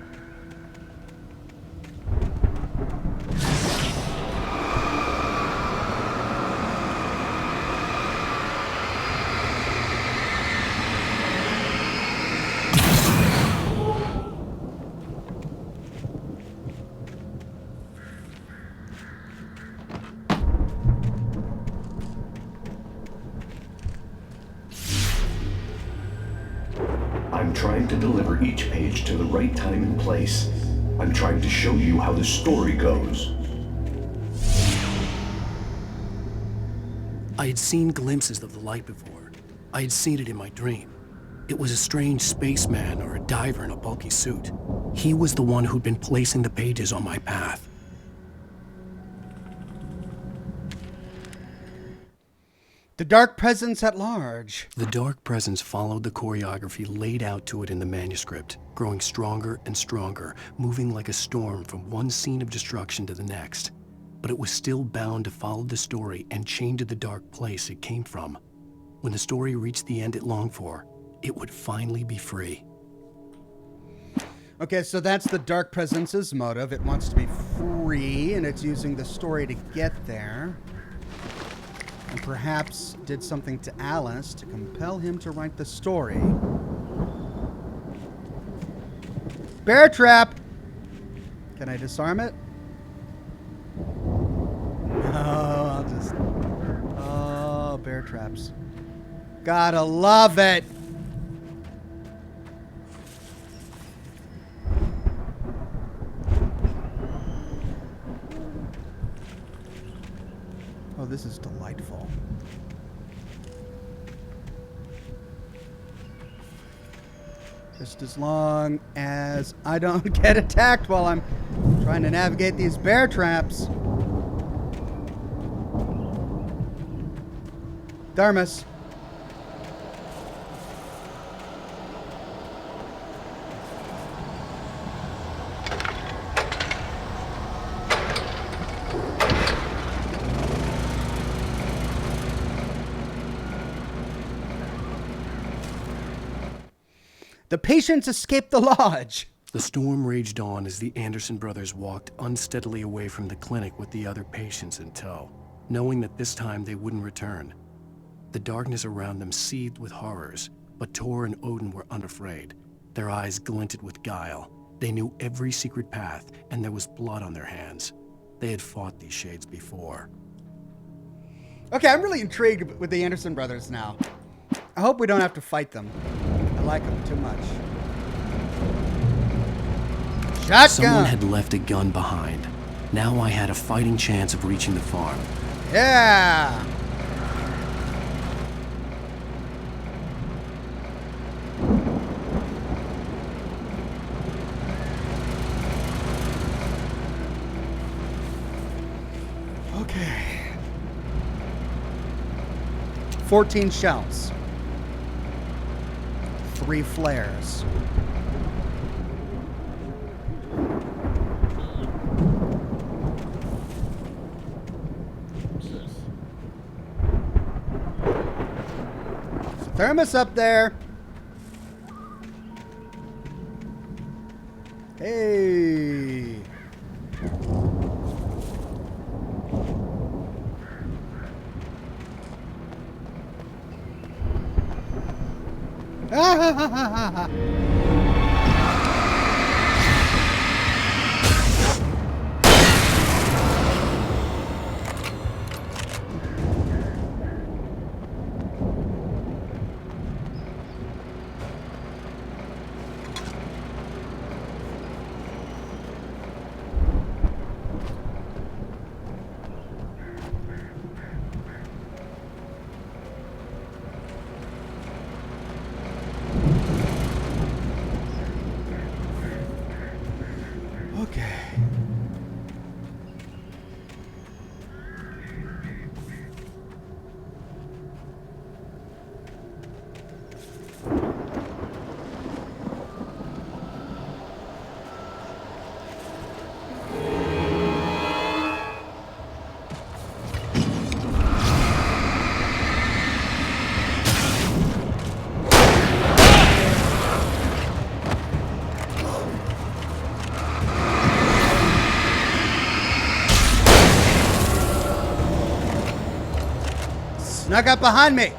I'm trying to deliver each page to the right time and place. I'm trying to show you how the story goes. I had seen glimpses of the light before. I had seen it in my dream. It was a strange spaceman or a diver in a bulky suit. He was the one who'd been placing the pages on my path. The dark presence at large. The dark presence followed the choreography laid out to it in the manuscript, growing stronger and stronger, moving like a storm from one scene of destruction to the next. But it was still bound to follow the story and chained to the dark place it came from. When the story reached the end it longed for, it would finally be free. Okay, so that's the dark presence's motive. It wants to be free, and it's using the story to get there. And perhaps did something to Alice to compel him to write the story. Bear trap! Can I disarm it? Oh, I'll just... Oh, bear traps. Gotta love it! Oh, this is delightful. Just as long as I don't get attacked while I'm trying to navigate these bear traps. Thermos. The patients escaped the lodge. The storm raged on as the Anderson brothers walked unsteadily away from the clinic with the other patients in tow, knowing that this time they wouldn't return. The darkness around them seethed with horrors, but Tor and Odin were unafraid. Their eyes glinted with guile. They knew every secret path, and there was blood on their hands. They had fought these shades before. Okay, I'm really intrigued with the Anderson brothers now. I hope we don't have to fight them. I like them too much. Shotgun! Someone had left a gun behind. Now I had a fighting chance of reaching the farm. Yeah! Okay. 14 shells. 3 flares. Thermos up there. Hey. Okay. Snuck up behind me.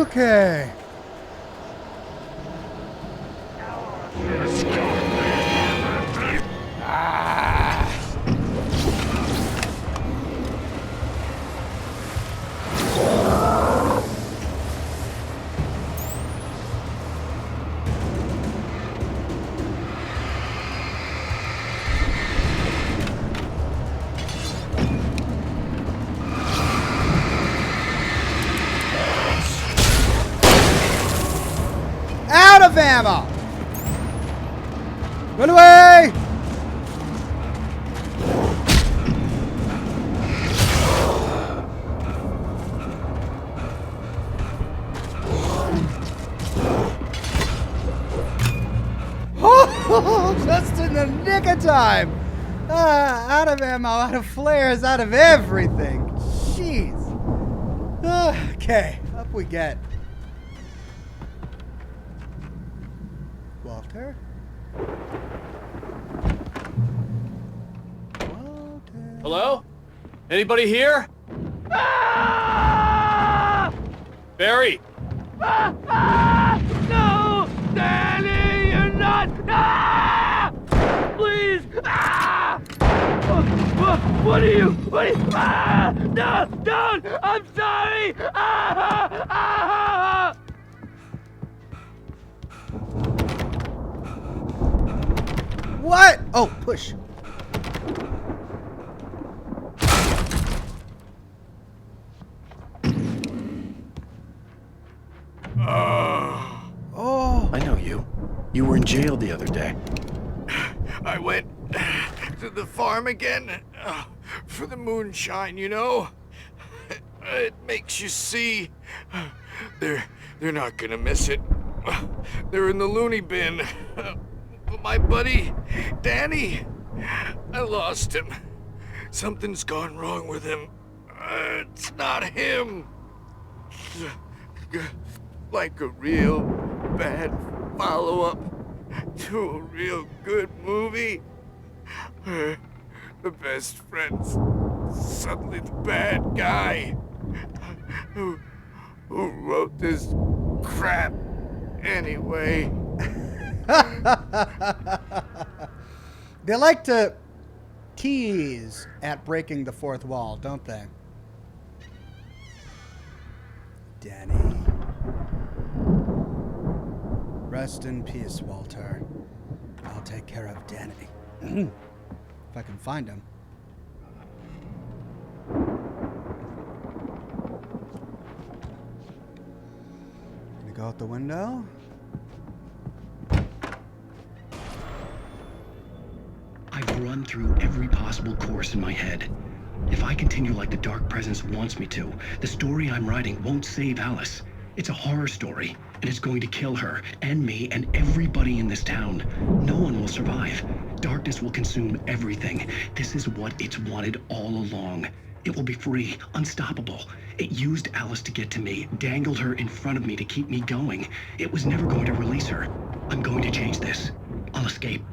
Okay. Out of ammo! Run away! Just in the nick of time! Out of ammo, out of flares, out of everything. Jeez. Okay, up we get. Walter? Walter? Hello? Anybody here? Ah! Barry! No! Danny, you're not! Ah! Please! Ah! What are you? Ah! No! Don't! I'm sorry! Ah! Ah! What? Oh, push. Oh. I know you. You were in jail the other day. I went to the farm again for the moonshine, you know? It makes you see. They're not gonna miss it. They're in the loony bin. My buddy, Danny, I lost him. Something's gone wrong with him. It's not him. Like a real bad follow-up to a real good movie. The best friend's suddenly the bad guy. Who wrote this crap anyway? They like to tease at breaking the fourth wall, don't they? Danny. Rest in peace, Walter. I'll take care of Danny. If I can find him. Gonna go out the window. I've run through every possible course in my head. If I continue like the Dark Presence wants me to, the story I'm writing won't save Alice. It's a horror story, and it's going to kill her, and me, and everybody in this town. No one will survive. Darkness will consume everything. This is what it's wanted all along. It will be free, unstoppable. It used Alice to get to me, dangled her in front of me to keep me going. It was never going to release her. I'm going to change this. I'll escape.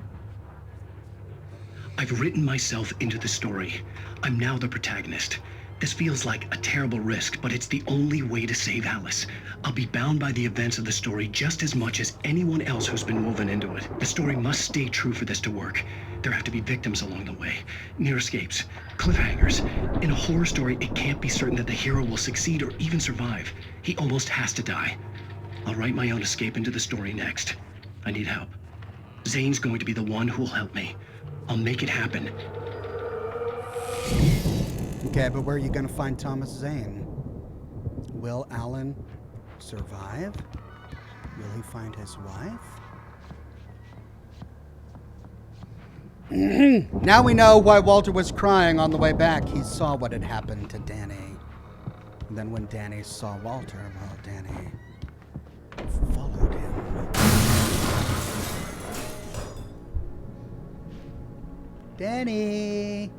I've written myself into the story. I'm now the protagonist. This feels like a terrible risk, but it's the only way to save Alice. I'll be bound by the events of the story just as much as anyone else who's been woven into it. The story must stay true for this to work. There have to be victims along the way, near escapes, cliffhangers. In a horror story, it can't be certain that the hero will succeed or even survive. He almost has to die. I'll write my own escape into the story next. I need help. Zane's going to be the one who'll help me. I'll make it happen. Okay, but where are you going to find Thomas Zane? Will Alan survive? Will he find his wife? Now we know why Walter was crying on the way back. He saw what had happened to Danny. And then when Danny saw Walter, well, Danny followed him. Danny!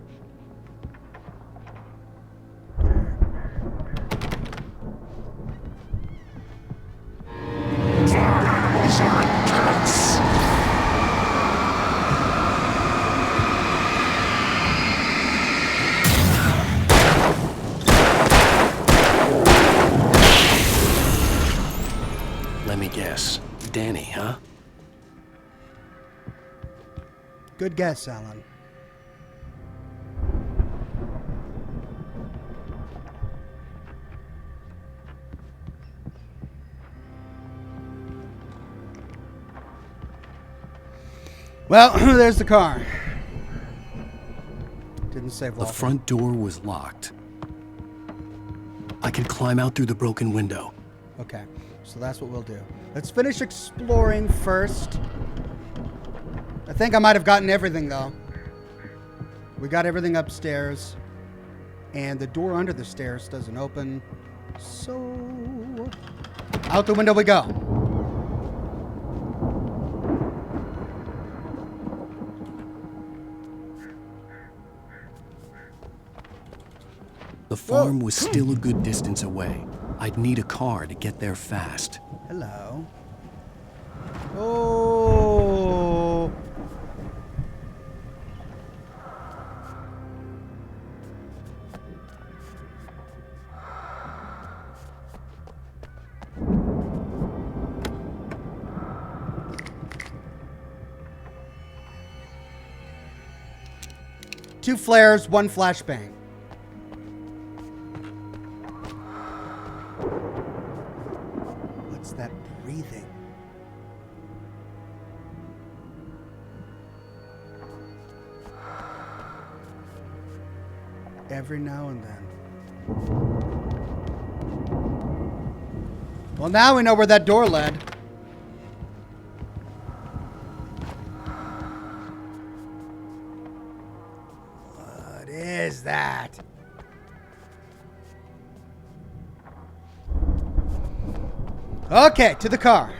Let me guess. Danny, huh? Good guess, Alan. Well, there's the car. Didn't save Walter. The front door was locked. I can climb out through the broken window. Okay, so that's what we'll do. Let's finish exploring first. I think I might have gotten everything, though. We got everything upstairs. And the door under the stairs doesn't open. So... out the window we go. The farm was still a good distance away. I'd need a car to get there fast. Hello. Oh. Two flares, one flashbang. What's that breathing? Every now and then. Well, now we know where that door led. What is that? Okay, to the car.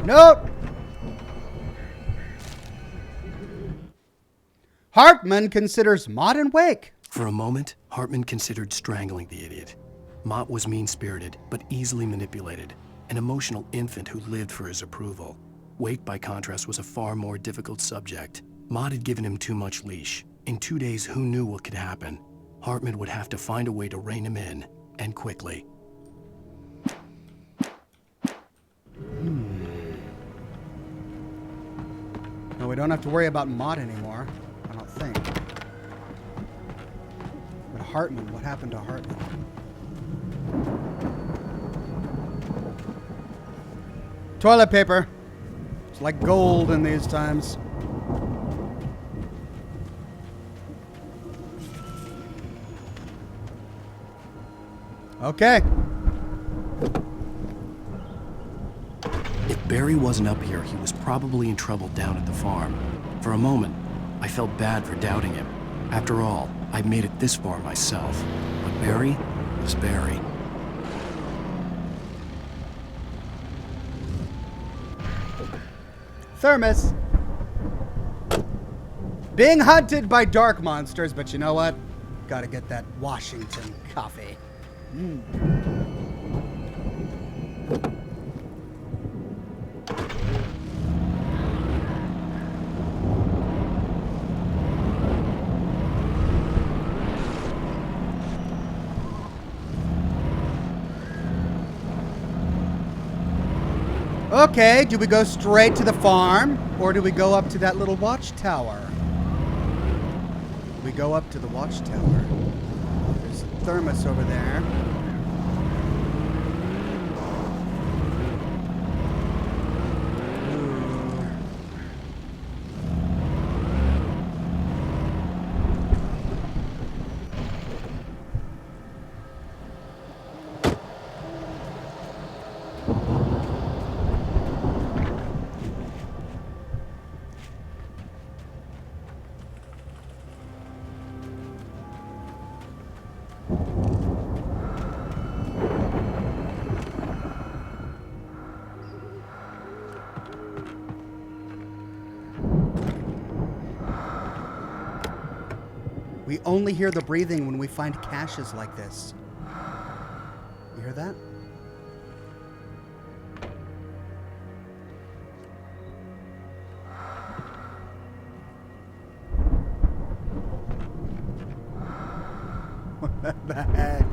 Nope. Hartman considers Mott and Wake. For a moment, Hartman considered strangling the idiot. Mott was mean-spirited, but easily manipulated, an emotional infant who lived for his approval. Wake, by contrast, was a far more difficult subject. Mott had given him too much leash. In 2 days, who knew what could happen? Hartman would have to find a way to rein him in, and quickly. No, we don't have to worry about Mott anymore, I don't think. But Hartman, what happened to Hartman? Toilet paper. It's like gold in these times. Okay. If Barry wasn't up here, he was probably in trouble down at the farm. For a moment, I felt bad for doubting him. After all, I'd made it this far myself. But Barry was Barry. Thermos. Being hunted by dark monsters, but you know what? Gotta get that Washington coffee. Okay, do we go straight to the farm, or do we go up to that little watchtower? We go up to the watchtower. There's a thermos over there. We only hear the breathing when we find caches like this. You hear that? What the heck?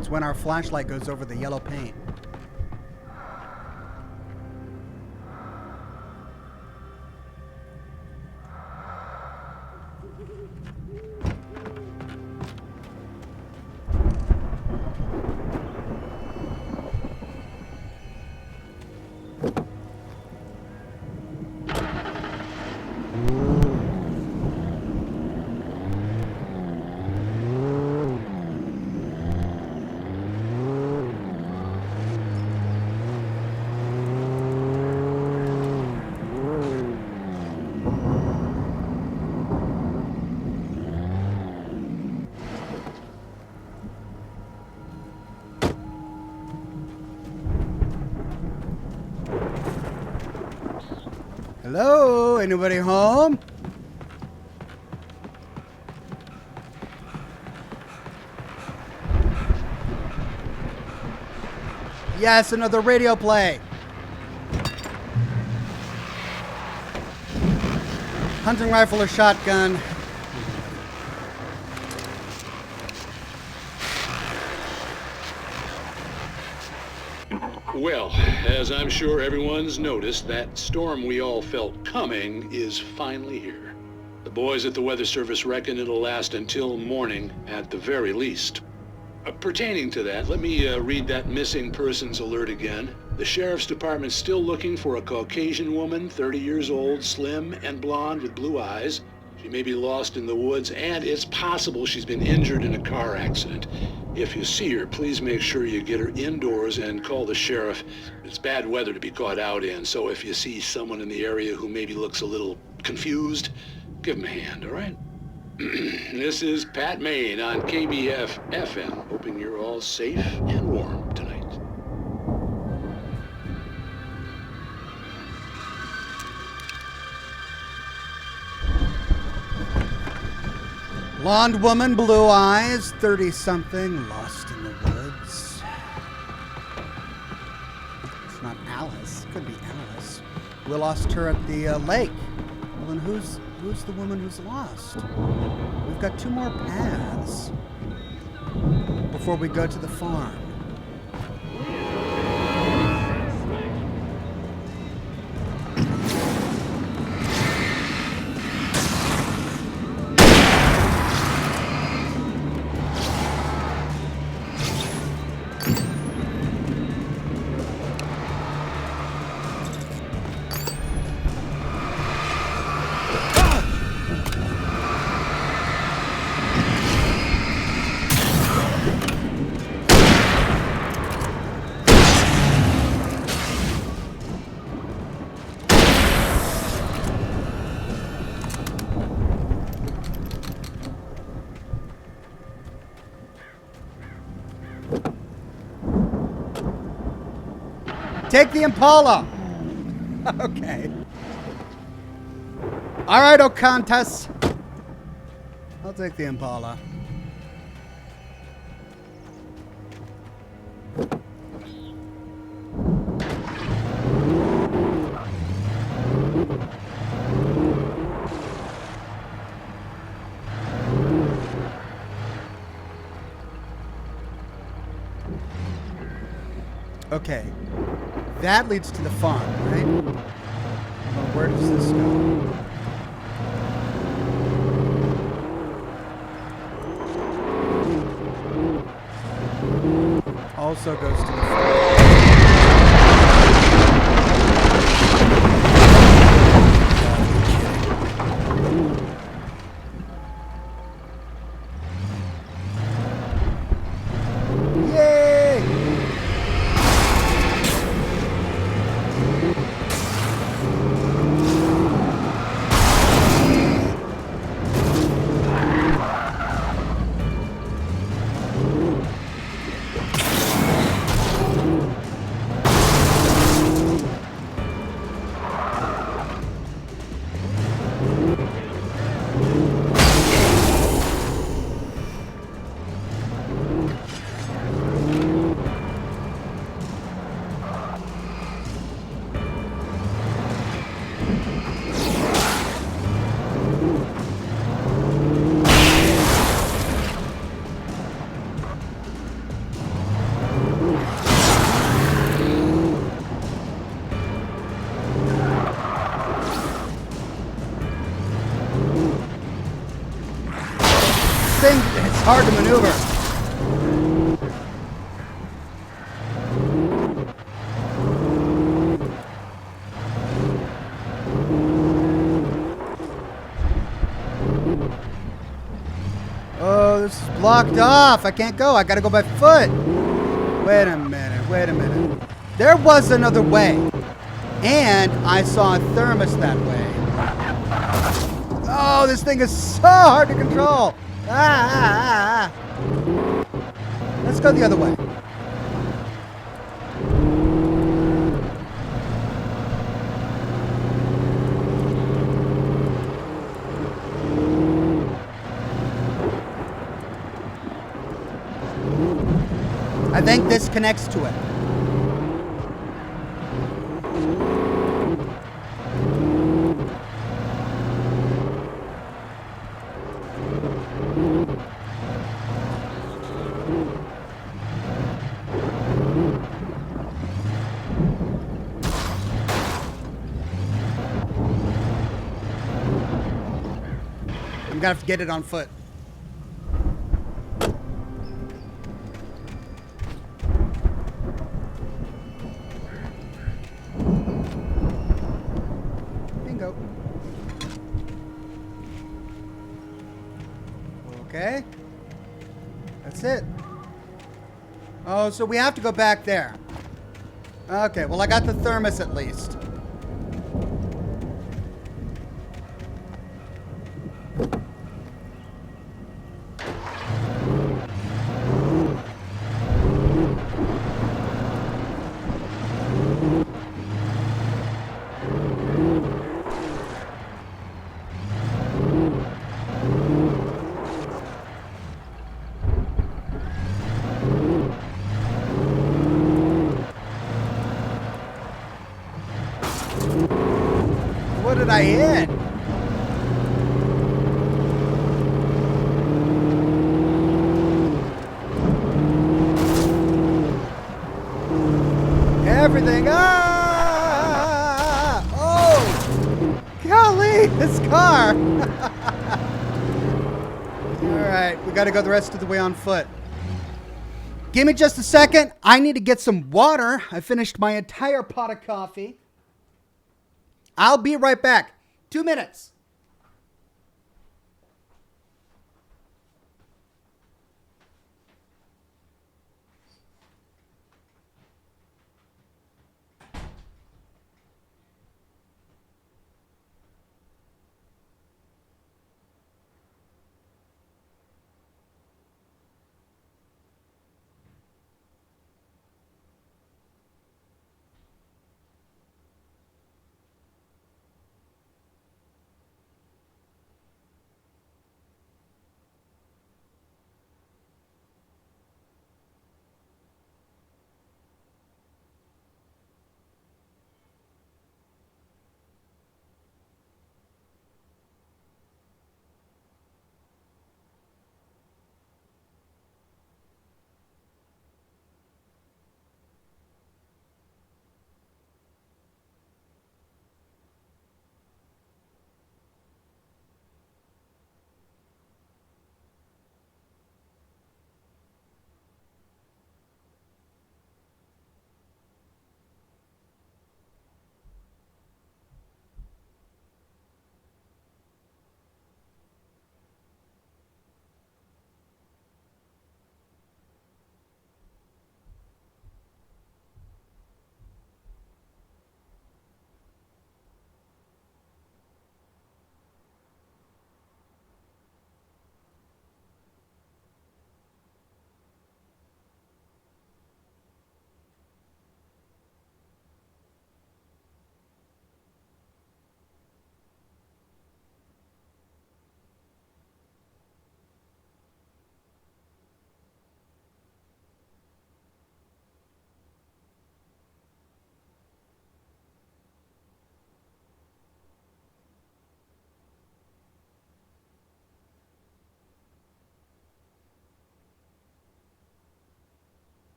It's when our flashlight goes over the yellow paint. Hello? Anybody home? Yes, another radio play. Hunting rifle or shotgun? Well, as I'm sure everyone's noticed, that storm we all felt coming is finally here. The boys at the Weather Service reckon it'll last until morning at the very least. Pertaining to that, let me read that missing persons alert again. The sheriff's department's still looking for a Caucasian woman, 30 years old, slim and blonde with blue eyes. She may be lost in the woods, and it's possible she's been injured in a car accident. If you see her, please make sure you get her indoors and call the sheriff. It's bad weather to be caught out in, so if you see someone in the area who maybe looks a little confused, give him a hand, all right? This is Pat Maine on KBF FM, hoping you're all safe and warm tonight. Blonde woman, blue eyes, 30-something, lost in the woods. It's not Alice. Could be Alice. We lost her at the lake. Well, then who's the woman who's lost? We've got 2 more paths before we go to the farm. Take the Impala. Okay. All right, Ocontas. I'll take the Impala. Okay. That leads to the farm, right? Well, where does this go? Also goes to the farm. It's hard to maneuver. Oh, this is blocked off. I can't go. I gotta go by foot. Wait a minute. Wait a minute. There was another way. And I saw a thermos that way. Oh, this thing is so hard to control. Let's go the other way. I think this connects to it. I'm gonna have to get it on foot. That's it. Oh, so we have to go back there. Okay, well, I got the thermos at least. What did I hit? Everything. Ah! Oh! Golly, this car. All right, we got to go the rest of the way on foot. Give me just a second. I need to get some water. I finished my entire pot of coffee. I'll be right back. 2 minutes.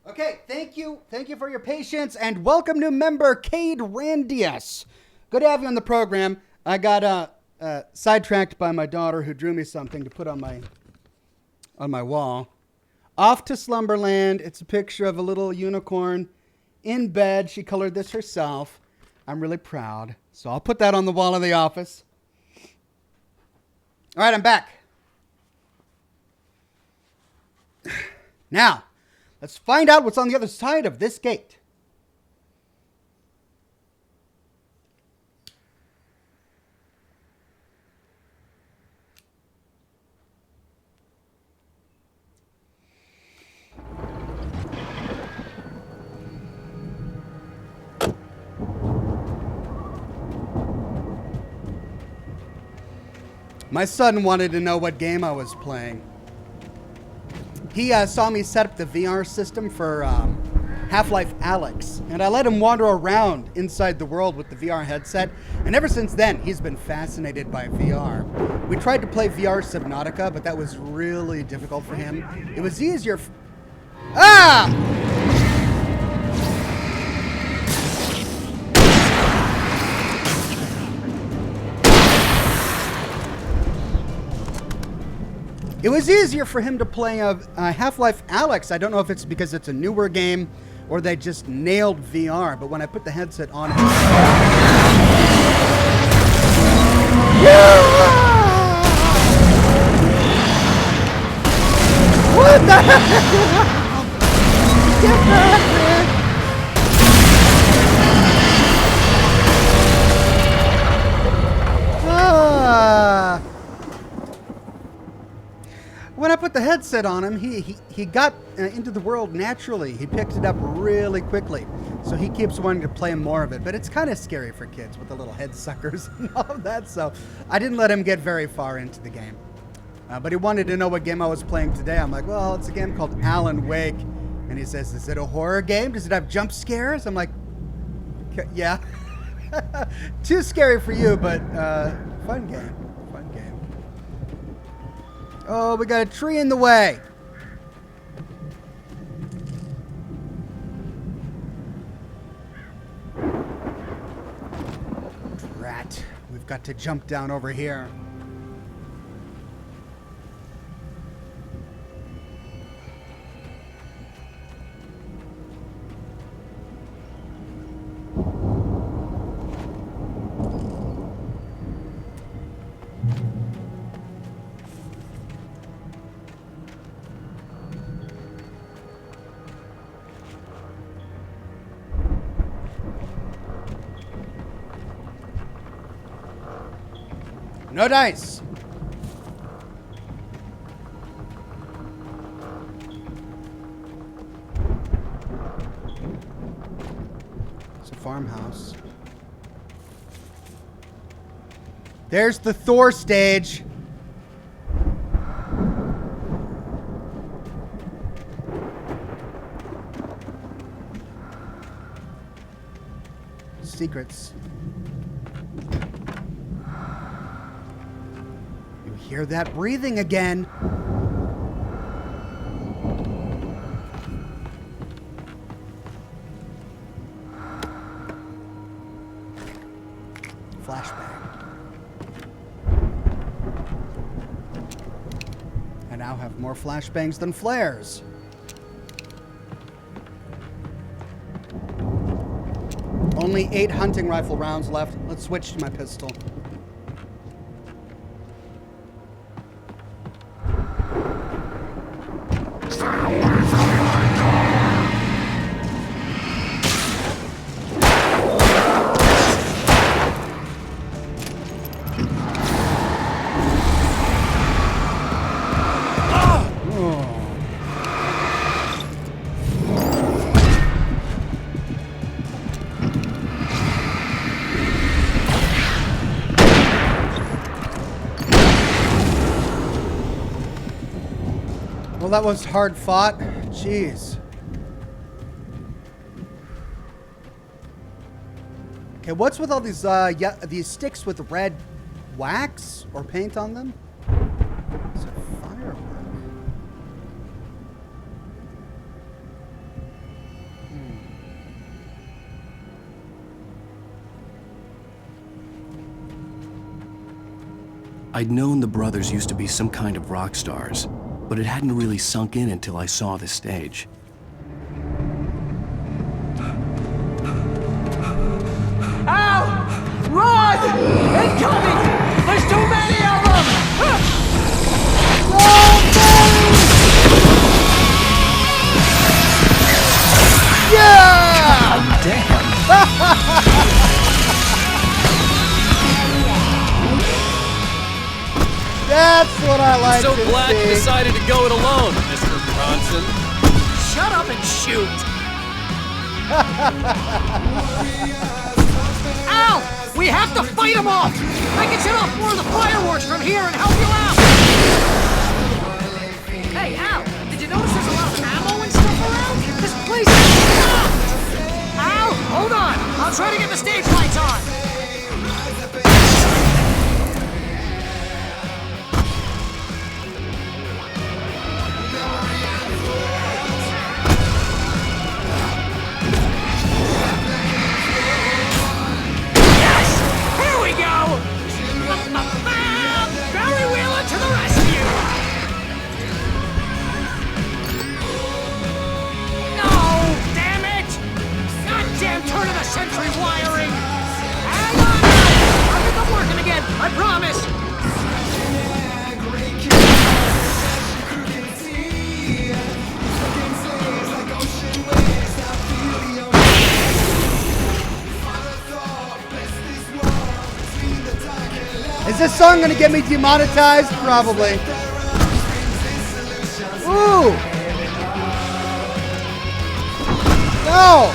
Okay, thank you. Thank you for your patience, and welcome new member, Cade Randius. Good to have you on the program. I got sidetracked by my daughter who drew me something to put on my wall. Off to Slumberland. It's a picture of a little unicorn in bed. She colored this herself. I'm really proud. So I'll put that on the wall of the office. All right, I'm back. Now, let's find out what's on the other side of this gate. My son wanted to know what game I was playing. He saw me set up the VR system for Half-Life Alyx, and I let him wander around inside the world with the VR headset, and ever since then, he's been fascinated by VR. We tried to play VR Subnautica, but that was really difficult for him. It was easier It was easier for him to play Half-Life Alyx. I don't know if it's because it's a newer game or they just nailed VR, but when I put the headset on it... What the heck? Get back, man! When I put the headset on him, he got into the world naturally. He picked it up really quickly. So he keeps wanting to play more of it. But it's kind of scary for kids with the little head suckers and all of that. So I didn't let him get very far into the game. But he wanted to know what game I was playing today. I'm like, well, it's a game called Alan Wake. And he says, is it a horror game? Does it have jump scares? I'm like, yeah. Too scary for you, but fun game. Oh, we got a tree in the way. Drat. We've got to jump down over here. No dice. It's a farmhouse. There's the Thor stage. Secrets. Hear that breathing again. Flashbang. I now have more flashbangs than flares. Only 8 hunting rifle rounds left. Let's switch to my pistol. Well, that was hard fought. Jeez. Okay, what's with all these these sticks with red wax or paint on them? It's a firework. I'd known the brothers used to be some kind of rock stars, but it hadn't really sunk in until I saw the stage. Ow! Run! Incoming! There's too many of them! Yeah! God damn. That's what I like I'm so to glad see. you decided to go it alone, Mr. Bronson. Shut up and shoot! Ow! We have to fight them off! I can set off more of the fireworks from here and help you out! Hey, Al, did you notice there's a lot of ammo and stuff around? This place is stopped! Al, hold on! I'll try to get the stage lights on! Century wiring! Hang on! I'll get them working again, I promise! Is this song gonna get me demonetized? Probably. Ooh! No!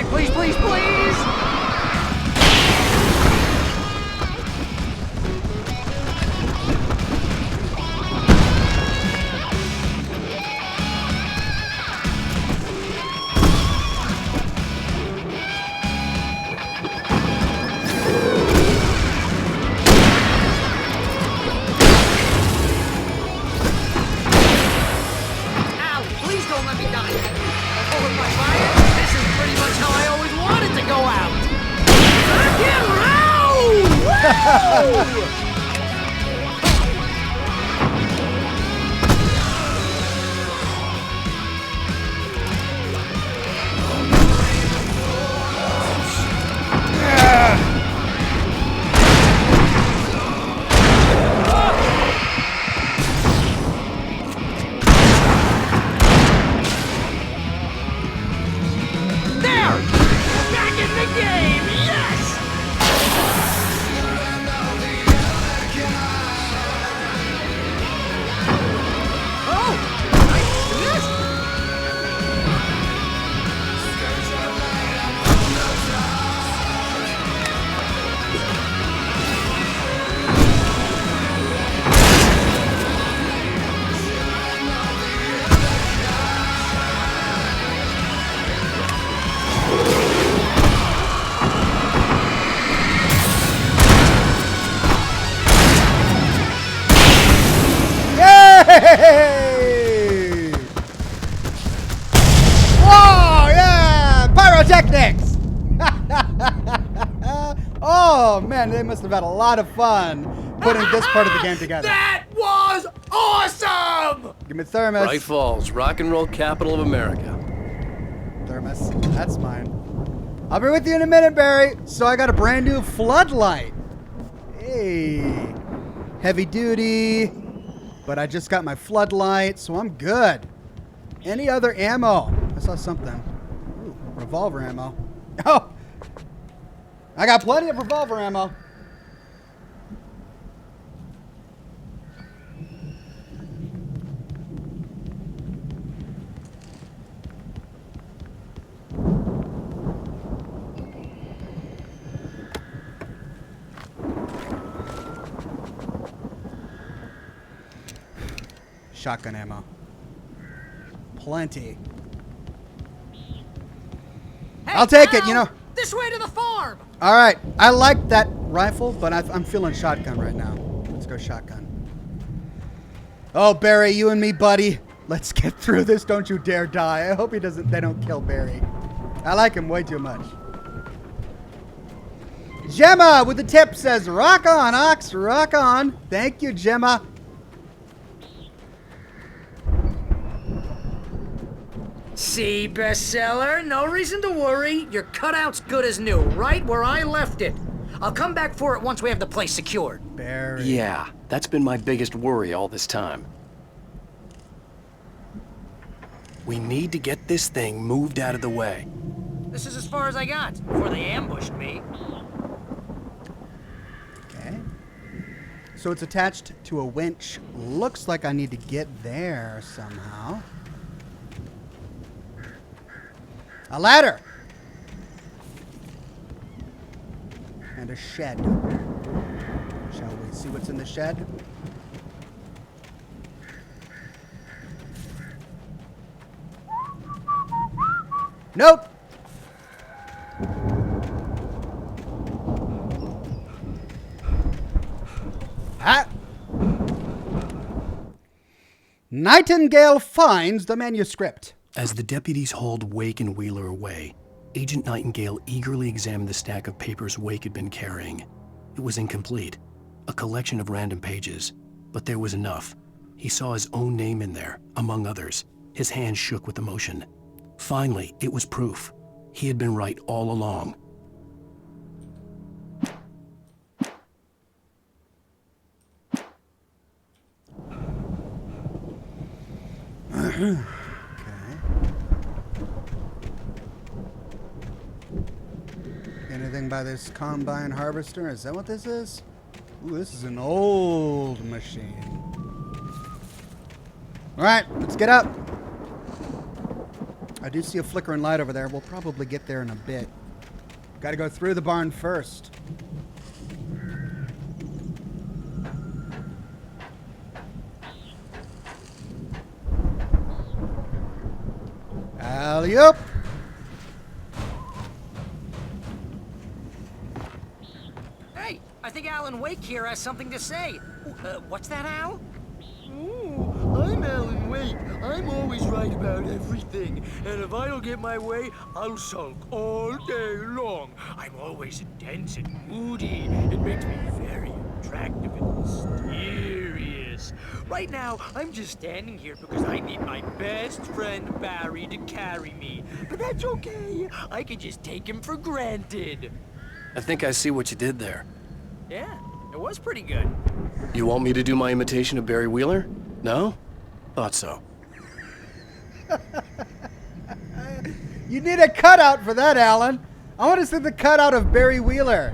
Please, please, please! Al, please don't let me die. Hold my fire. This is pretty much how I always wanted to go out. Rock and roll! Woo! Hey! Whoa, yeah! Pyrotechnics! Oh, man, they must have had a lot of fun putting this part of the game together. That was awesome! Give me Thermos. Bright Falls, rock and roll capital of America. Thermos, that's mine. I'll be with you in a minute, Barry. So I got a brand new floodlight. Hey. Heavy duty. But I just got my floodlight, so I'm good. Any other ammo? I saw something. Ooh, revolver ammo. Oh! I got plenty of revolver ammo. Shotgun ammo. Plenty. Hey, I'll take it, you know. This way to the farm! All right. I like that rifle, but I'm feeling shotgun right now. Let's go shotgun. Oh, Barry, you and me, buddy. Let's get through this. Don't you dare die. I hope they don't kill Barry. I like him way too much. Gemma with the tip says, rock on, Ox, rock on. Thank you, Gemma. See, bestseller, no reason to worry. Your cutout's good as new, right where I left it. I'll come back for it once we have the place secured. Barry. Yeah, that's been my biggest worry all this time. We need to get this thing moved out of the way. This is as far as I got before they ambushed me. Okay. So it's attached to a winch. Looks like I need to get there somehow. A ladder! And a shed. Shall we see what's in the shed? Nope! Ah! Nightingale finds the manuscript. As the deputies hauled Wake and Wheeler away, Agent Nightingale eagerly examined the stack of papers Wake had been carrying. It was incomplete, a collection of random pages, but there was enough. He saw his own name in there, among others. His hands shook with emotion. Finally, it was proof. He had been right all along. Okay. Anything by this combine harvester? Is that what this is? Ooh, this is an old machine. All right, let's get up. I do see a flickering light over there. We'll probably get there in a bit. Got to go through the barn first. Alley-oop. Hey, I think Alan Wake here has something to say. What's that, Al? I'm Alan Wake. I'm always right about everything. And if I don't get my way, I'll sulk all day long. I'm always intense and moody. It makes me very attractive and mysterious. Right now, I'm just standing here because I need my best friend Barry to carry me. But that's okay. I can just take him for granted. I think I see what you did there. Yeah, it was pretty good. You want me to do my imitation of Barry Wheeler? No? Thought so. You need a cutout for that, Alan. I want to see the cutout of Barry Wheeler.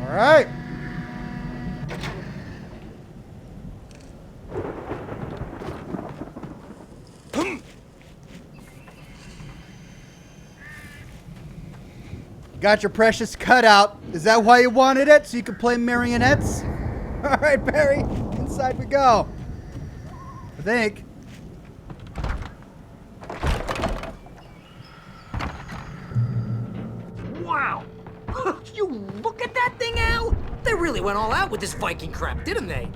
All right. Got your precious cutout. Is that why you wanted it? So you could play marionettes? All right, Barry. Inside we go. I think. Wow! You look at that thing, Al! They really went all out with this Viking crap, didn't they?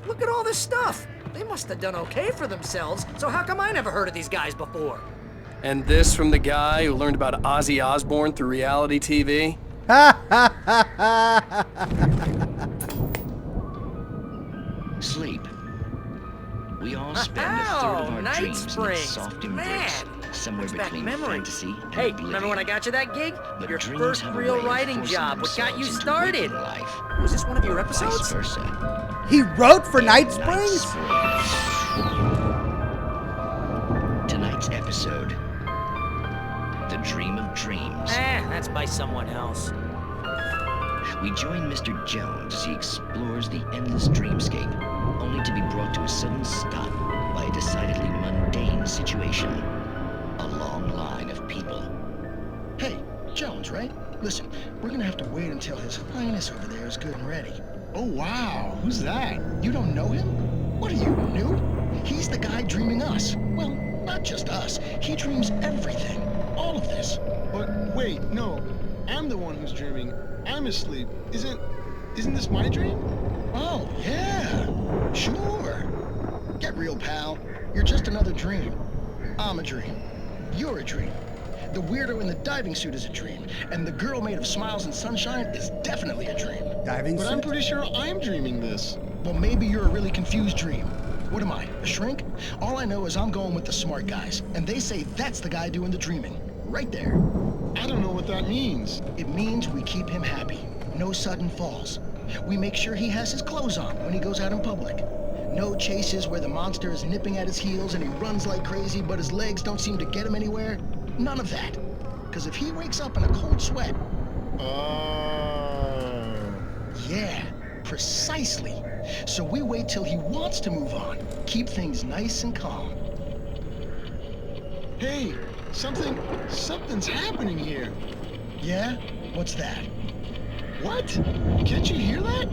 Look at all this stuff. They must have done okay for themselves, so how come I never heard of these guys before? And this from the guy who learned about Ozzy Osbourne through reality TV? Sleep. We all spend a third of our Night dreams in its Springs. soft embrace, somewhere Brings back between memories. fantasy and Hey, oblivion. remember when I got you that gig? But Your dreams first have a real way of writing forcing job. What got you themselves into started? waking life, Was this one of your or episodes? vice versa. He wrote for Night Springs? Tonight's episode, The Dream of Dreams. That's by someone else. We join Mr. Jones as he explores the endless dreamscape, only to be brought to a sudden stop by a decidedly mundane situation. A long line of people. Hey, Jones, right? Listen, we're gonna have to wait until His Highness over there is good and ready. Oh, wow. Who's that? You don't know him? What are you, new? He's the guy dreaming us. Well, not just us. He dreams everything. All of this. But wait, no. I'm the one who's dreaming. I'm asleep. Isn't this my dream? Oh, yeah. Sure. Get real, pal. You're just another dream. I'm a dream. You're a dream. The weirdo in the diving suit is a dream. And the girl made of smiles and sunshine is definitely a dream. Diving But suit? I'm pretty sure I'm dreaming this. Well, maybe you're a really confused dream. What am I, a shrink? All I know is I'm going with the smart guys, and they say that's the guy doing the dreaming. Right there. I don't know what that means. It means we keep him happy. No sudden falls. We make sure he has his clothes on when he goes out in public. No chases where the monster is nipping at his heels and he runs like crazy, but his legs don't seem to get him anywhere. None of that. Because if he wakes up in a cold sweat... Yeah, precisely. So we wait till he wants to move on. Keep things nice and calm. Hey, something's happening here. Yeah? What's that? What? Can't you hear that?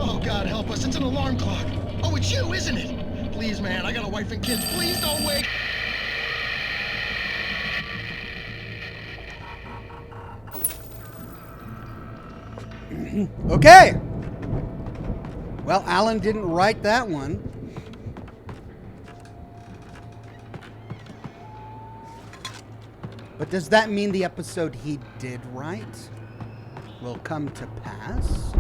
Oh, God help us, it's an alarm clock. Oh, it's you, isn't it? Please, man, I got a wife and kids. Please don't wake... Okay. Well, Alan didn't write that one. But does that mean the episode he did write will come to pass?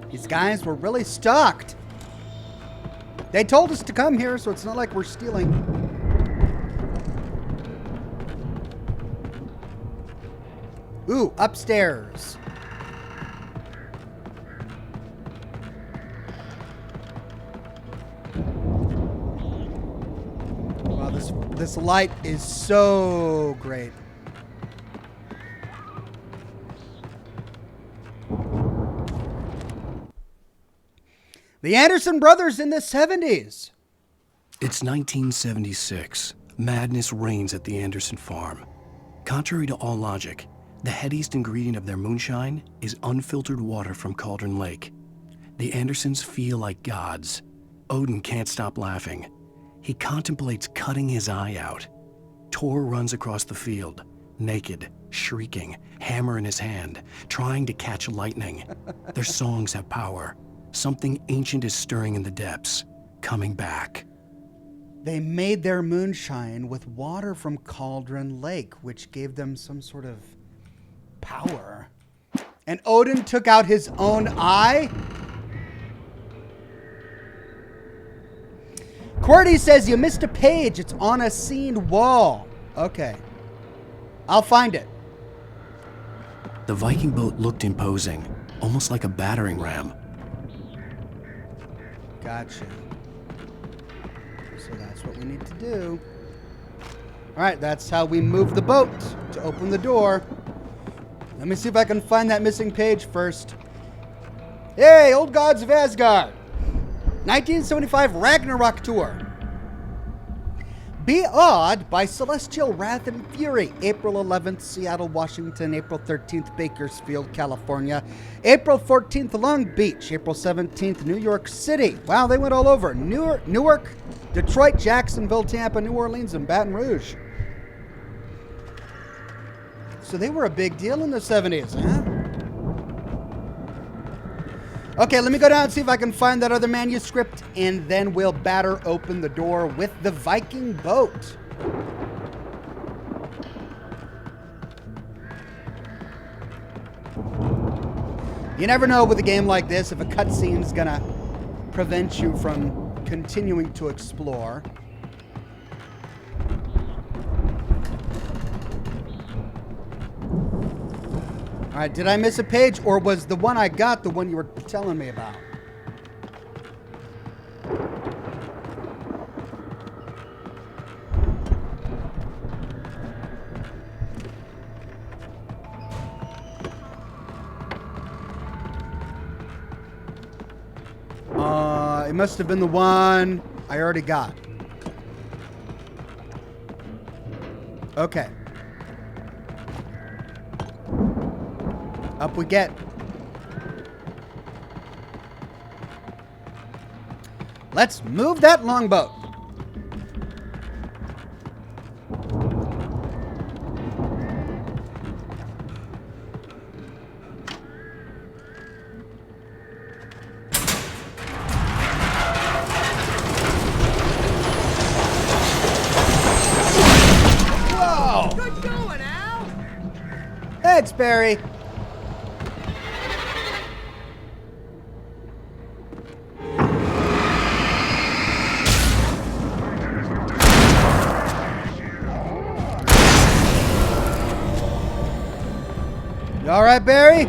These guys were really stalked. They told us to come here, so it's not like we're stealing. Ooh, upstairs. Wow, this light is so great. The Anderson brothers in the 70s. It's 1976. Madness reigns at the Anderson farm. Contrary to all logic, the headiest ingredient of their moonshine is unfiltered water from Cauldron Lake. The Andersons feel like gods. Odin can't stop laughing. He contemplates cutting his eye out. Tor runs across the field, naked, shrieking, hammer in his hand, trying to catch lightning. Their songs have power. Something ancient is stirring in the depths, coming back. They made their moonshine with water from Cauldron Lake, which gave them some sort of power. And Odin took out his own eye? QWERTY says you missed a page. It's on a seamed wall. Okay. I'll find it. The Viking boat looked imposing, almost like a battering ram. Gotcha. So that's what we need to do. All right, that's how we move the boat to open the door. Let me see if I can find that missing page first. Hey, Old Gods of Asgard. 1975 Ragnarok Tour. Be Awed by Celestial Wrath and Fury. April 11th, Seattle, Washington. April 13th, Bakersfield, California. April 14th, Long Beach. April 17th, New York City. Wow, they went all over. Newark, Detroit, Jacksonville, Tampa, New Orleans, and Baton Rouge. So they were a big deal in the 70s, huh? Okay, let me go down and see if I can find that other manuscript, and then we'll batter open the door with the Viking boat. You never know with a game like this if a cutscene's gonna prevent you from continuing to explore. All right, did I miss a page, or was the one I got the one you were telling me about? It must have been the one I already got. Okay. Up we get. Let's move that longboat. Thanks, Barry. You all right, Barry?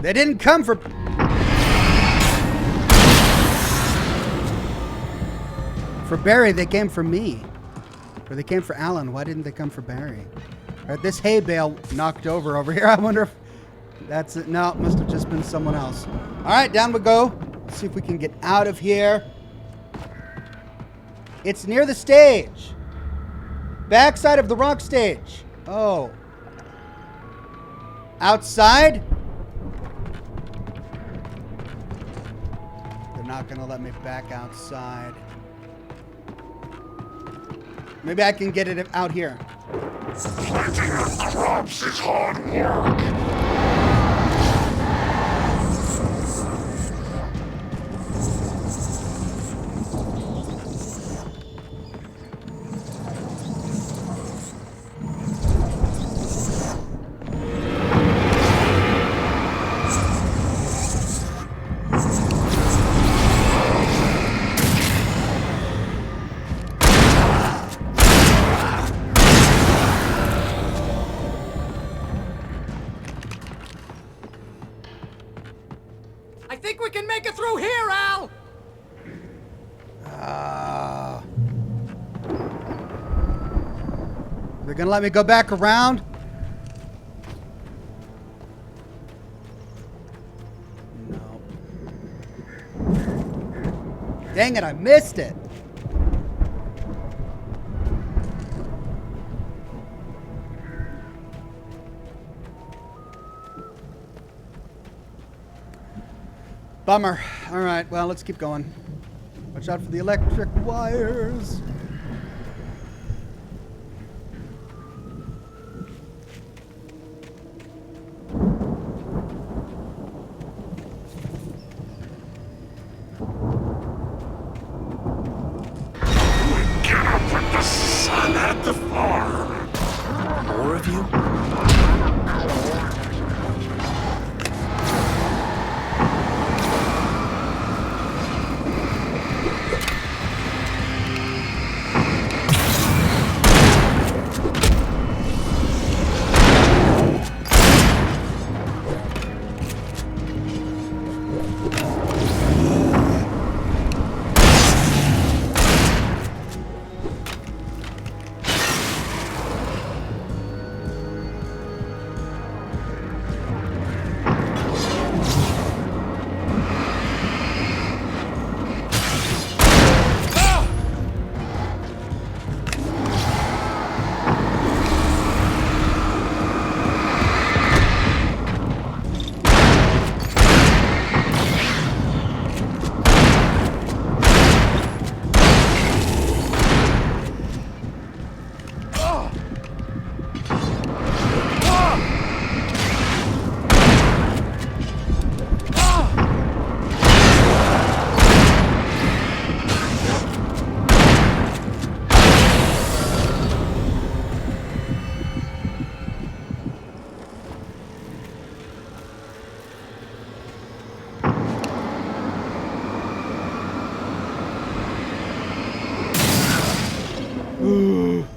They didn't come for Barry, they came for me. Or they came for Alan. Why didn't they come for Barry? All right, this hay bale knocked over here. I wonder if that's it. No, it must have just been someone else. All right, down we go. Let's see if we can get out of here. It's near the stage. Backside of the rock stage. Oh. Outside? Not gonna let me back outside. Maybe I can get it out here. Planting the crops is hard work. I think we can make it through here, Al! They're gonna let me go back around? No. Dang it, I missed it. Bummer. All right, well, let's keep going. Watch out for the electric wires. Get up with the sun at the farm. More of you?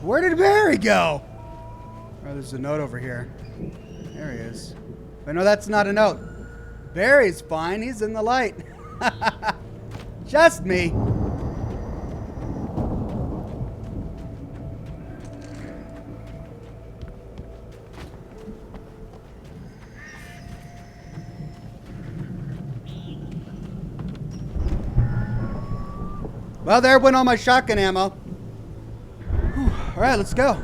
Where did Barry go? Oh, there's a note over here. There he is. But no, that's not a note. Barry's fine. He's in the light. Just me. Well, there went all my shotgun ammo. Whew. All right, let's go.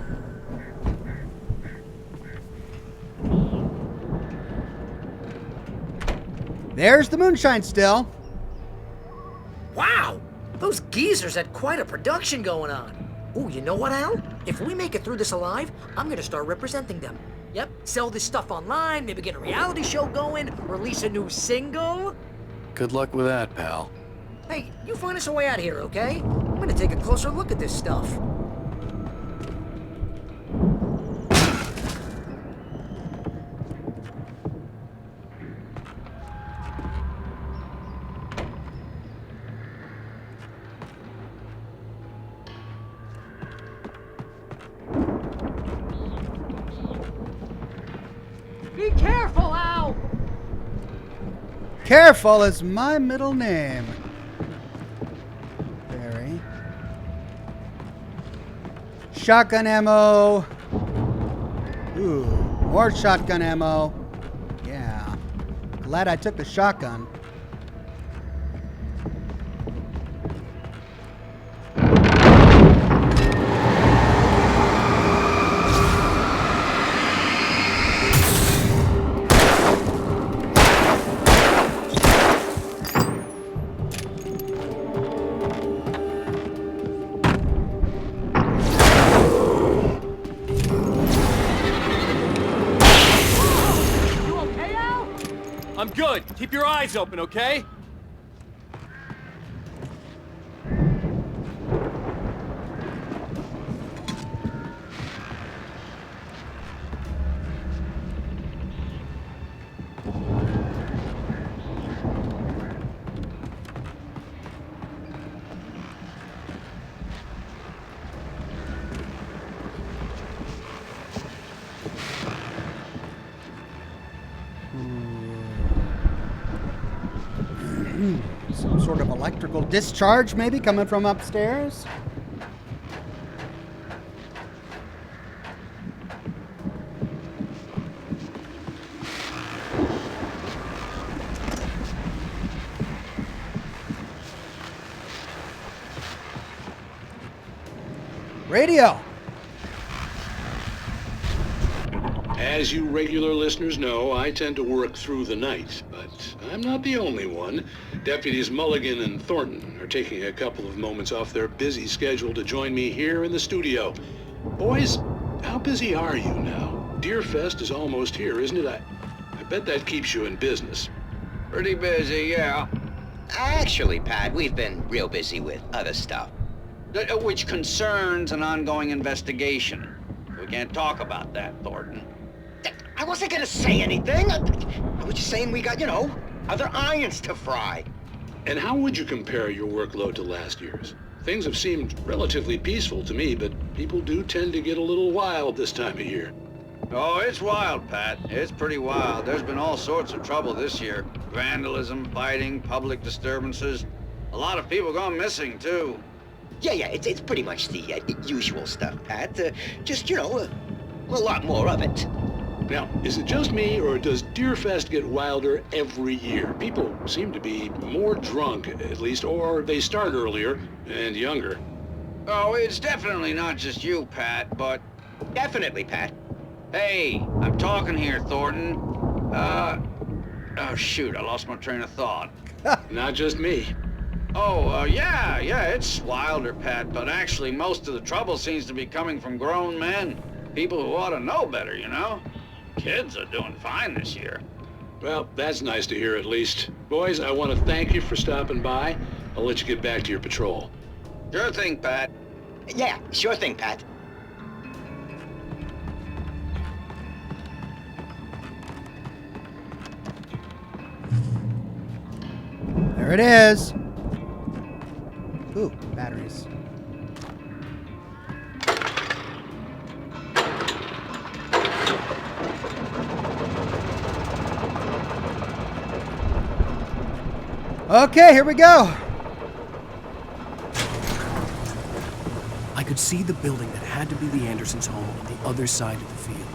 There's the moonshine still. Wow! Those geezers had quite a production going on. Ooh, you know what, Al? If we make it through this alive, I'm gonna start representing them. Yep, sell this stuff online, maybe get a reality show going, release a new single. Good luck with that, pal. Hey, you find us a way out of here, okay? I'm gonna take a closer look at this stuff. Be careful, Al! Careful is my middle name. Barry. Shotgun ammo. Ooh, more shotgun ammo. Yeah. Glad I took the shotgun. I'm good. Keep your eyes open, okay? Some sort of electrical discharge maybe coming from upstairs. Radio. As you regular listeners know, I tend to work through the night, but I'm not the only one. Deputies Mulligan and Thornton are taking a couple of moments off their busy schedule to join me here in the studio. Boys, how busy are you now? Deerfest is almost here, isn't it? I bet that keeps you in business. Pretty busy, yeah. Actually, Pat, we've been real busy with other stuff, which concerns an ongoing investigation. We can't talk about that, Thornton. I wasn't gonna say anything. I was just saying we got, other irons to fry. And how would you compare your workload to last year's? Things have seemed relatively peaceful to me, but people do tend to get a little wild this time of year. Oh, it's wild, Pat. It's pretty wild. There's been all sorts of trouble this year. Vandalism, fighting, public disturbances. A lot of people gone missing, too. Yeah, it's pretty much the usual stuff, Pat. Just, a lot more of it. Now, is it just me, or does Deerfest get wilder every year? People seem to be more drunk, at least, or they start earlier and younger. Oh, it's definitely not just you, Pat, but... Definitely, Pat. Hey, I'm talking here, Thornton. Oh, shoot, I lost my train of thought. Not just me. Oh, yeah, it's wilder, Pat, but actually most of the trouble seems to be coming from grown men. People who ought to know better, Kids are doing fine this year. Well, that's nice to hear at least. Boys, I want to thank you for stopping by. I'll let you get back to your patrol. Sure thing, Pat. Yeah, sure thing, Pat. There it is. Ooh, batteries. Okay, here we go. I could see the building that had to be the Andersons' home on the other side of the field.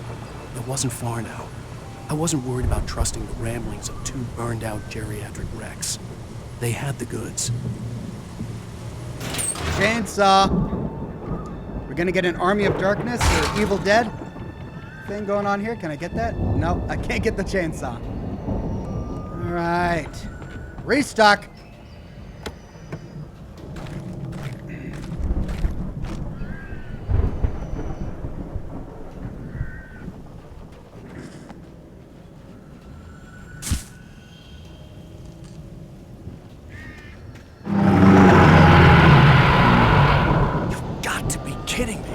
It wasn't far now. I wasn't worried about trusting the ramblings of two burned-out geriatric wrecks. They had the goods. Chainsaw. We're gonna get an Army of Darkness or Evil Dead thing going on here. Can I get that? No, I can't get the chainsaw. right. Restock. Got to be kidding me.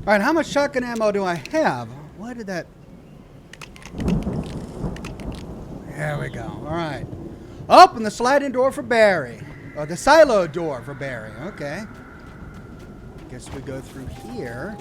All right, how much shotgun ammo do I have? Why did that... There we go. All right. Open the sliding door for Barry. Or the silo door for Barry. Okay. Guess we go through here.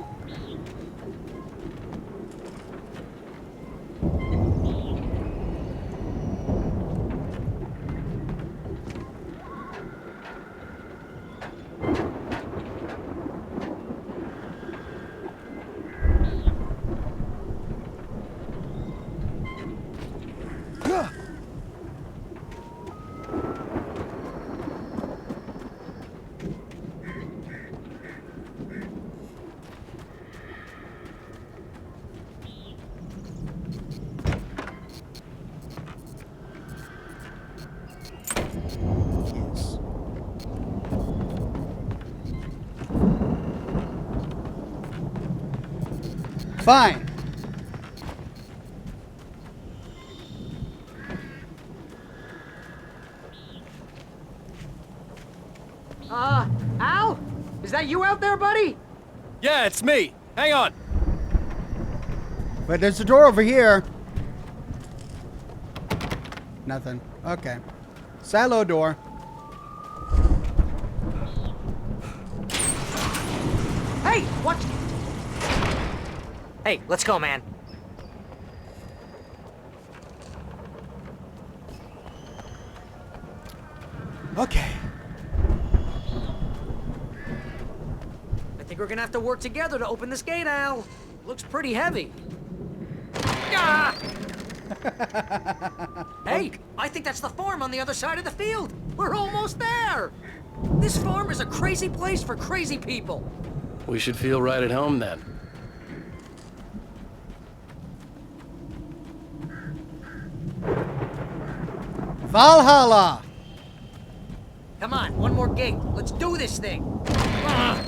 Fine. Al? Is that you out there, buddy? Yeah, it's me. Hang on. But there's a door over here. Nothing. Okay. Silo door. Hey, what? Hey, let's go, man. Okay. I think we're gonna have to work together to open this gate, Al. Looks pretty heavy. Ah! Hey, I think that's the farm on the other side of the field. We're almost there. This farm is a crazy place for crazy people. We should feel right at home then. Valhalla! Come on, one more gate. Let's do this thing. Ah!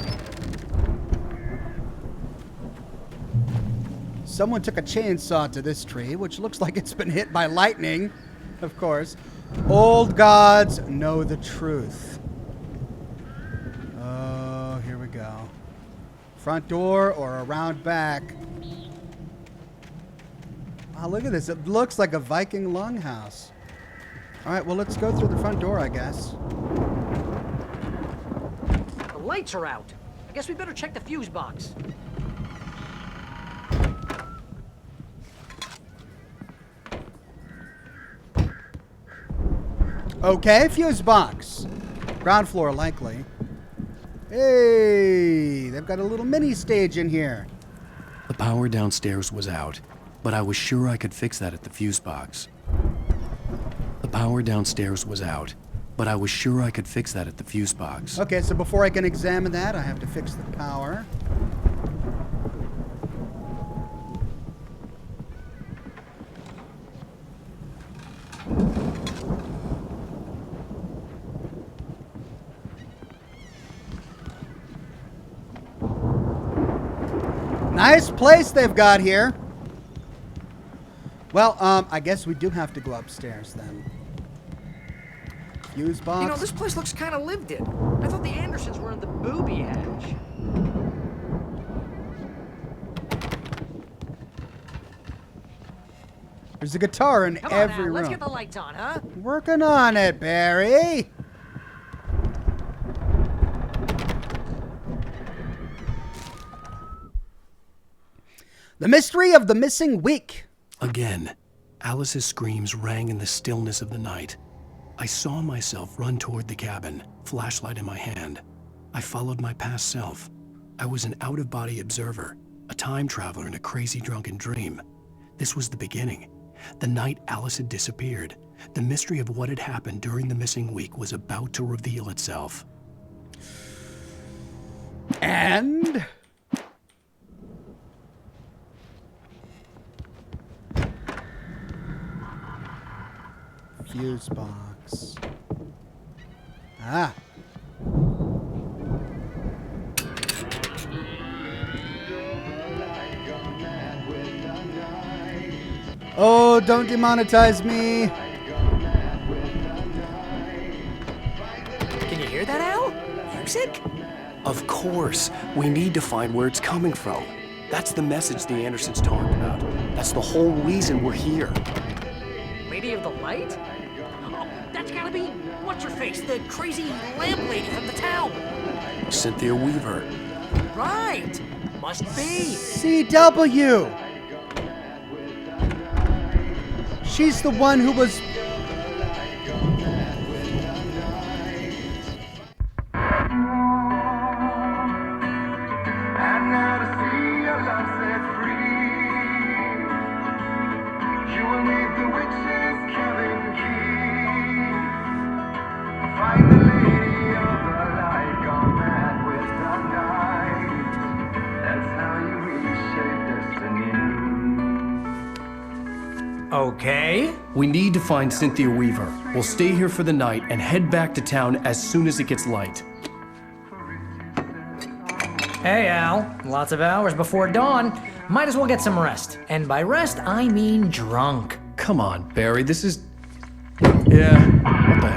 Someone took a chainsaw to this tree, which looks like it's been hit by lightning, of course. Old gods know the truth. Oh, here we go. Front door or around back. Wow, look at this. It looks like a Viking longhouse. All right, well, let's go through the front door, I guess. The lights are out. I guess we better check the fuse box. Okay, fuse box. Ground floor, likely. Hey, they've got a little mini stage in here. The power downstairs was out, but I was sure I could fix that at the fuse box. The power downstairs was out, but I was sure I could fix that at the fuse box. Okay, so before I can examine that, I have to fix the power. Nice place they've got here. Well, I guess we do have to go upstairs then. Fuse box. You know, this place looks kind of lived in. I thought the Andersons were in the booby hatch. There's a guitar in Come on every now, room. let's get the lights on, huh? Working on it, Barry. The mystery of the missing week. Again, Alice's screams rang in the stillness of the night. I saw myself run toward the cabin, flashlight in my hand. I followed my past self. I was an out-of-body observer, a time traveler in a crazy drunken dream. This was the beginning. The night Alice had disappeared. The mystery of what had happened during the missing week was about to reveal itself. And... fuse box. Ah. Oh, don't demonetize me. Can you hear that, Al? Music? Of course. We need to find where it's coming from. That's the message the Andersons talked about. That's the whole reason we're here. Lady of the Light? Oh, that's gotta be what's-her-face, the crazy lamp lady from the town. Cynthia Weaver. Right. Must be. CW. She's the one who was... Okay. We need to find Cynthia Weaver. We'll stay here for the night and head back to town as soon as it gets light. Hey, Al. Lots of hours before dawn. Might as well get some rest. And by rest, I mean drunk. Come on, Barry. This is... Yeah, what the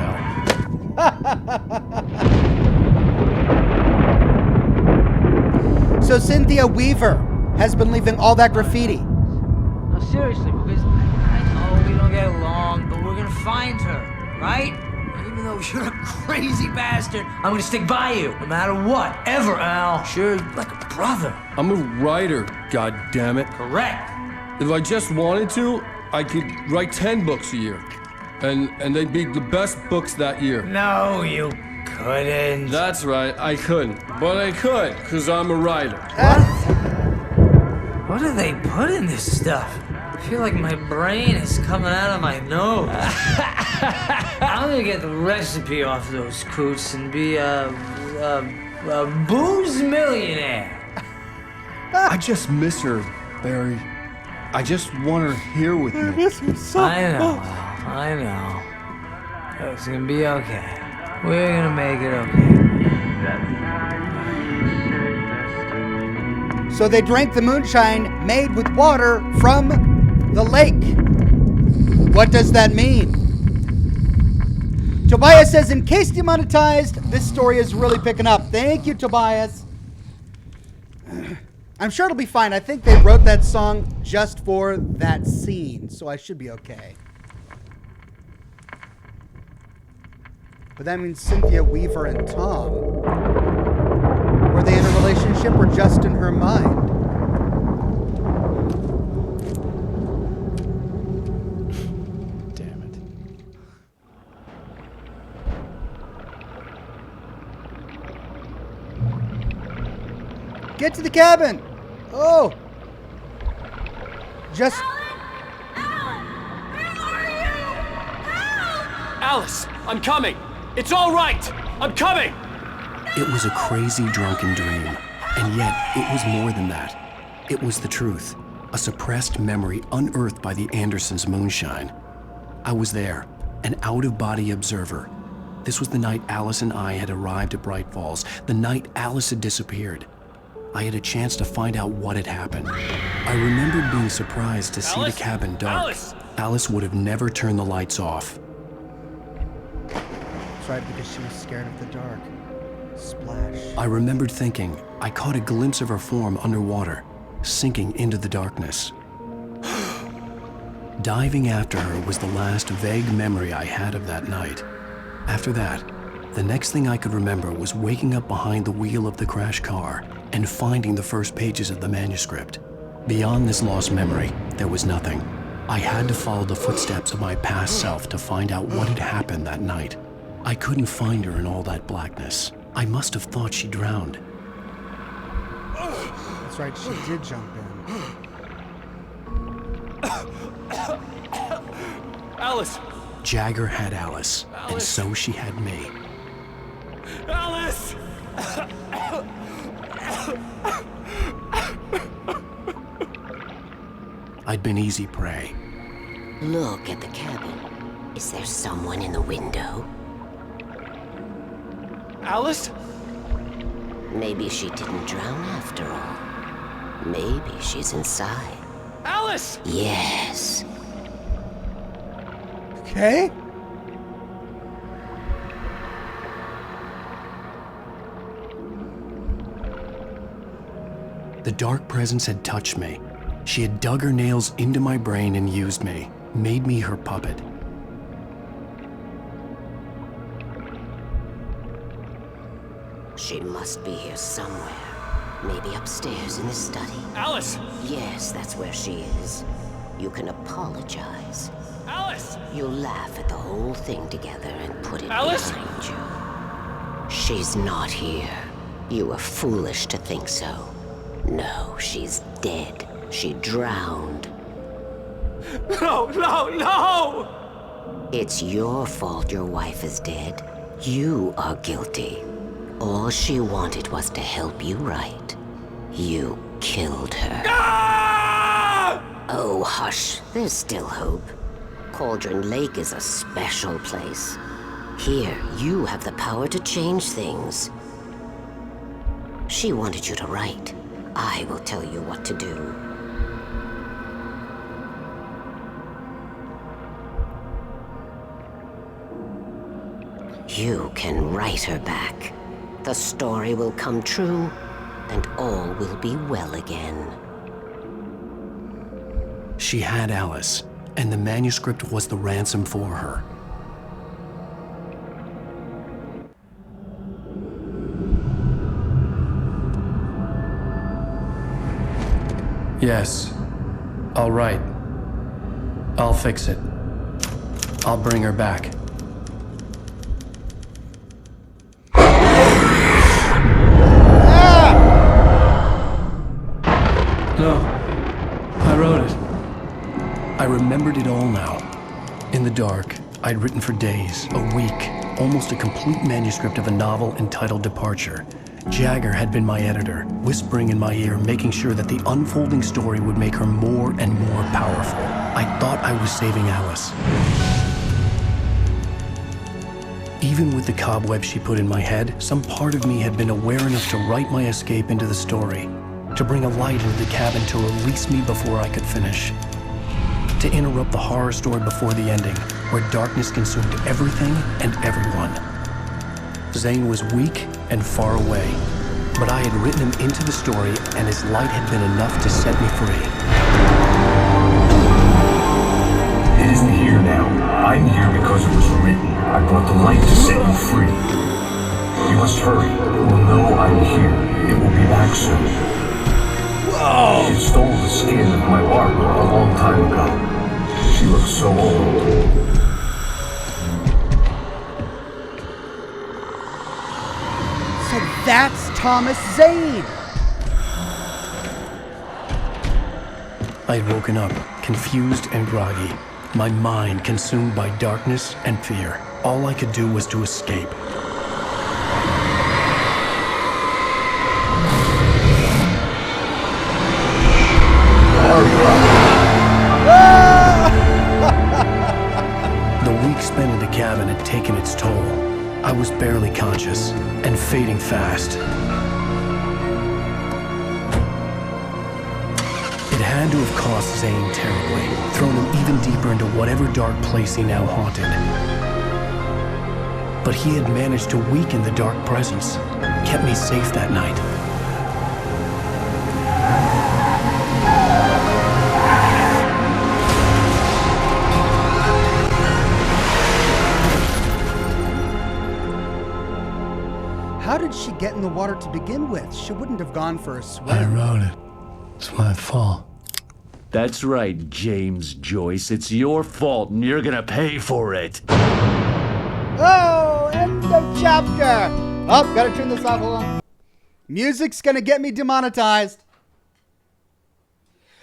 hell? So Cynthia Weaver has been leaving all that graffiti. No, seriously, because I know we don't get along, but we're gonna find her, right? Even though you're a crazy bastard, I'm gonna stick by you, no matter what, ever, Al. Sure, like a brother. I'm a writer, goddammit. Correct. If I just wanted to, I could write 10 books a year. And they'd be the best books that year. No, you couldn't. That's right, I couldn't. But I could, because I'm a writer. What do they put in this stuff? I feel like my brain is coming out of my nose. I'm gonna get the recipe off those coots and be a booze millionaire. I just miss her, Barry. I just want her here with me. I know, Al. I know. It's gonna be okay. We're gonna make it okay. So they drank the moonshine made with water from the lake. What does that mean? Tobias says, in case demonetized, this story is really picking up. Thank you, Tobias. I'm sure it'll be fine. I think they wrote that song just for that scene, so I should be okay. But that means Cynthia Weaver and Tom. Were they in a relationship or just in her mind? Damn it. Get to the cabin! Oh! Just... Alice, I'm coming! It's all right! I'm coming! It was a crazy drunken dream, and yet it was more than that. It was the truth, a suppressed memory unearthed by the Andersons' moonshine. I was there, an out-of-body observer. This was the night Alice and I had arrived at Bright Falls, the night Alice had disappeared. I had a chance to find out what had happened. I remembered being surprised to see the cabin dark. Alice would have never turned the lights off. That's right, because she was scared of the dark. Splash. I remembered thinking I caught a glimpse of her form underwater, sinking into the darkness. diving after her was the last vague memory I had of that night. After that, the next thing I could remember was waking up behind the wheel of the crashed car and finding the first pages of the manuscript. Beyond this lost memory, there was nothing. I had to follow the footsteps of my past self to find out what had happened that night. I couldn't find her in all that blackness. I must have thought she drowned. That's right, she did jump in. Alice! Jagger had Alice, and so she had me. Alice! I'd been easy prey. Look at the cabin. Is there someone in the window? Alice? Maybe she didn't drown after all. Maybe she's inside. Alice! Yes. Okay. The dark presence had touched me. She had dug her nails into my brain and used me, made me her puppet. She must be here somewhere. Maybe upstairs in the study. Alice! Yes, that's where she is. You can apologize. Alice! You'll laugh at the whole thing together and put it Alice? behind you. She's not here. You were foolish to think so. No, she's dead. She drowned. No, no, no! It's your fault your wife is dead. You are guilty. All she wanted was to help you right. You killed her. Ah! Oh, hush. There's still hope. Cauldron Lake is a special place. Here, you have the power to change things. She wanted you to write. I will tell you what to do. You can write her back. The story will come true, and all will be well again. She had Alice, and the manuscript was the ransom for her. Yes. All right. I'll fix it. I'll bring her back. No. I wrote it. I remembered it all now. In the dark, I'd written for days, a week, almost a complete manuscript of a novel entitled Departure. Jagger had been my editor, whispering in my ear, making sure that the unfolding story would make her more and more powerful. I thought I was saving Alice. Even with the cobweb she put in my head, some part of me had been aware enough to write my escape into the story, to bring a light into the cabin to release me before I could finish, to interrupt the horror story before the ending, where darkness consumed everything and everyone. Zane was weak and far away, but I had written him into the story, and his light had been enough to set me free. It isn't here now. I'm here because it was written. I brought the light to set you free. You must hurry. It will know I'm here. It will be back soon. Whoa! She stole the skin of my larva a long time ago. She looks so old. So that's Thomas Zane! I had woken up, confused and groggy, my mind consumed by darkness and fear. All I could do was to escape. The week spent in the cabin had taken its toll. I was barely conscious, and fading fast. It had to have cost Zane terribly, thrown him even deeper into whatever dark place he now haunted. But he had managed to weaken the dark presence, kept me safe that night. the water to begin with. She wouldn't have gone for a swim. I wrote it. It's my fault. That's right, James Joyce. It's your fault, and you're gonna pay for it. Oh, end of chapter. Oh, gotta turn this off. Hold on. Music's gonna get me demonetized.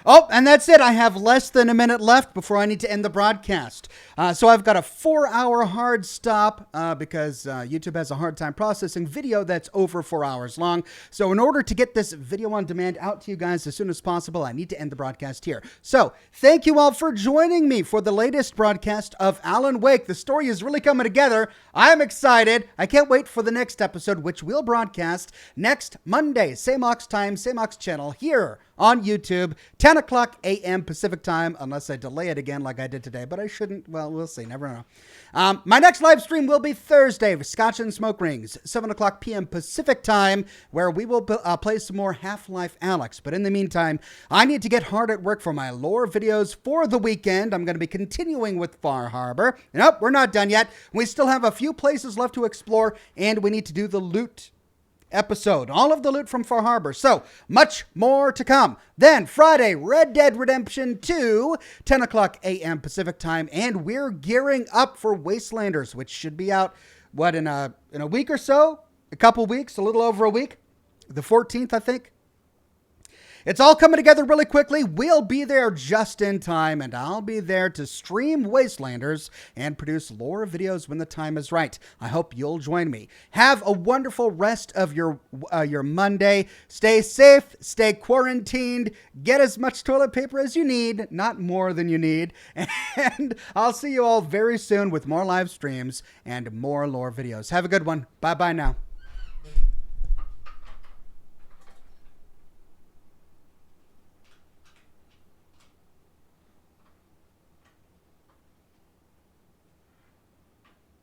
Oh, and that's it. I have less than a minute left before I need to end the broadcast. So I've got a 4-hour hard stop because YouTube has a hard time processing video that's over 4 hours long. So in order to get this video on demand out to you guys as soon as possible, I need to end the broadcast here. So thank you all for joining me for the latest broadcast of Alan Wake. The story is really coming together. I'm excited. I can't wait for the next episode, which we'll broadcast next Monday. Same Ox time, same Ox channel here on YouTube, 10 o'clock a.m. Pacific time, unless I delay it again like I did today, but I shouldn't. Well, we'll see. Never know. My next live stream will be Thursday with Scotch and Smoke Rings, 7 o'clock p.m. Pacific time, where we will play some more Half-Life Alyx. But in the meantime, I need to get hard at work for my lore videos for the weekend. I'm going to be continuing with Far Harbor. Nope, we're not done yet. We still have a few places left to explore, and we need to do the loot episode, all of the loot from Far Harbor. So much more to come. Then Friday, Red Dead Redemption 2, 10 o'clock a.m. Pacific time, and we're gearing up for Wastelanders, which should be out in a week or so, a couple weeks, a little over a week, the 14th, I think. It's all coming together really quickly. We'll be there just in time, and I'll be there to stream Wastelanders and produce lore videos when the time is right. I hope you'll join me. Have a wonderful rest of your Monday. Stay safe, stay quarantined, get as much toilet paper as you need, not more than you need, and I'll see you all very soon with more live streams and more lore videos. Have a good one. Bye-bye now.